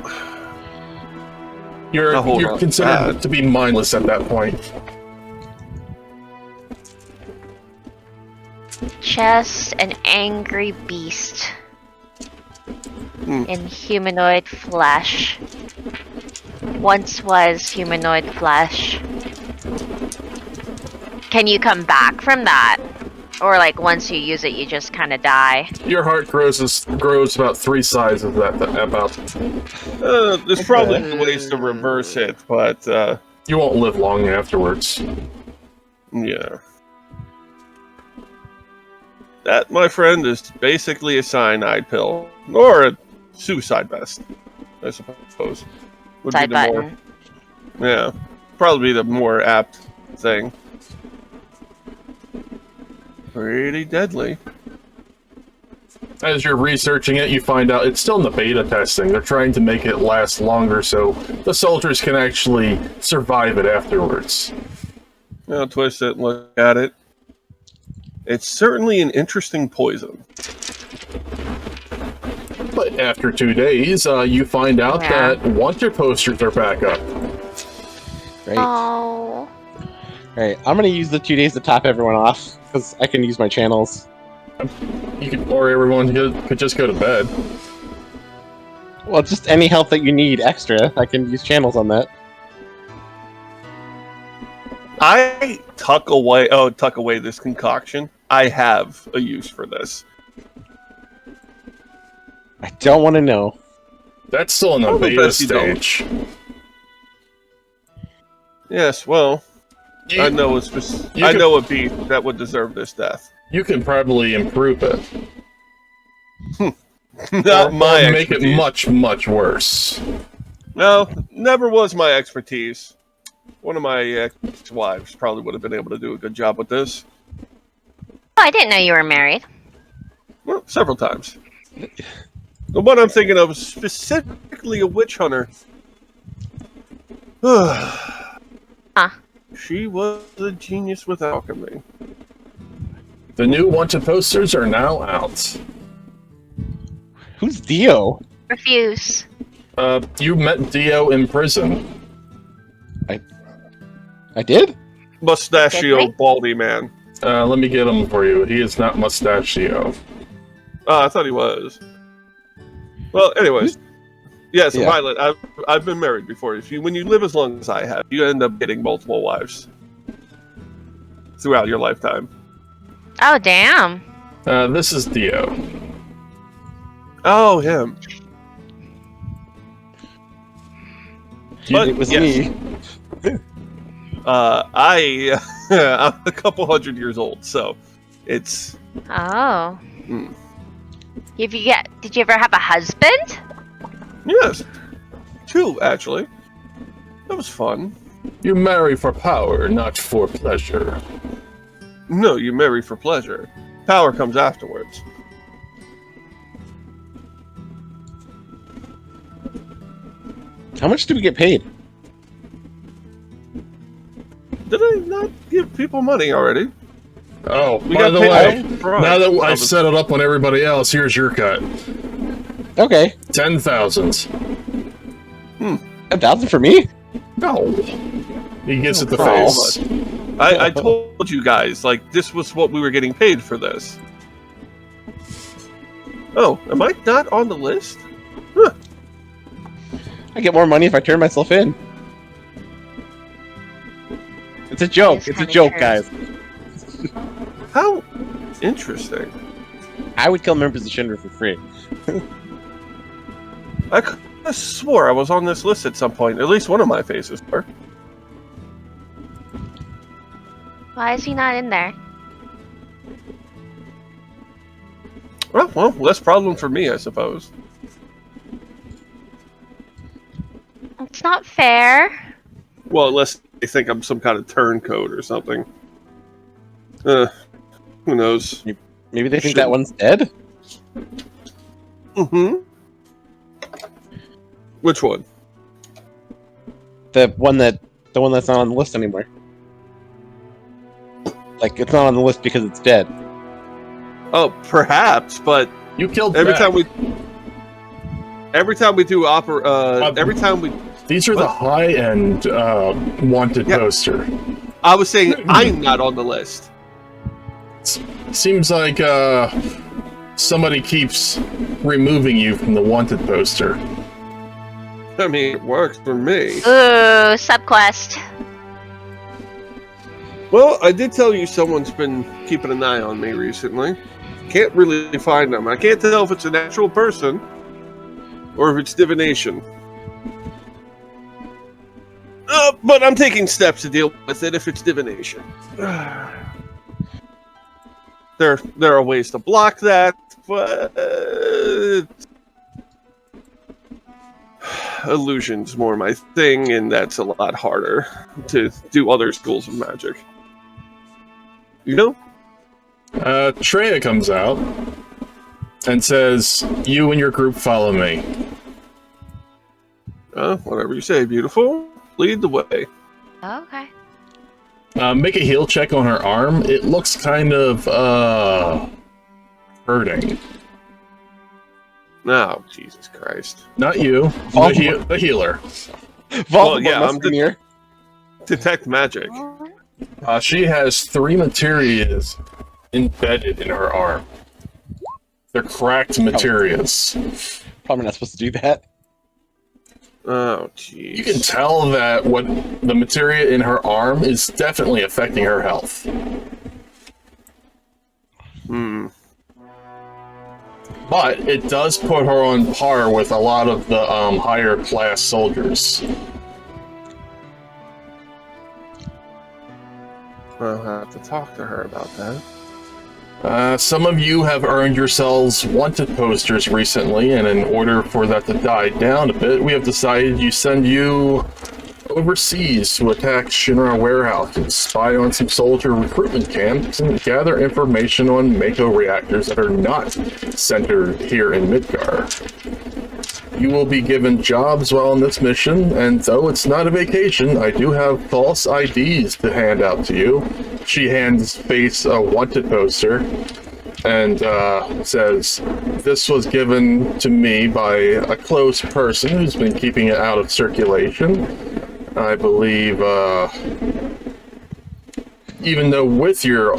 You're Now, hold you're on. considered to be mindless at that point. Just an angry beast in humanoid flesh. Once was humanoid flesh. Can you come back from that? Or like once you use it, you just kind of die? Your heart grows about 3 sizes about. there's probably ways to reverse it, but You won't live long afterwards. yeah. That, my friend, is basically a cyanide pill. Or a suicide vest, I suppose. Would Side be the button. yeah. Probably be the more apt thing. Pretty deadly. As you're researching it, you find out it's still in the beta testing. They're trying to make it last longer so the soldiers can actually survive it afterwards. I'll twist it and look at it. It's certainly an interesting poison. But after 2 days, you find out Yeah. that wanted posters are back up. Great. Oh. Alright, I'm gonna use the 2 days to top everyone off, because I can use my channels. Or everyone could just go to bed. Well, just any help that you need extra, I can use channels on that. I tuck away this concoction. I have a use for this. I don't want to know. That's still in the Probably beta best you don't. stage. Yes, well, You, I know a you I could- know a beast that would deserve this death. you can probably improve it. Not my Or make it expertise. much, much worse. No, never was my expertise. One of my ex-wives probably would have been able to do a good job with this. Oh, I didn't know you were married. Well, several times. The one I'm thinking of is specifically a witch hunter. She was a genius with alchemy. The new wanted posters are now out. Who's Dio? Refuse. You met Dio in prison. I did? Mustachio Did we? baldy man. Let me get him for you. He is not Mustachio. Oh, I thought he was. Well, anyways. Yes, Yeah. Violet, I've been married before. When you live as long as I have, you end up getting multiple wives throughout your lifetime. Oh, damn. This is Dio. Oh, him. But, it was yes. me. I'm a couple hundred years old, so it's. Oh. Mm. Did you ever have a husband? Yes. 2, actually. That was fun. You marry for power, not for pleasure. No, you marry for pleasure. Power comes afterwards. How much do we get paid? Did I not give people money already? Oh, We by got the paid way, up front. now that I've Of- set it up on everybody else, here's your cut. Okay. 10,000. 10,000 for me? No. He gets it the Oh, face. I told you guys, like, this was what we were getting paid for this. Oh, am I not on the list? Huh. I get more money if I turn myself in. It's a joke. It's It's a kinda joke, true. guys. How interesting. I would kill members of Shinra for free. I could have swore I was on this list at some point. At least one of my faces were. Why is he not in there? Well, less problem for me, I suppose. It's not fair. Well, unless they think I'm some kind of turncoat or something. Who knows? Maybe they think Shouldn't- that one's dead? Mm-hmm. Which one? The one that's not on the list anymore. Like, it's not on the list because it's dead. Oh, perhaps, but You killed every Beck. time we do every time we, These are the high-end wanted Yeah. poster. I was saying I'm not on the list. Seems like somebody keeps removing you from the wanted poster. I mean, it works for me. Ooh, subquest. Well, I did tell you someone's been keeping an eye on me recently. Can't really find them. I can't tell if it's an actual person or if it's divination. But I'm taking steps to deal with it if it's divination. There are ways to block that, but illusion's more my thing, and that's a lot harder to do other schools of magic. You know? Treya comes out and says, "You and your group follow me." Whatever you say, beautiful. Lead the way. Okay. Make a heal check on her arm. It looks kind of hurting. Oh, Jesus Christ. Not you, the healer. Vault yeah, I'm here. Detect magic. She has 3 materias embedded in her arm. They're cracked materias. Probably not supposed to do that. Oh, jeez. You can tell that what the materia in her arm is definitely affecting her health. But it does put her on par with a lot of the higher class soldiers. I'll have to talk to her about that. Some of you have earned yourselves wanted posters recently, and in order for that to die down a bit, we have decided you send you overseas to attack Shinra warehouses, spy on some soldier recruitment camps, and gather information on Mako reactors that are not centered here in Midgar. You will be given jobs while on this mission, and though it's not a vacation, I do have false IDs to hand out to you. She hands Face a wanted poster and says, "This was given to me by a close person who's been keeping it out of circulation. I believe, even though with your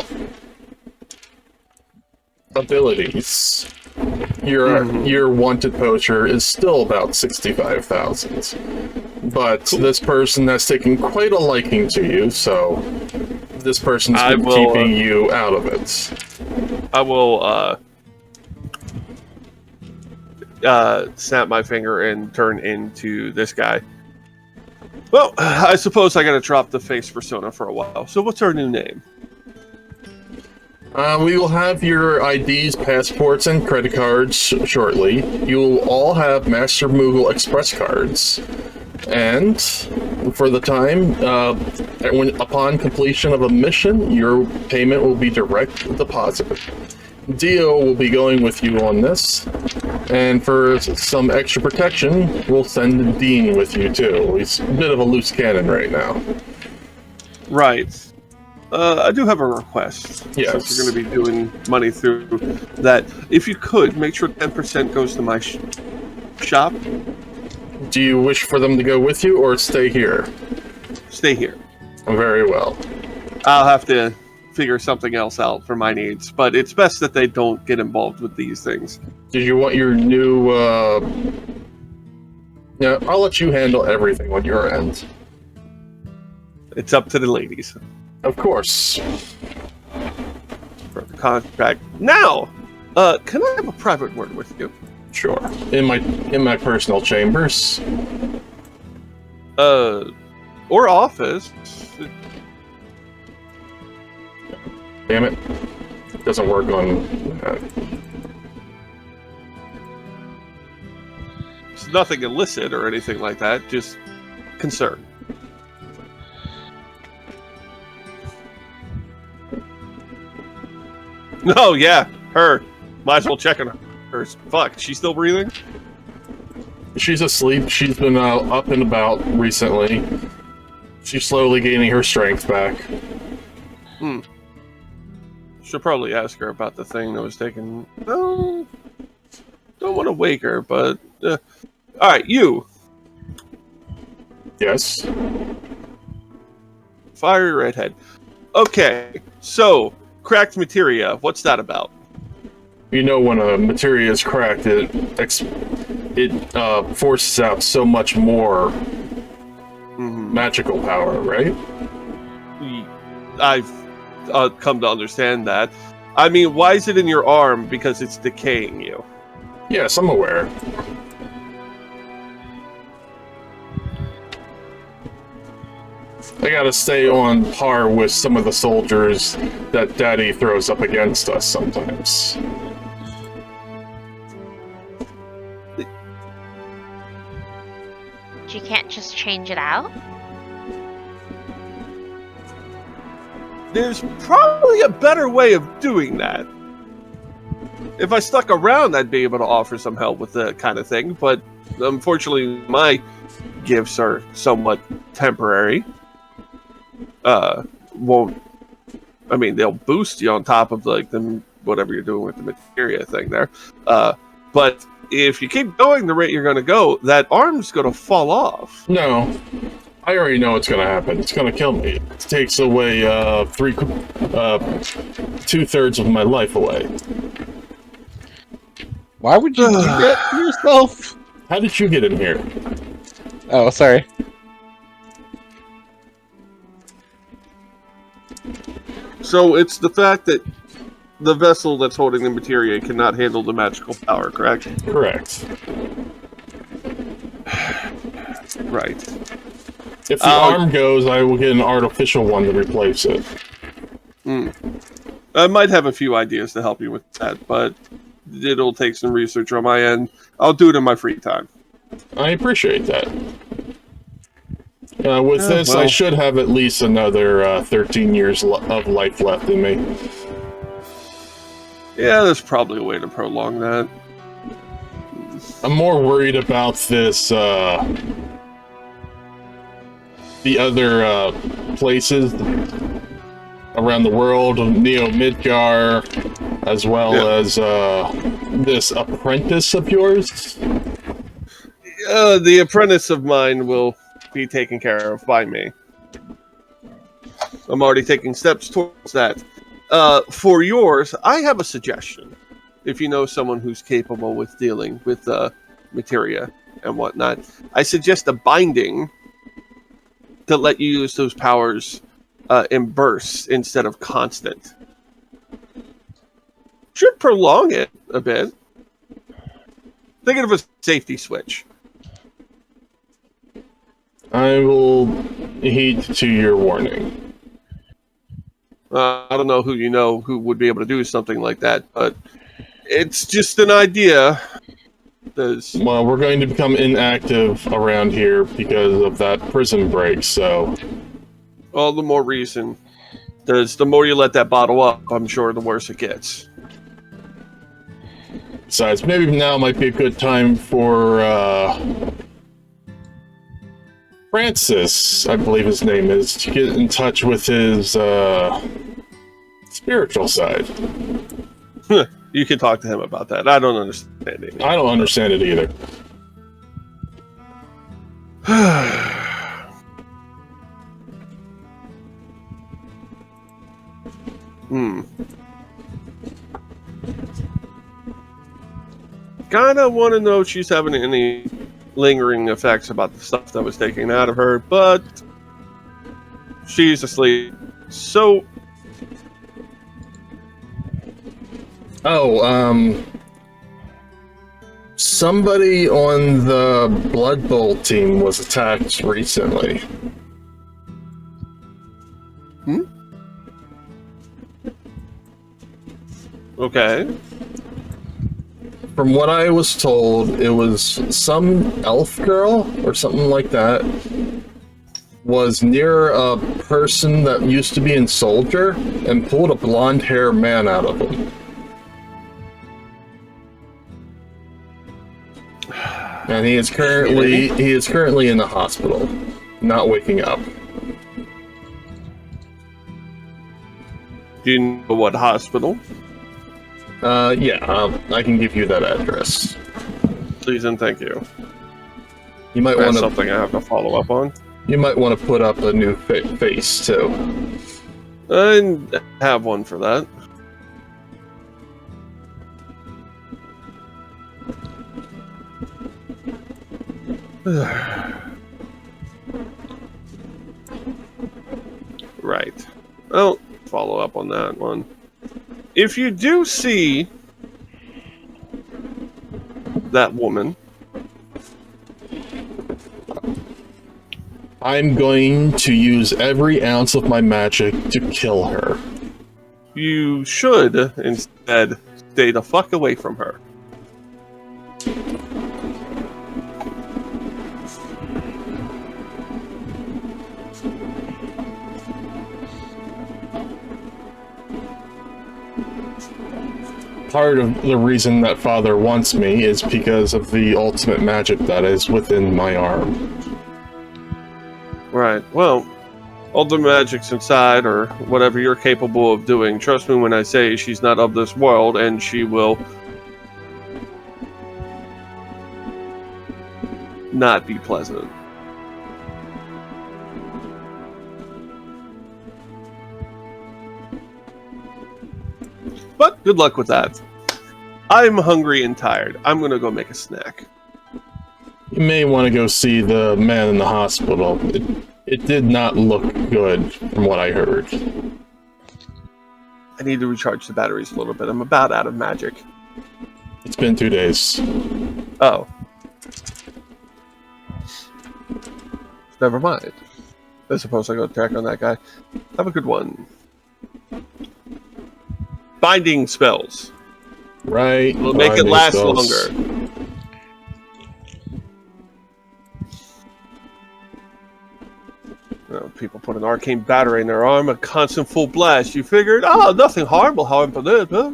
abilities, your wanted poster is still about 65,000. But this person has taken quite a liking to you, so this person's been keeping you out of it." I will snap my finger and turn into this guy. Well, I suppose I gotta drop the face persona for a while. So what's our new name? We will have your IDs, passports, and credit cards shortly. You will all have Master Moogle Express cards. And for the time, upon completion of a mission, your payment will be direct deposit. Dio will be going with you on this. And for some extra protection, we'll send Dean with you too. He's a bit of a loose cannon right now. Right. I do have a request. Yes. Since you're going to be doing money through that. If you could, make sure 10% goes to my shop. Do you wish for them to go with you or stay here? Stay here. Very well. I'll have to figure something else out for my needs, but it's best that they don't get involved with these things. Did you want your new, Yeah, I'll let you handle everything on your end. It's up to the ladies. Of course. For the contract. Now, can I have a private word with you? Sure. In my personal chambers. Or office. Damn it. It doesn't work on that. It's nothing illicit or anything like that, just concern. No, yeah, her. Might as well check on her. Fuck, she's still breathing? She's asleep. She's been up and about recently. She's slowly gaining her strength back. Should probably ask her about the thing that was taken. No, don't want to wake her, but all right, you. Yes. Fiery redhead. Okay, so cracked materia. What's that about? You know, when a materia is cracked, it forces out so much more magical power, right? I've come to understand that. I mean, why is it in your arm? Because it's decaying you. Yes, I'm aware. I gotta stay on par with some of the soldiers that Daddy throws up against us sometimes. You can't just change it out? There's probably a better way of doing that. If I stuck around, I'd be able to offer some help with that kind of thing, but unfortunately, my gifts are somewhat temporary. I mean, they'll boost you on top of like them, whatever you're doing with the materia thing there. But if you keep going the rate you're going to go, that arm's going to fall off. No, I already know what's gonna happen. It's gonna kill me. It takes away 2/3 of my life away. Why would you do that to yourself? How did you get in here? Oh, sorry. So it's the fact that the vessel that's holding the materia cannot handle the magical power, correct? Correct. Right. If the arm goes, I will get an artificial one to replace it. I might have a few ideas to help you with that, but it'll take some research on my end. I'll do it in my free time. I appreciate that. With this, well. I should have at least another 13 years of life left in me. Yeah, there's probably a way to prolong that. I'm more worried about this, the other places around the world, Neo Midgar, as well as this apprentice of yours. The apprentice of mine will be taken care of by me. I'm already taking steps towards that. For yours, I have a suggestion. If you know someone who's capable with dealing with materia and whatnot, I suggest a binding to let you use those powers in bursts instead of constant. Should prolong it a bit. Think of a safety switch. I will heed to your warning. I don't know who would be able to do something like that, but it's just an idea. Well, we're going to become inactive around here because of that prison break, so... All the more reason. The more you let that bottle up, I'm sure the worse it gets. Besides, maybe now might be a good time for, Francis, I believe his name is, to get in touch with his, spiritual side. You can talk to him about that. I don't understand it. I don't understand it either. Kinda want to know if she's having any lingering effects about the stuff that was taken out of her, but she's asleep. So... somebody on the Blood Bowl team was attacked recently. Okay. From what I was told, it was some elf girl or something like that was near a person that used to be in Soldier and pulled a blonde hair man out of him. And he is currently in the hospital, not waking up. Do you know what hospital? Yeah, I can give you that address. Please and thank you. You might That's want to. something I have to follow up on. You might want to put up a new face too. I have one for that. Right. Well, follow up on that one. If you do see that woman, I'm going to use every ounce of my magic to kill her. you should instead stay the fuck away from her. Part of the reason that Father wants me is because of the ultimate magic that is within my arm. Right, well, all the magic's inside, or whatever you're capable of doing. Trust me when I say she's not of this world, and she will not be pleasant. But good luck with that. I'm hungry and tired. I'm gonna go make a snack. You may want to go see the man in the hospital. It did not look good from what I heard. I need to recharge the batteries a little bit. I'm about out of magic. It's been 2 days. Oh. Never mind. I suppose I go check on that guy. Have a good one. Binding spells. Right. Will make it binding last spells. longer. People put an arcane battery in their arm, a constant full blast. You figured, oh, nothing harm will harm for this. Huh?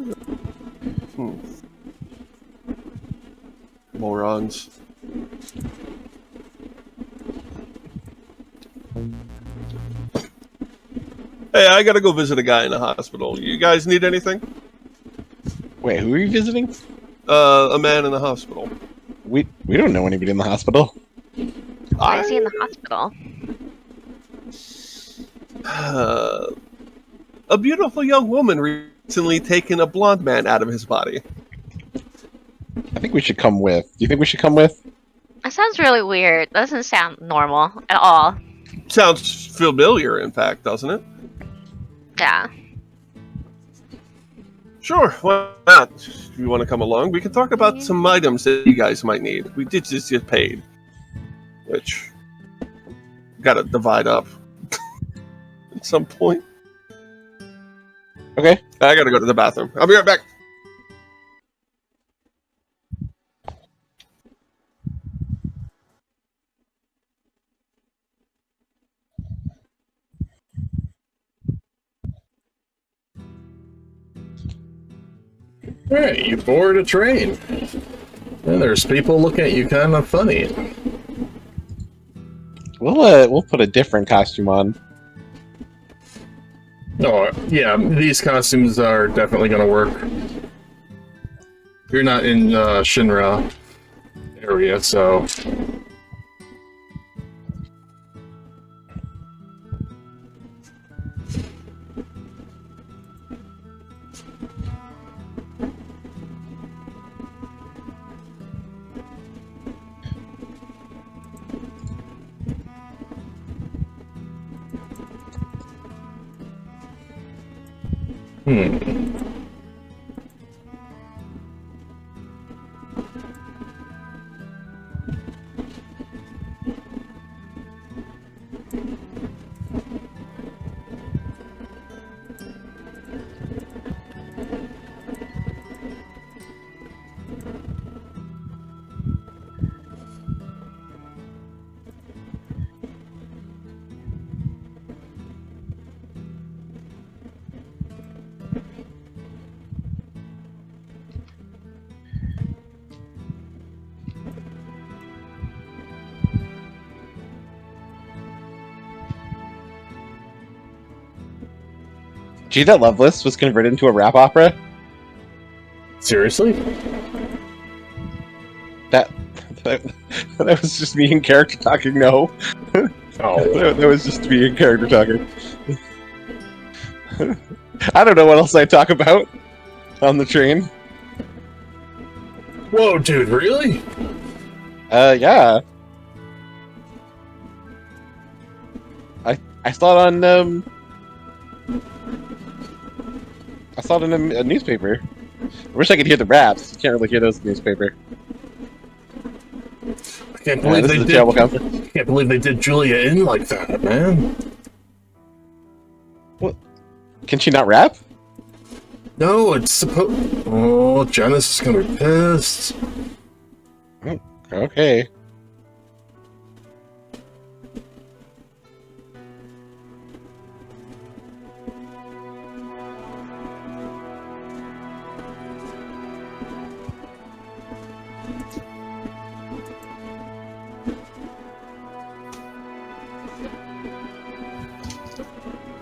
Morons. Hey, I gotta go visit a guy in the hospital. You guys need anything? Wait, who are you visiting? A man in the hospital. We don't know anybody in the hospital. Why is he in the hospital? A beautiful young woman recently taken a blonde man out of his body. I think we should come with. Do you think we should come with? That sounds really weird. Doesn't sound normal at all. Sounds familiar, in fact, doesn't it? Yeah. Sure, why not? If you want to come along, we can talk about some items that you guys might need. We did just get paid. Which... got to divide up at some point. Okay. I got to go to the bathroom. I'll be right back. Alright, you board a train. And there's people looking at you kind of funny. We'll put a different costume on. Oh, yeah, these costumes are definitely going to work. You're not in Shinra area, so... Gee, that Loveless was converted into a rap opera? Seriously? That was just me in character talking, no. Oh. That was just me in character talking. I don't know what else I talk about on the train. Whoa, dude, really? Yeah. I saw it on, I saw it in a newspaper. I wish I could hear the raps. Can't really hear those in the newspaper. I can't believe This they is a did. terrible conference. Can't believe they did Julia in like that, man. Can she not rap? No, it's supposed. Oh, Janice is gonna be pissed. Okay.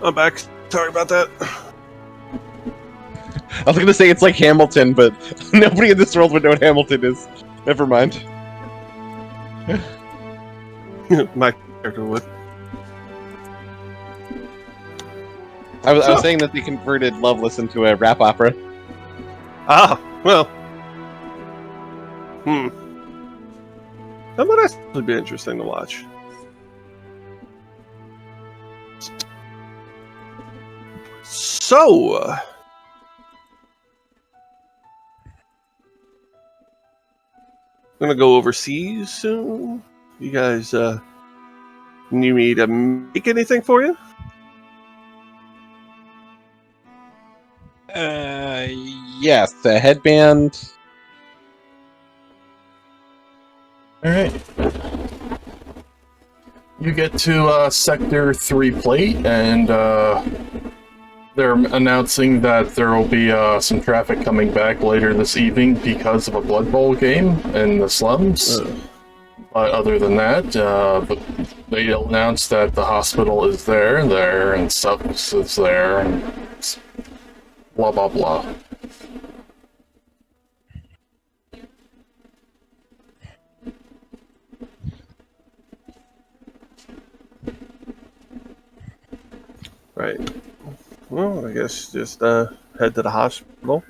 I'm back. Sorry about that. I was gonna say it's like Hamilton, but nobody in this world would know what Hamilton is. Never mind. My character would. I was saying that they converted Loveless into a rap opera. Ah, well. That might actually be interesting to watch. So, gonna go overseas soon. You guys, need me to make anything for you? Yes, a headband. Alright. You get to Sector 3 plate, and they're announcing that there will be some traffic coming back later this evening because of a Blood Bowl game in the slums. But other than that, they announced that the hospital is there, and stuff is there, and blah blah blah. Right. Well, I guess just head to the hospital.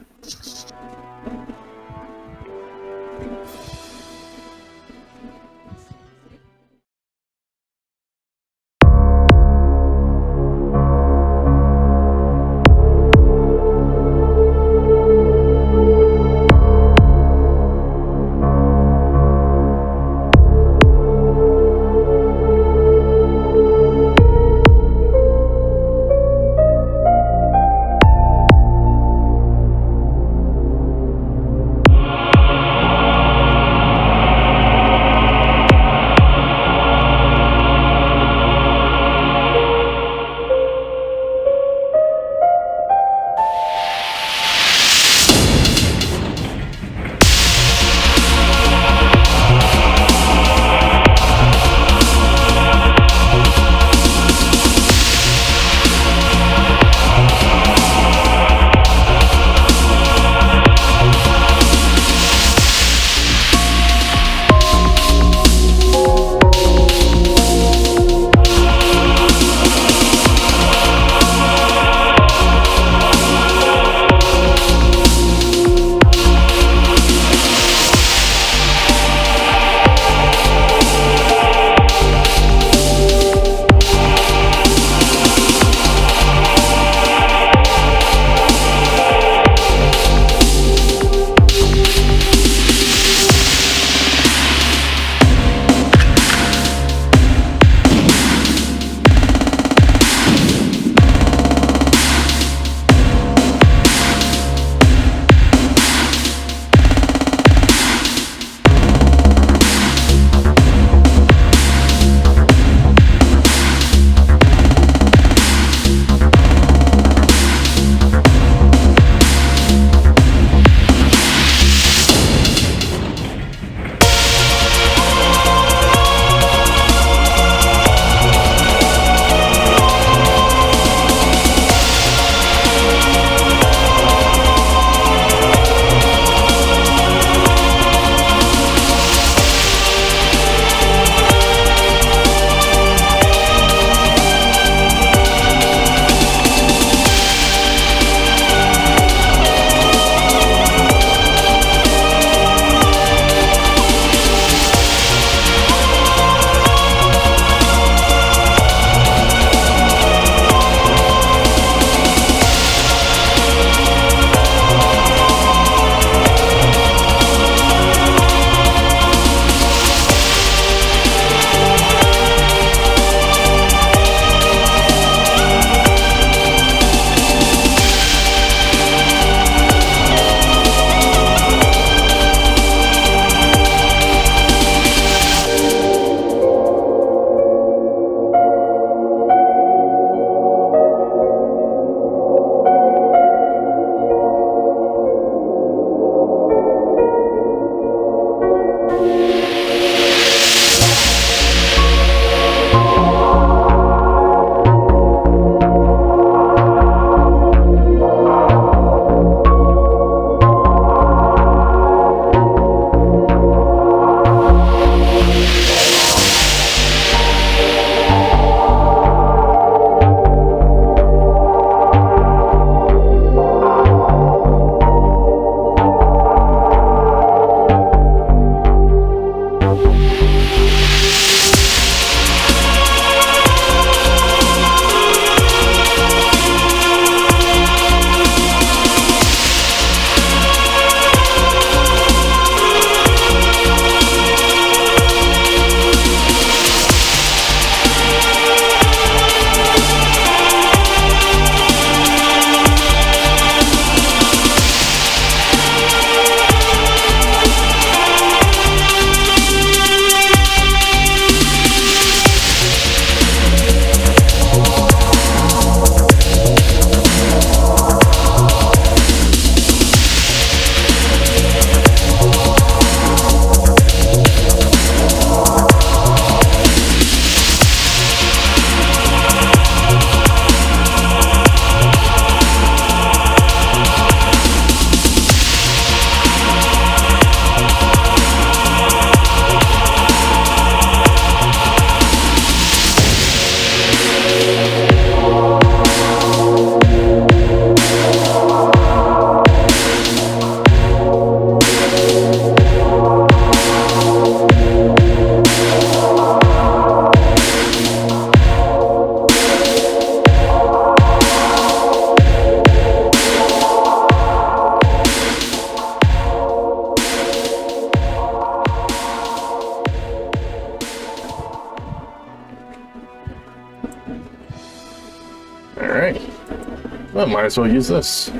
Well, might as well use this.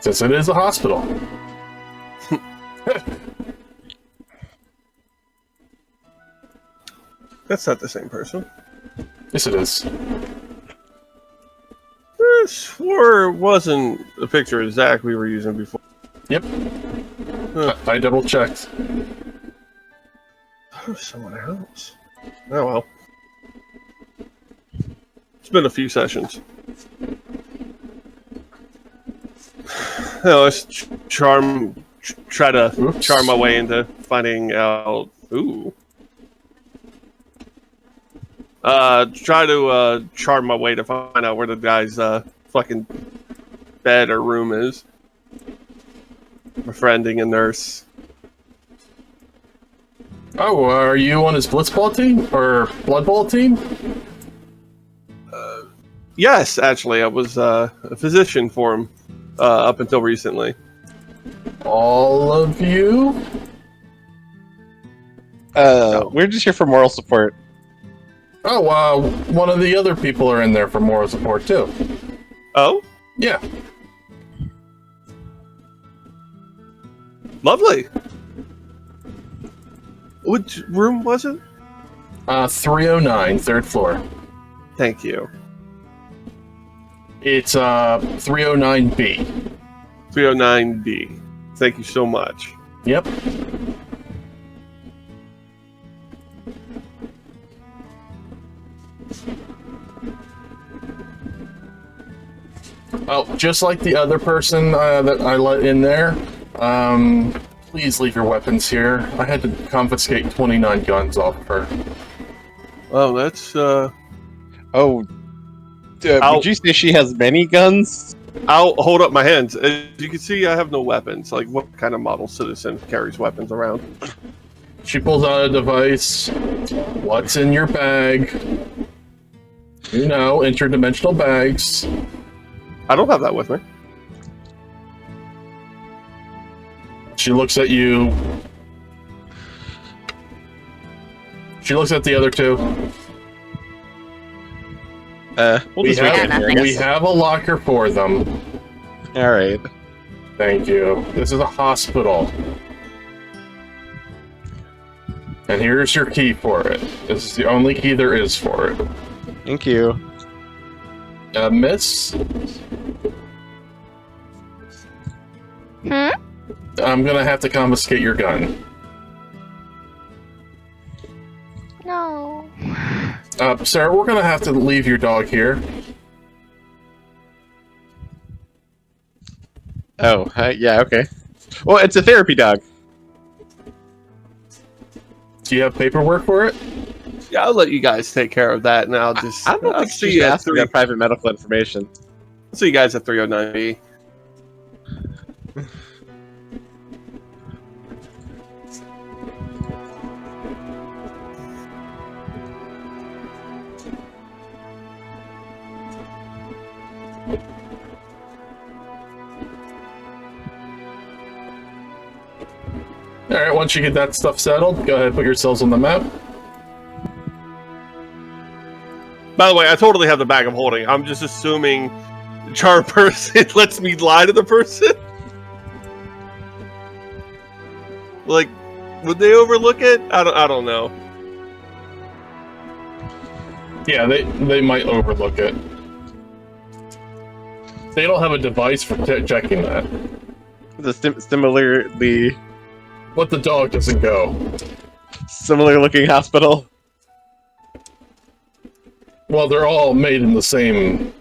Since it is a hospital. That's not the same person. Yes, it is. I swore it wasn't the picture of Zach we were using before. Yep. I double checked. Oh, someone else. Oh well. It's been a few sessions. Let's try to charm my way into finding out. Ooh. Try to charm my way to find out where the guy's fucking bed or room is. Befriending a nurse. Oh, are you on his Blitzball team? Or Blood Bowl team? Yes, actually, I was a physician for him up until recently. All of you? We're just here for moral support. Oh, one of the other people are in there for moral support, too. Oh? Yeah. Lovely. Which room was it? 309, third floor. Thank you. It's 309B. 309B. Thank you so much. Yep. Oh, just like the other person that I let in there, please leave your weapons here. I had to confiscate 29 guns off of her. Oh, that's Would you say she has many guns? I'll hold up my hands. As you can see, I have no weapons. Like, what kind of model citizen carries weapons around? She pulls out a device. What's in your bag? You know, interdimensional bags. I don't have that with me. She looks at you. She looks at the other two. We'll just wait in here, I we guess. have a locker for them. Alright. Thank you. This is a hospital. And here's your key for it. This is the only key there is for it. Thank you. Miss? Hmm? I'm gonna have to confiscate your gun. No. Sir, we're gonna have to leave your dog here. Oh, yeah, okay. Well, it's a therapy dog. Do you have paperwork for it? Yeah, I'll let you guys take care of that, and I'll just. I don't I'll think see she you at asked for that private medical information. See you guys at 309B. Alright, once you get that stuff settled, go ahead and put yourselves on the map. By the way, I totally have the bag I'm holding. I'm just assuming the charm person lets me lie to the person. Like, would they overlook it? I don't know. Yeah, they might overlook it. They don't have a device for checking that. Similarly But the dog doesn't go. similar looking hospital. Well, they're all made in the same...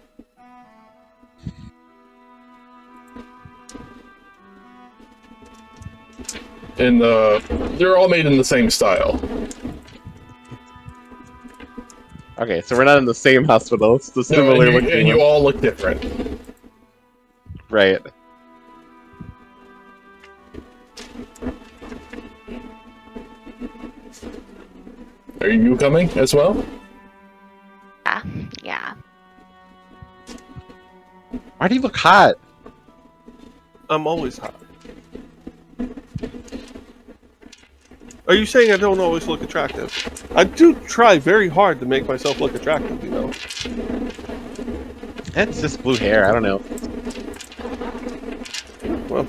They're all made in the same style. Okay, so we're not in the same hospital. It's the No, similar looking and you one. all look different. Right. Are you coming as well? Yeah. Why do you look hot? I'm always hot. Are you saying I don't always look attractive? I do try very hard to make myself look attractive, you know. That's just blue hair. I don't know. Well,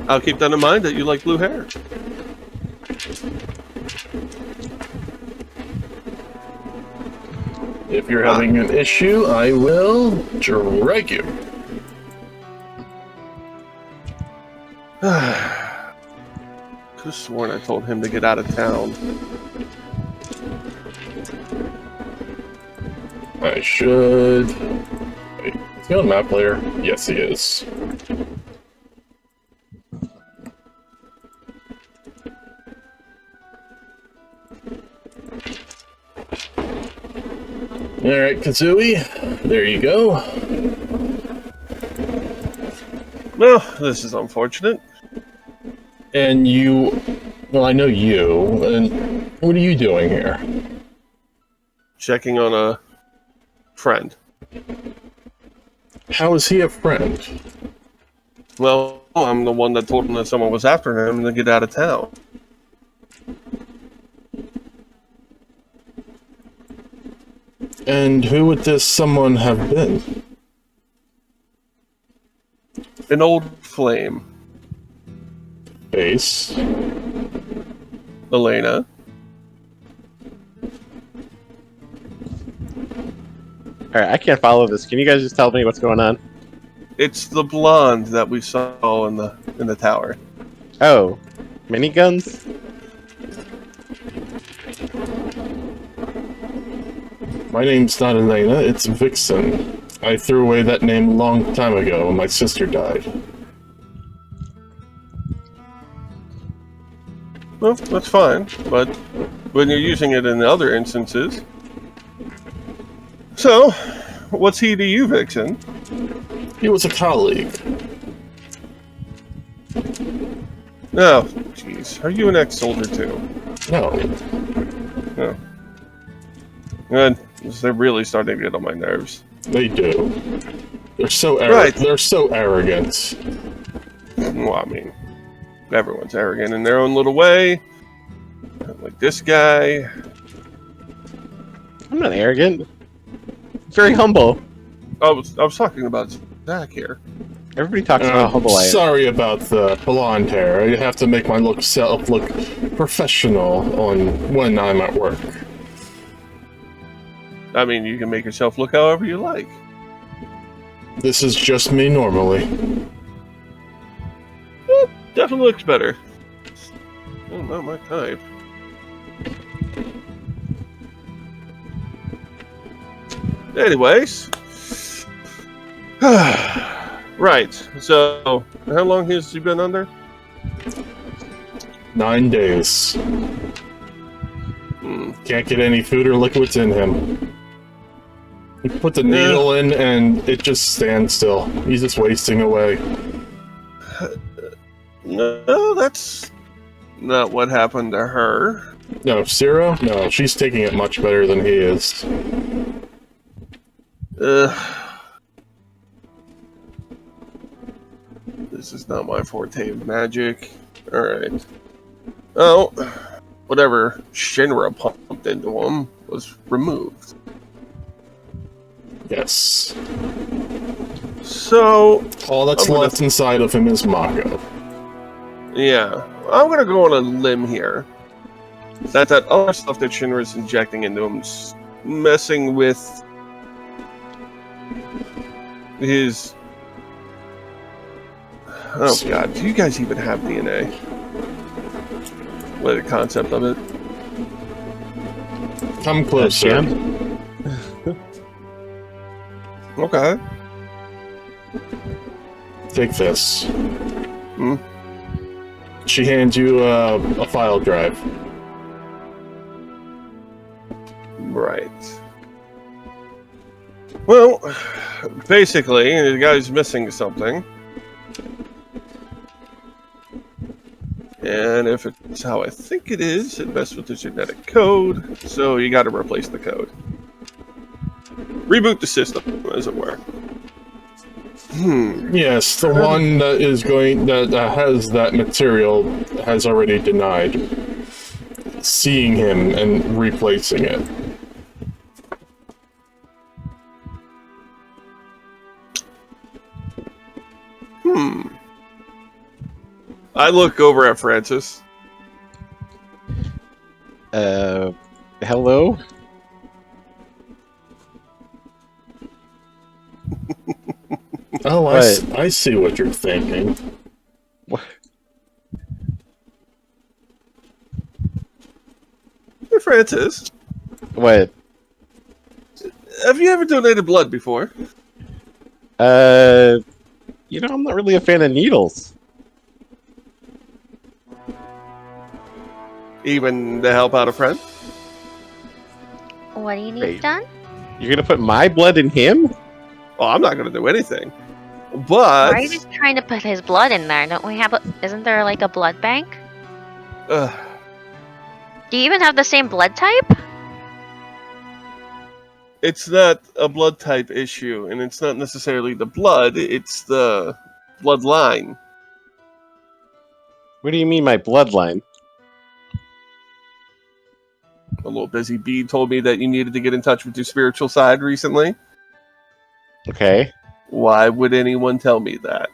I'll keep that in mind that you like blue hair. If you're having an issue, I will drag you. Could have sworn I told him to get out of town. I should... Wait, is he on map player? Yes, he is. Alright, Kazooie, there you go. Well, this is unfortunate. And you... Well, I know you, and what are you doing here? Checking on a friend. How is he a friend? Well, I'm the one that told him that someone was after him to get out of town. And who would this someone have been? An old flame. Base. Elena. Alright, I can't follow this. Can you guys just tell me what's going on? It's the blonde that we saw in the tower. Oh. Miniguns? My name's not Elena, it's Vixen. I threw away that name a long time ago when my sister died. Well, that's fine, but when you're using it in other instances... So, what's he to you, Vixen? He was a colleague. Oh, jeez. Are you an ex-soldier too? No. No. Good. They're really starting to get on my nerves. They do. They're so Right. They're so arrogant. Well, I mean, everyone's arrogant in their own little way. Like this guy. I'm not arrogant. Very humble. I was talking about Zach here. Everybody talks about how humble I am. Sorry about the blonde hair. I have to make my self look professional on when I'm at work. I mean, you can make yourself look however you like. This is just me normally. Definitely looks better. Oh, not my type. Anyways. Right. So, how long has he been under? 9 days. Can't get any food or liquids in him. You put the needle in and it just stands still. He's just wasting away. No, that's not what happened to her. No, Zero? No, she's taking it much better than he is. This is not my forte of magic. Alright. Oh, whatever Shinra pumped into him was removed. Yes. So, All that's left inside of him is Mako. yeah, I'm gonna go on a limb here. That other stuff that Shinra's injecting into him's messing with his... Oh god, do you guys even have DNA? What the concept of it? Come closer. Okay. Take this. Hmm? She hands you a file drive. Right. Well, basically, the guy's missing something. And if it's how I think it is, it messes with the genetic code, so you gotta replace the code. Reboot the system, as it were. Yes, the one that has that material has already denied seeing him and replacing it. I look over at Francis. Hello? Oh, What? I see what you're thinking. What? Hey, Francis, What? have you ever donated blood before? I'm not really a fan of needles. Even to help out a friend? What do you need Wait. done? You're gonna put my blood in him? Oh, I'm not going to do anything. But Why are you just trying to put his blood in there? Don't we have isn't there like a blood bank? uh, Do you even have the same blood type? it's not a blood type issue, and it's not necessarily the blood, it's the bloodline. What do you mean my bloodline? A little busy bee told me that you needed to get in touch with your spiritual side recently. Okay. Why would anyone tell me that?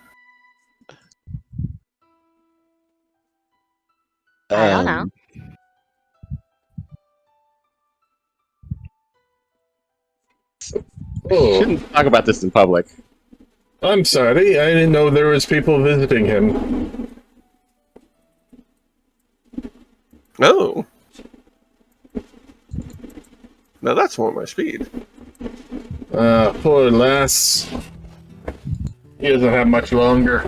I don't know. Oh, Shouldn't talk about this in public. I'm sorry. I didn't know there was people visiting him. Oh. Now that's more my speed. Poor lass. He doesn't have much longer.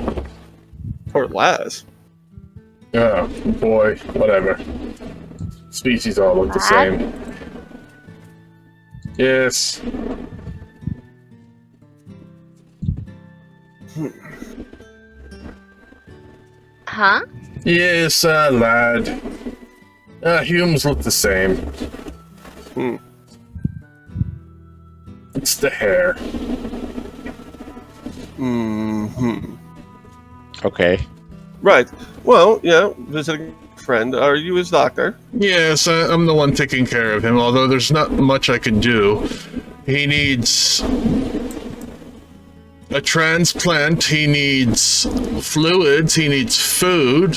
Poor lass. Oh, boy. Whatever. Species all look the Lad? same. Yes. Huh? Yes, lad. Humans look the same. Hmm. It's the hair. Hmm. Okay. Right. Well, yeah, visiting a friend. Are you his doctor? Yes, I'm the one taking care of him, although there's not much I can do. He needs a transplant, he needs fluids, he needs food,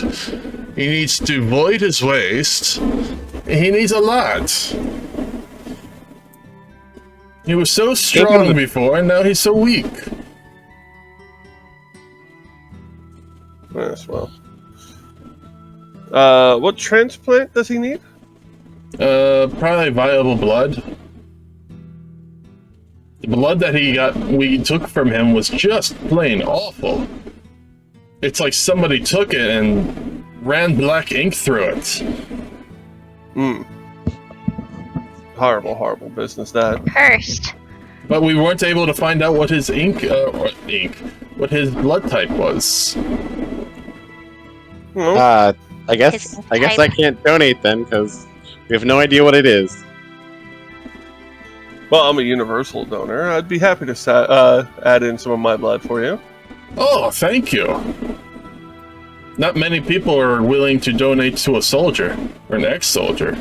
he needs to void his waste. He needs a lot. He was so strong before, and now he's so weak. Yes, well. What transplant does he need? Probably viable blood. The blood that we took from him was just plain awful. It's like somebody took it and ran black ink through it. Horrible, horrible business, that. Cursed. But we weren't able to find out what his what his blood type was. Well, I guess His I type. can't donate then because we have no idea what it is. well, I'm a universal donor. I'd be happy to add in some of my blood for you. Oh, thank you. Not many people are willing to donate to a soldier or an ex-soldier.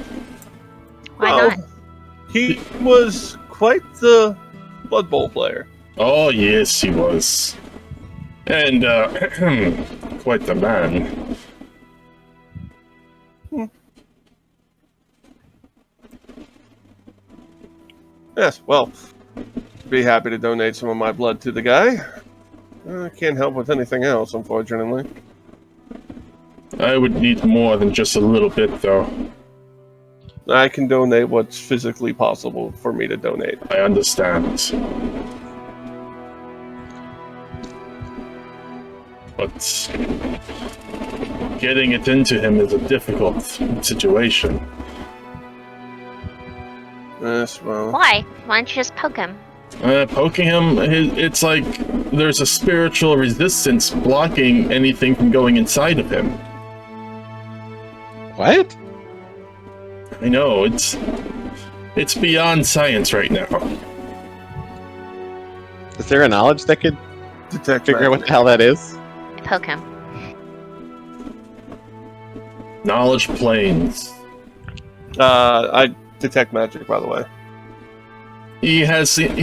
Why Well, not? He was quite the Blood Bowl player. Oh, yes, he was. And, quite the man. Yes, well, be happy to donate some of my blood to the guy. I can't help with anything else, unfortunately. I would need more than just a little bit, though. I can donate what's physically possible for me to donate. I understand. But getting it into him is a difficult situation. Yes, well, Why? Why don't you just poke him? Poking him, it's like there's a spiritual resistance blocking anything from going inside of him. What? I know, it's beyond science right now. Is there a knowledge that could detect figure out what the hell that is? Poke him. Knowledge planes. I detect magic, by the way. He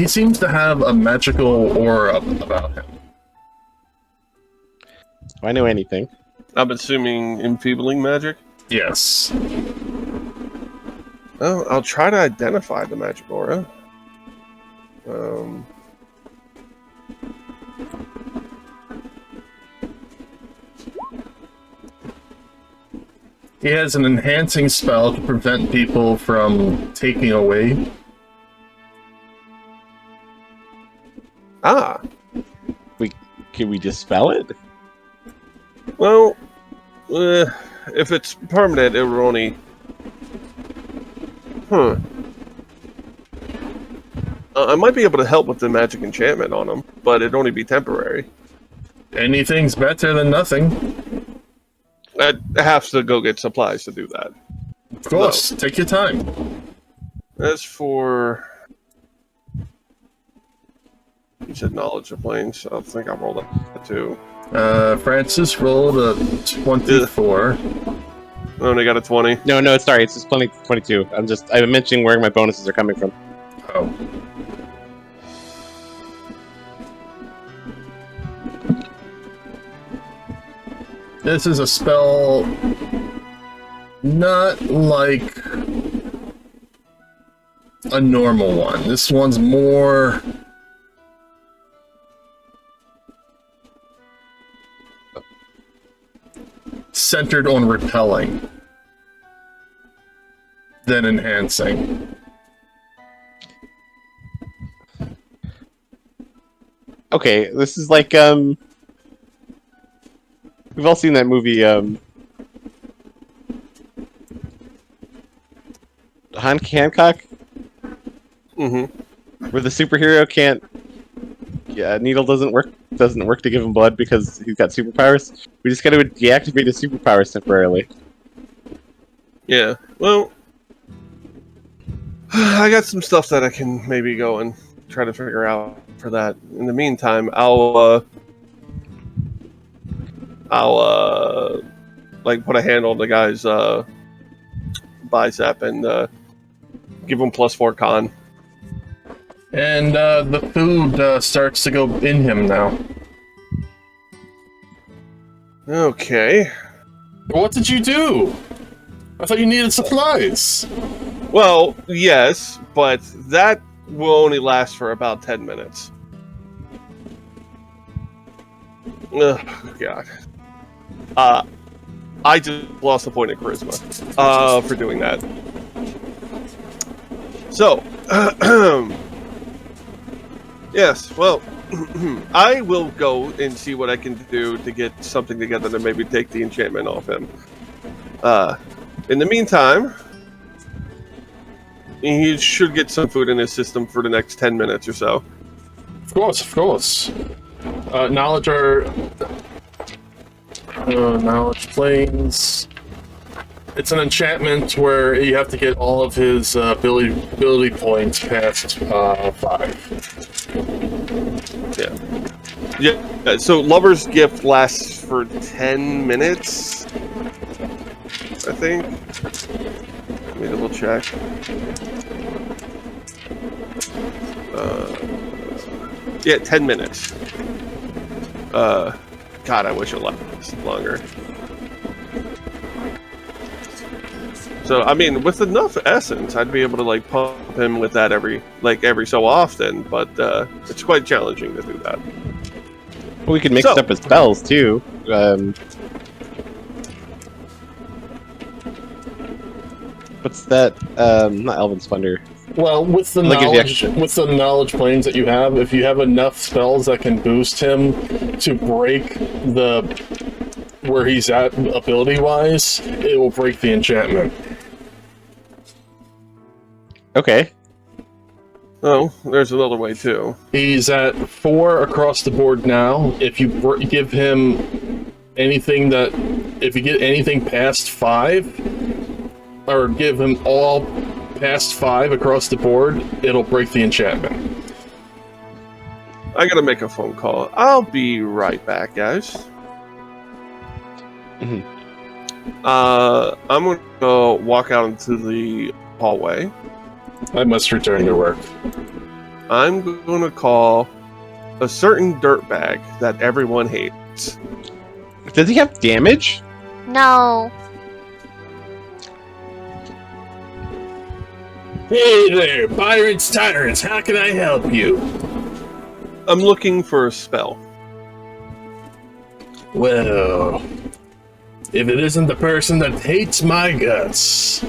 seems to have a magical aura about him. Do I know anything? I'm assuming enfeebling magic. Yes. Oh, I'll try to identify the magic aura. He has an enhancing spell to prevent people from taking away. Ah. Can we dispel it? Well, if it's permanent, it will only... I might be able to help with the magic enchantment on him, but it'd only be temporary. Anything's better than nothing. I have to go get supplies to do that. Of course, take your time. As for... You said knowledge of planes. I think I rolled that too. Francis rolled a 24. I only got a 20. No, sorry, it's just 22. I'm mentioning where my bonuses are coming from. Oh. This is a spell not like a normal one. This one's more centered on repelling than enhancing. Okay, this is like, we've all seen that movie, Hancock? Mm-hmm. Where the superhero can't... Yeah, needle doesn't work to give him blood because he's got superpowers. We just gotta deactivate his superpowers temporarily. Yeah, well... I got some stuff that I can maybe go and try to figure out for that. In the meantime, I'll like put a hand on the guy's bicep and give him +4 con. And the food starts to go in him now. Okay. What did you do? I thought you needed supplies. Well, yes, but that will only last for about 10 minutes. Ugh, God. I just lost a point of charisma for doing that. So, yes, well, I will go and see what I can do to get something together to maybe take the enchantment off him. In the meantime, he should get some food in his system for the next 10 minutes or so. Of course, of course. Knowledge planes. It's an enchantment where you have to get all of his ability points past 5. Yeah. So Lover's Gift lasts for 10 minutes, I think. Let me double check. Yeah, 10 minutes. God, I wish it lasted longer. So, I mean, with enough essence, I'd be able to, like, pump him with that every so often, but it's quite challenging to do that. Well, we could mix up his spells, too. What's that? Not Elven Splendor. Well, with the knowledge planes that you have, if you have enough spells that can boost him to break where he's at ability-wise, it will break the enchantment. Okay. Oh, There's another way too. He's at 4 across the board now. If you give him anything if you get anything past 5, or give him all past 5 across the board, it'll break the enchantment. I gotta make a phone call. I'll be right back, guys. Mm-hmm. I'm gonna go walk out into the hallway. I must return to work. I'm gonna call a certain dirtbag that everyone hates. Does he have damage? No. Hey there, Pirates Tyrants, how can I help you? I'm looking for a spell. Well, if it isn't the person that hates my guts.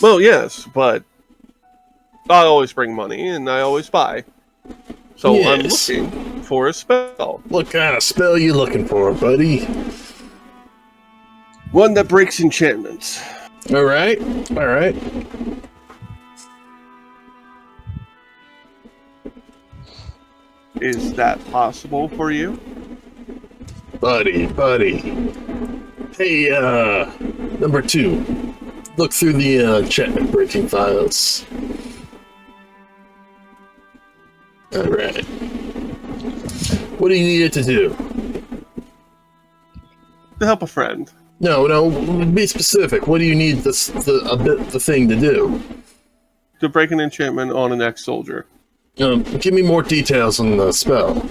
Well, yes, but I always bring money and I always buy. So Yes. I'm looking for a spell. What kind of spell you looking for, buddy? One that breaks enchantments. Alright, alright. Is that possible for you? Buddy. Hey, number 2. Look through the enchantment breaking files. Alright. What do you need it to do? To help a friend. No, be specific. What do you need the thing to do? To break an enchantment on an ex-soldier. Give me more details on the spell.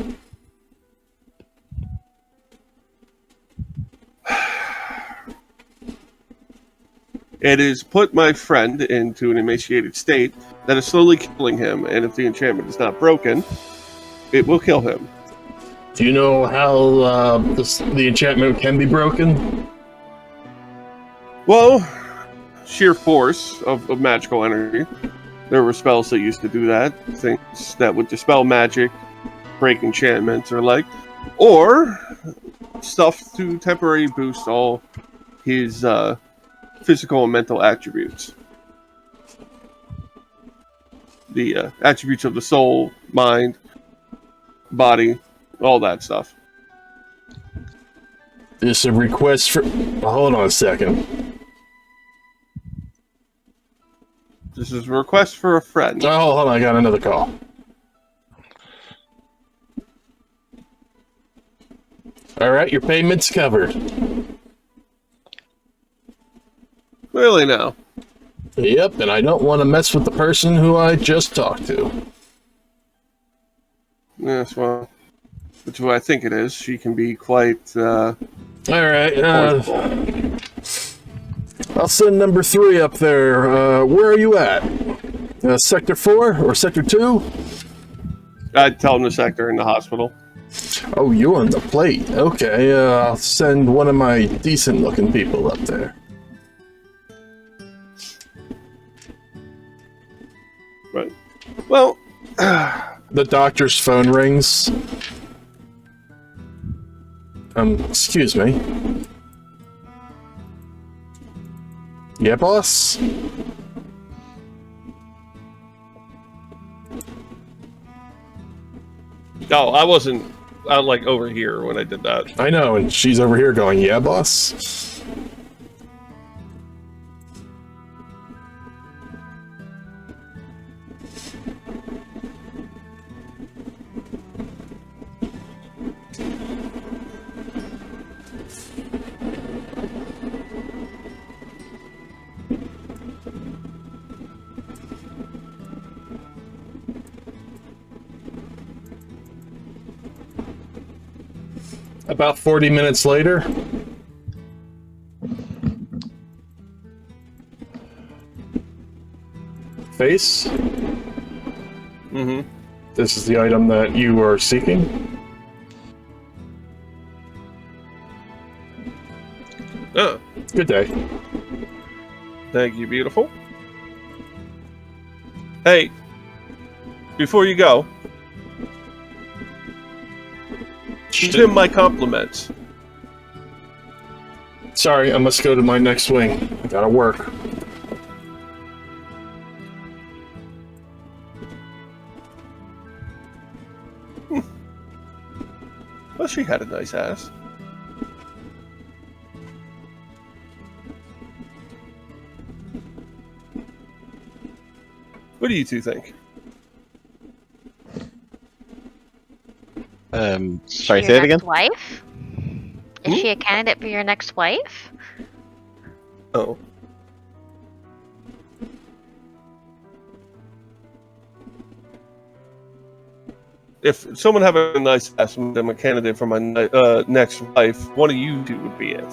It is put my friend into an emaciated state that is slowly killing him, and if the enchantment is not broken, it will kill him. Do you know how the enchantment can be broken? Well, sheer force of magical energy. There were spells that used to do that. Things that would dispel magic, break enchantments, or stuff to temporarily boost all his physical and mental attributes. The attributes of the soul, mind, body, all that stuff. This is a request for... Hold on a second. This is a request for a friend. Oh, hold on, I got another call. Alright, your payment's covered. Really now? Yep, and I don't want to mess with the person who I just talked to. Yes, well, which is what I think it is. She can be quite, Alright, forceful. I'll send number 3 up there. Where are you at? Sector 4 or Sector 2? I'd tell him the sector in the hospital. Oh, you're on the plate. Okay, I'll send one of my decent-looking people up there. Right. Well, The doctor's phone rings. Excuse me. Yeah, boss? no, I wasn't out like over here when I did that. I know, and she's over here going, yeah, boss? About 40 minutes later. Face? Mm-hmm. This is the item that you are seeking? Oh, Good day. thank you, beautiful. Hey, before you go, give him my compliments. Sorry, I must go to my next wing. I gotta work. Well, she had a nice ass. What do you two think? Sorry, Your say it again? next wife? Is she a candidate for your next wife? Oh. if someone have a nice estimate, I'm a candidate for my next wife. One of you two would be it.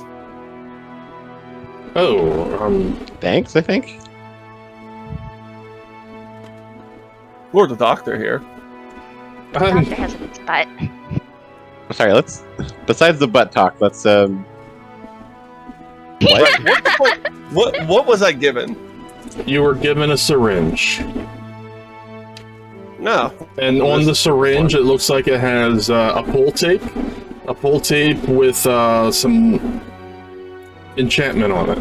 Oh, Thanks, I think. Lord the Doctor here. Doctor has a butt. Sorry, let's. Besides the butt talk, let's. What? What was I given? you were given a syringe. No. And on the syringe, it looks like it has a pull tape. A pull tape with some enchantment on it.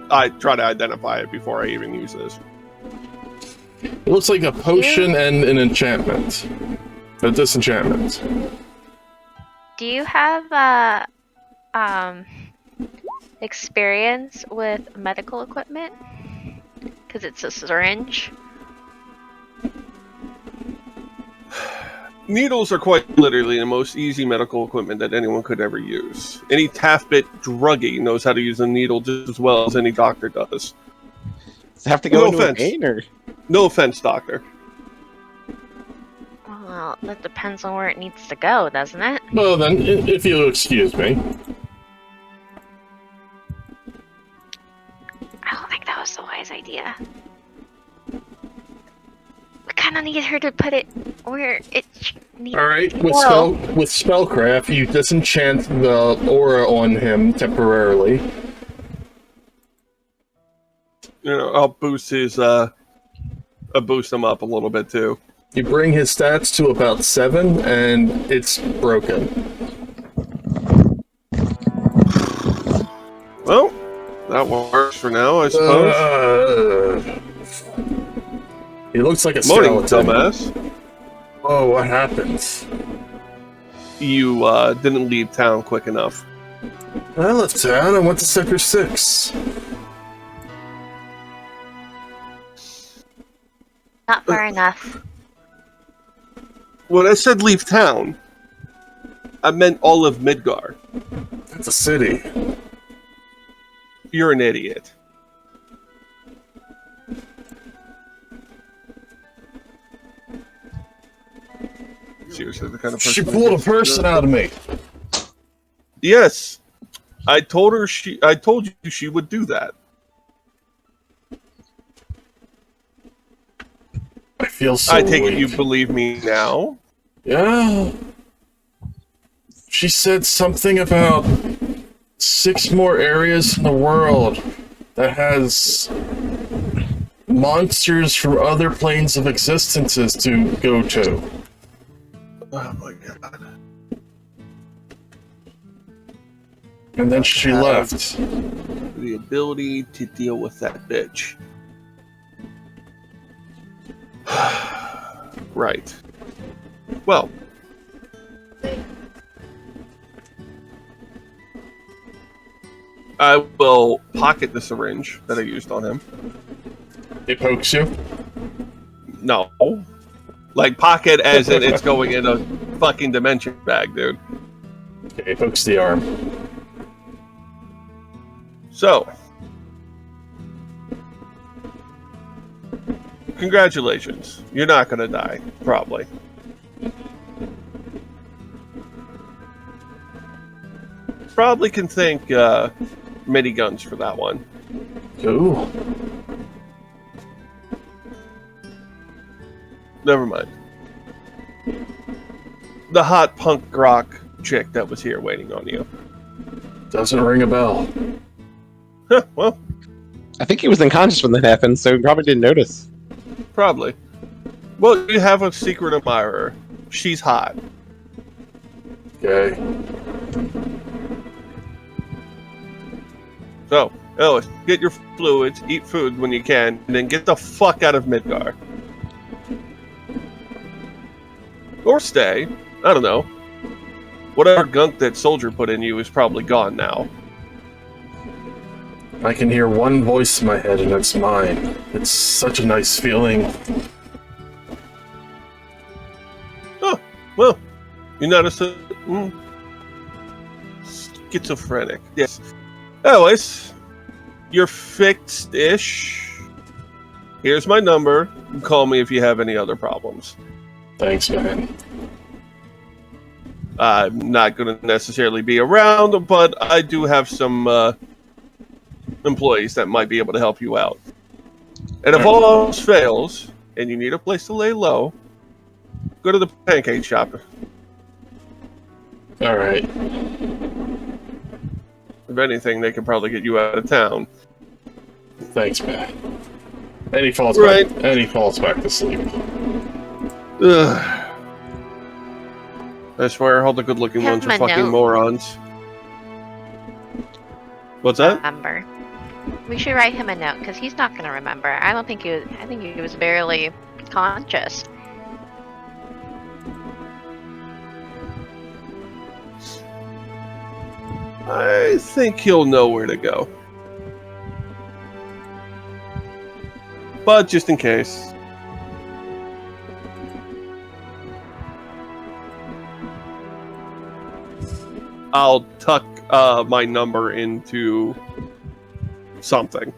I try to identify it before I even use this. It looks like a potion and an enchantment. A disenchantment. Do you have experience with medical equipment? Because it's a syringe. Needles are quite literally the most easy medical equipment that anyone could ever use. Any taff-bit druggie knows how to use a needle just as well as any doctor does. Does it have to go No into a offense. vein, or? No offense, doctor. Well, that depends on where it needs to go, doesn't it? Well then, if you'll excuse me. I don't think that was the wise idea. We kind of need her to put it where it needs. Alright, with Whoa. spellcraft, you disenchant the aura on him temporarily. You know, I'll boost his I'll boost him up a little bit too. You bring his stats to about 7, and it's broken. Well, that works for now, I suppose. He looks like a Morning, skeleton. dumbass. Oh, what happens? You didn't leave town quick enough. I left town and went to Sector 6. Not far enough. When I said leave town, I meant all of Midgar. That's a city. You're an idiot. Seriously, the kind of person She pulled a person out of me. Yes, I told her I told you she would do that. I feel so I take it weak. you believe me now. Yeah. She said something about 6 more areas in the world that has monsters from other planes of existences to go to. Oh my god. And then she left. The ability to deal with that bitch. Right. Well. I will pocket the syringe that I used on him. It pokes you. No. Like, pocket as in it's going in a fucking dimension bag, dude. Okay, it pokes the arm. So. Congratulations. You're not gonna die, probably. Probably can thank miniguns for that one. Ooh. Never mind. The hot punk rock chick that was here waiting on you. Doesn't ring a bell. Huh, well, I think he was unconscious when that happened, so he probably didn't notice. probably. Well, you have a secret admirer. She's hot. Okay. So, Ellis, get your fluids, eat food when you can, and then get the fuck out of Midgar. Or stay. I don't know. Whatever gunk that soldier put in you is probably gone now. I can hear one voice in my head, and it's mine. It's such a nice feeling. Oh, well, you're not schizophrenic. Yes. Anyways, you're fixed-ish. Here's my number. Call me if you have any other problems. Thanks, man. I'm not going to necessarily be around, but I do have some employees that might be able to help you out. And if all else fails, and you need a place to lay low, go to the pancake shop. All right. If anything, they can probably get you out of town. Thanks, man. And he falls Right. back. And he falls back to sleep. Ugh. I swear, all the good-looking Have ones are my fucking note. morons. What's that? Remember. We should write him a note because he's not gonna remember. I don't think he was. I think he was barely conscious. I think he'll know where to go. But just in case. I'll tuck my number into something.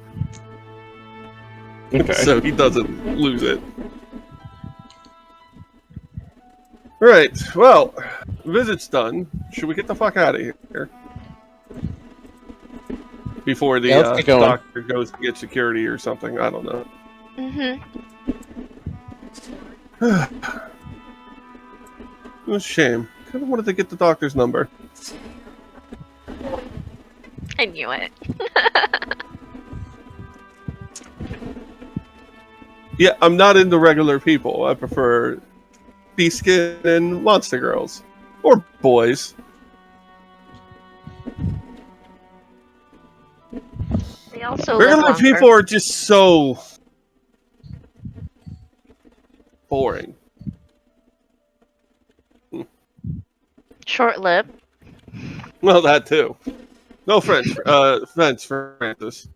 Okay. So he doesn't lose it. Right. Well, visit's done. Should we get the fuck out of here? Before the Yeah, let's get going. doctor goes to get security or something. I don't know. It was a shame. Kind of wanted to get the doctor's number. I knew it. Yeah, I'm not into regular people. I prefer Beaskin and Monster Girls. Or boys. They also live Regular longer. people are just so boring. Short-lived. Well, that too. No French. Offense, Francis.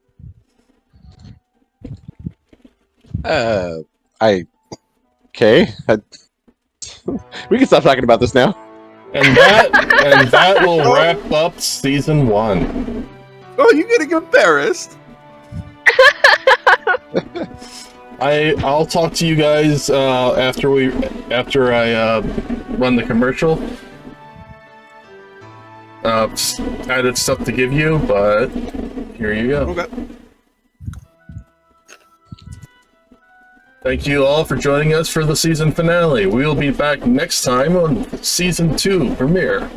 Okay. We can stop talking about this now. And that will wrap up season 1. Oh, you getting embarrassed? I'll talk to you guys after I run the commercial. Just added stuff to give you, but here you go. Okay. Thank you all for joining us for the season finale. We will be back next time on season 2 premiere.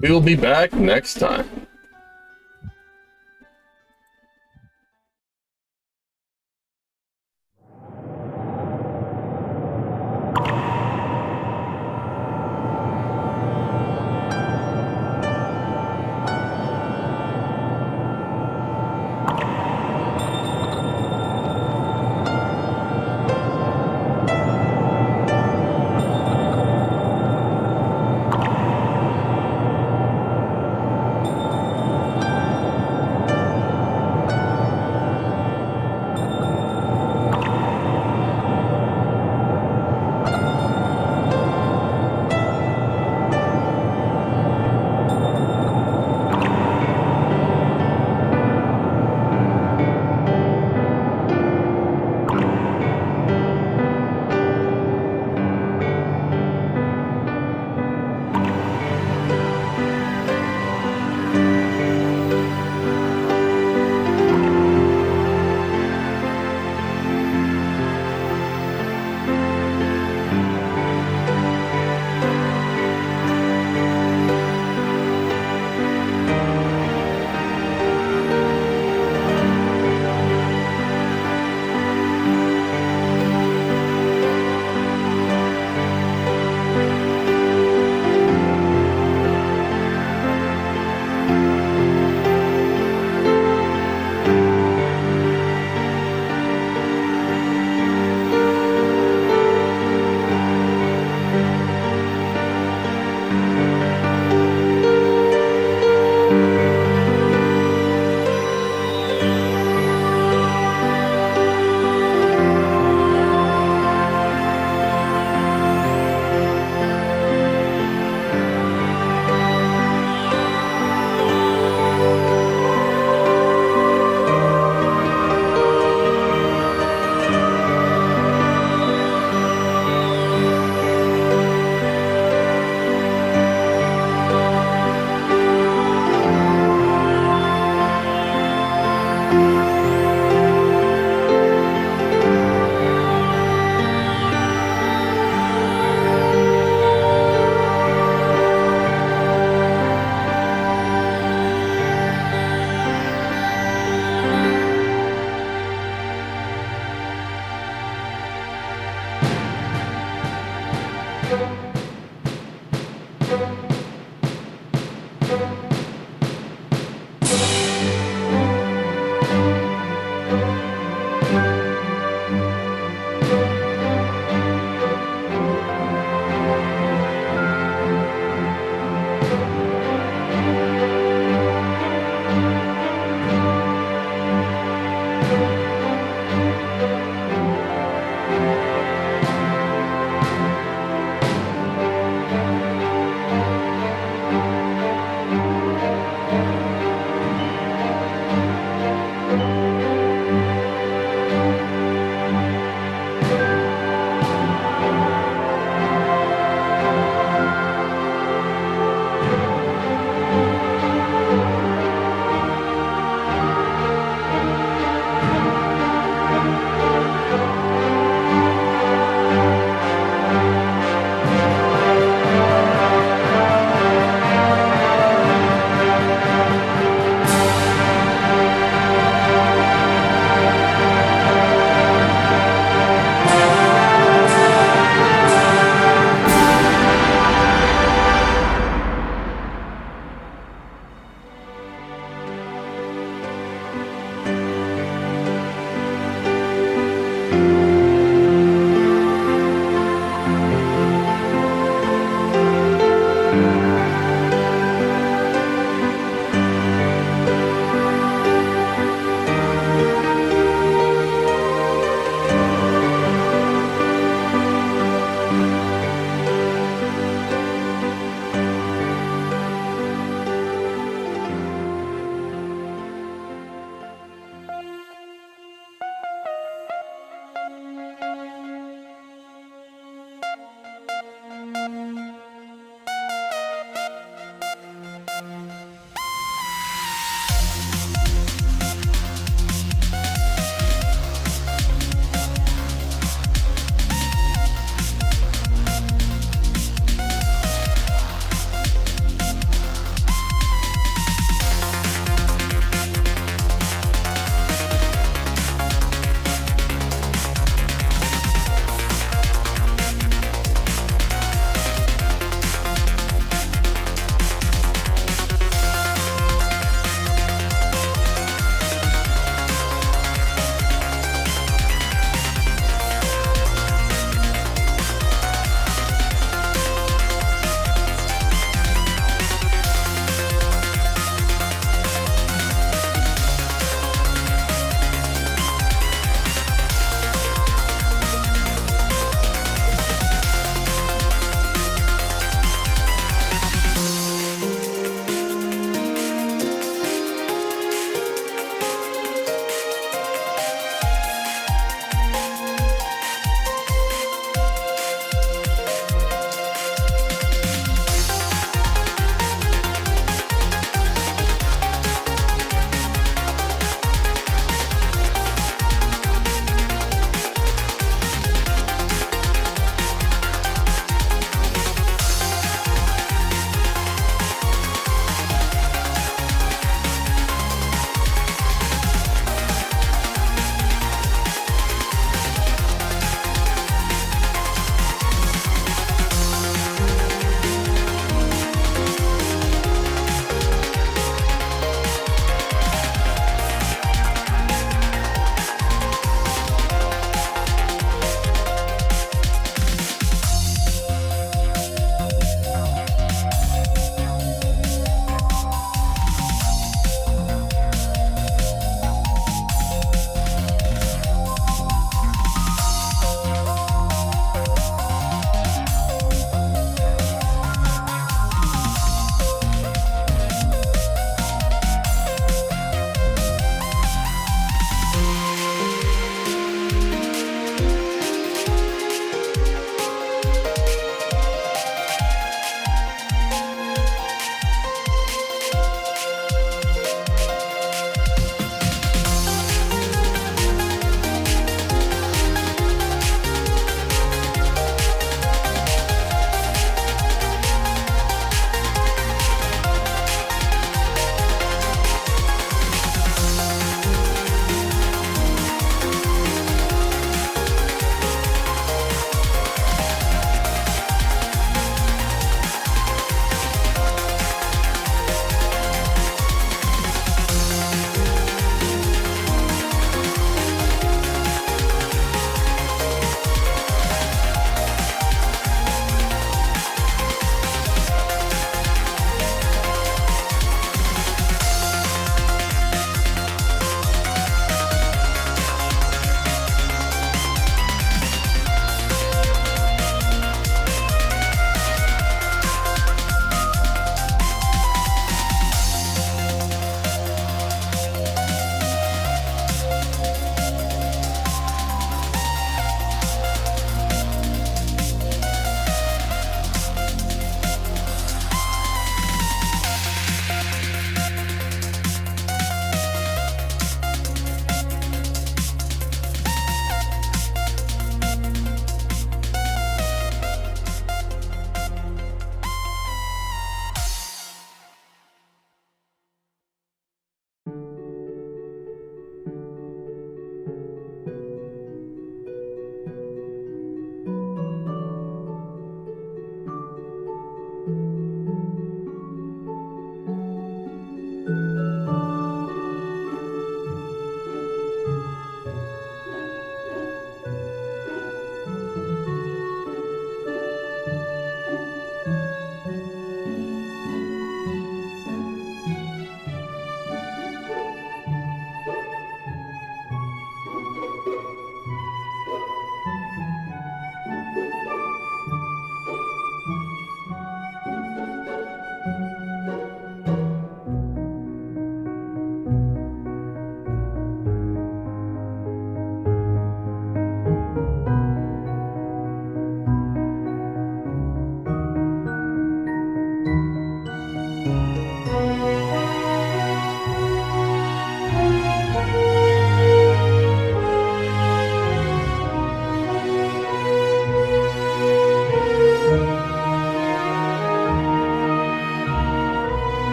We will be back next time.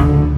Ameera.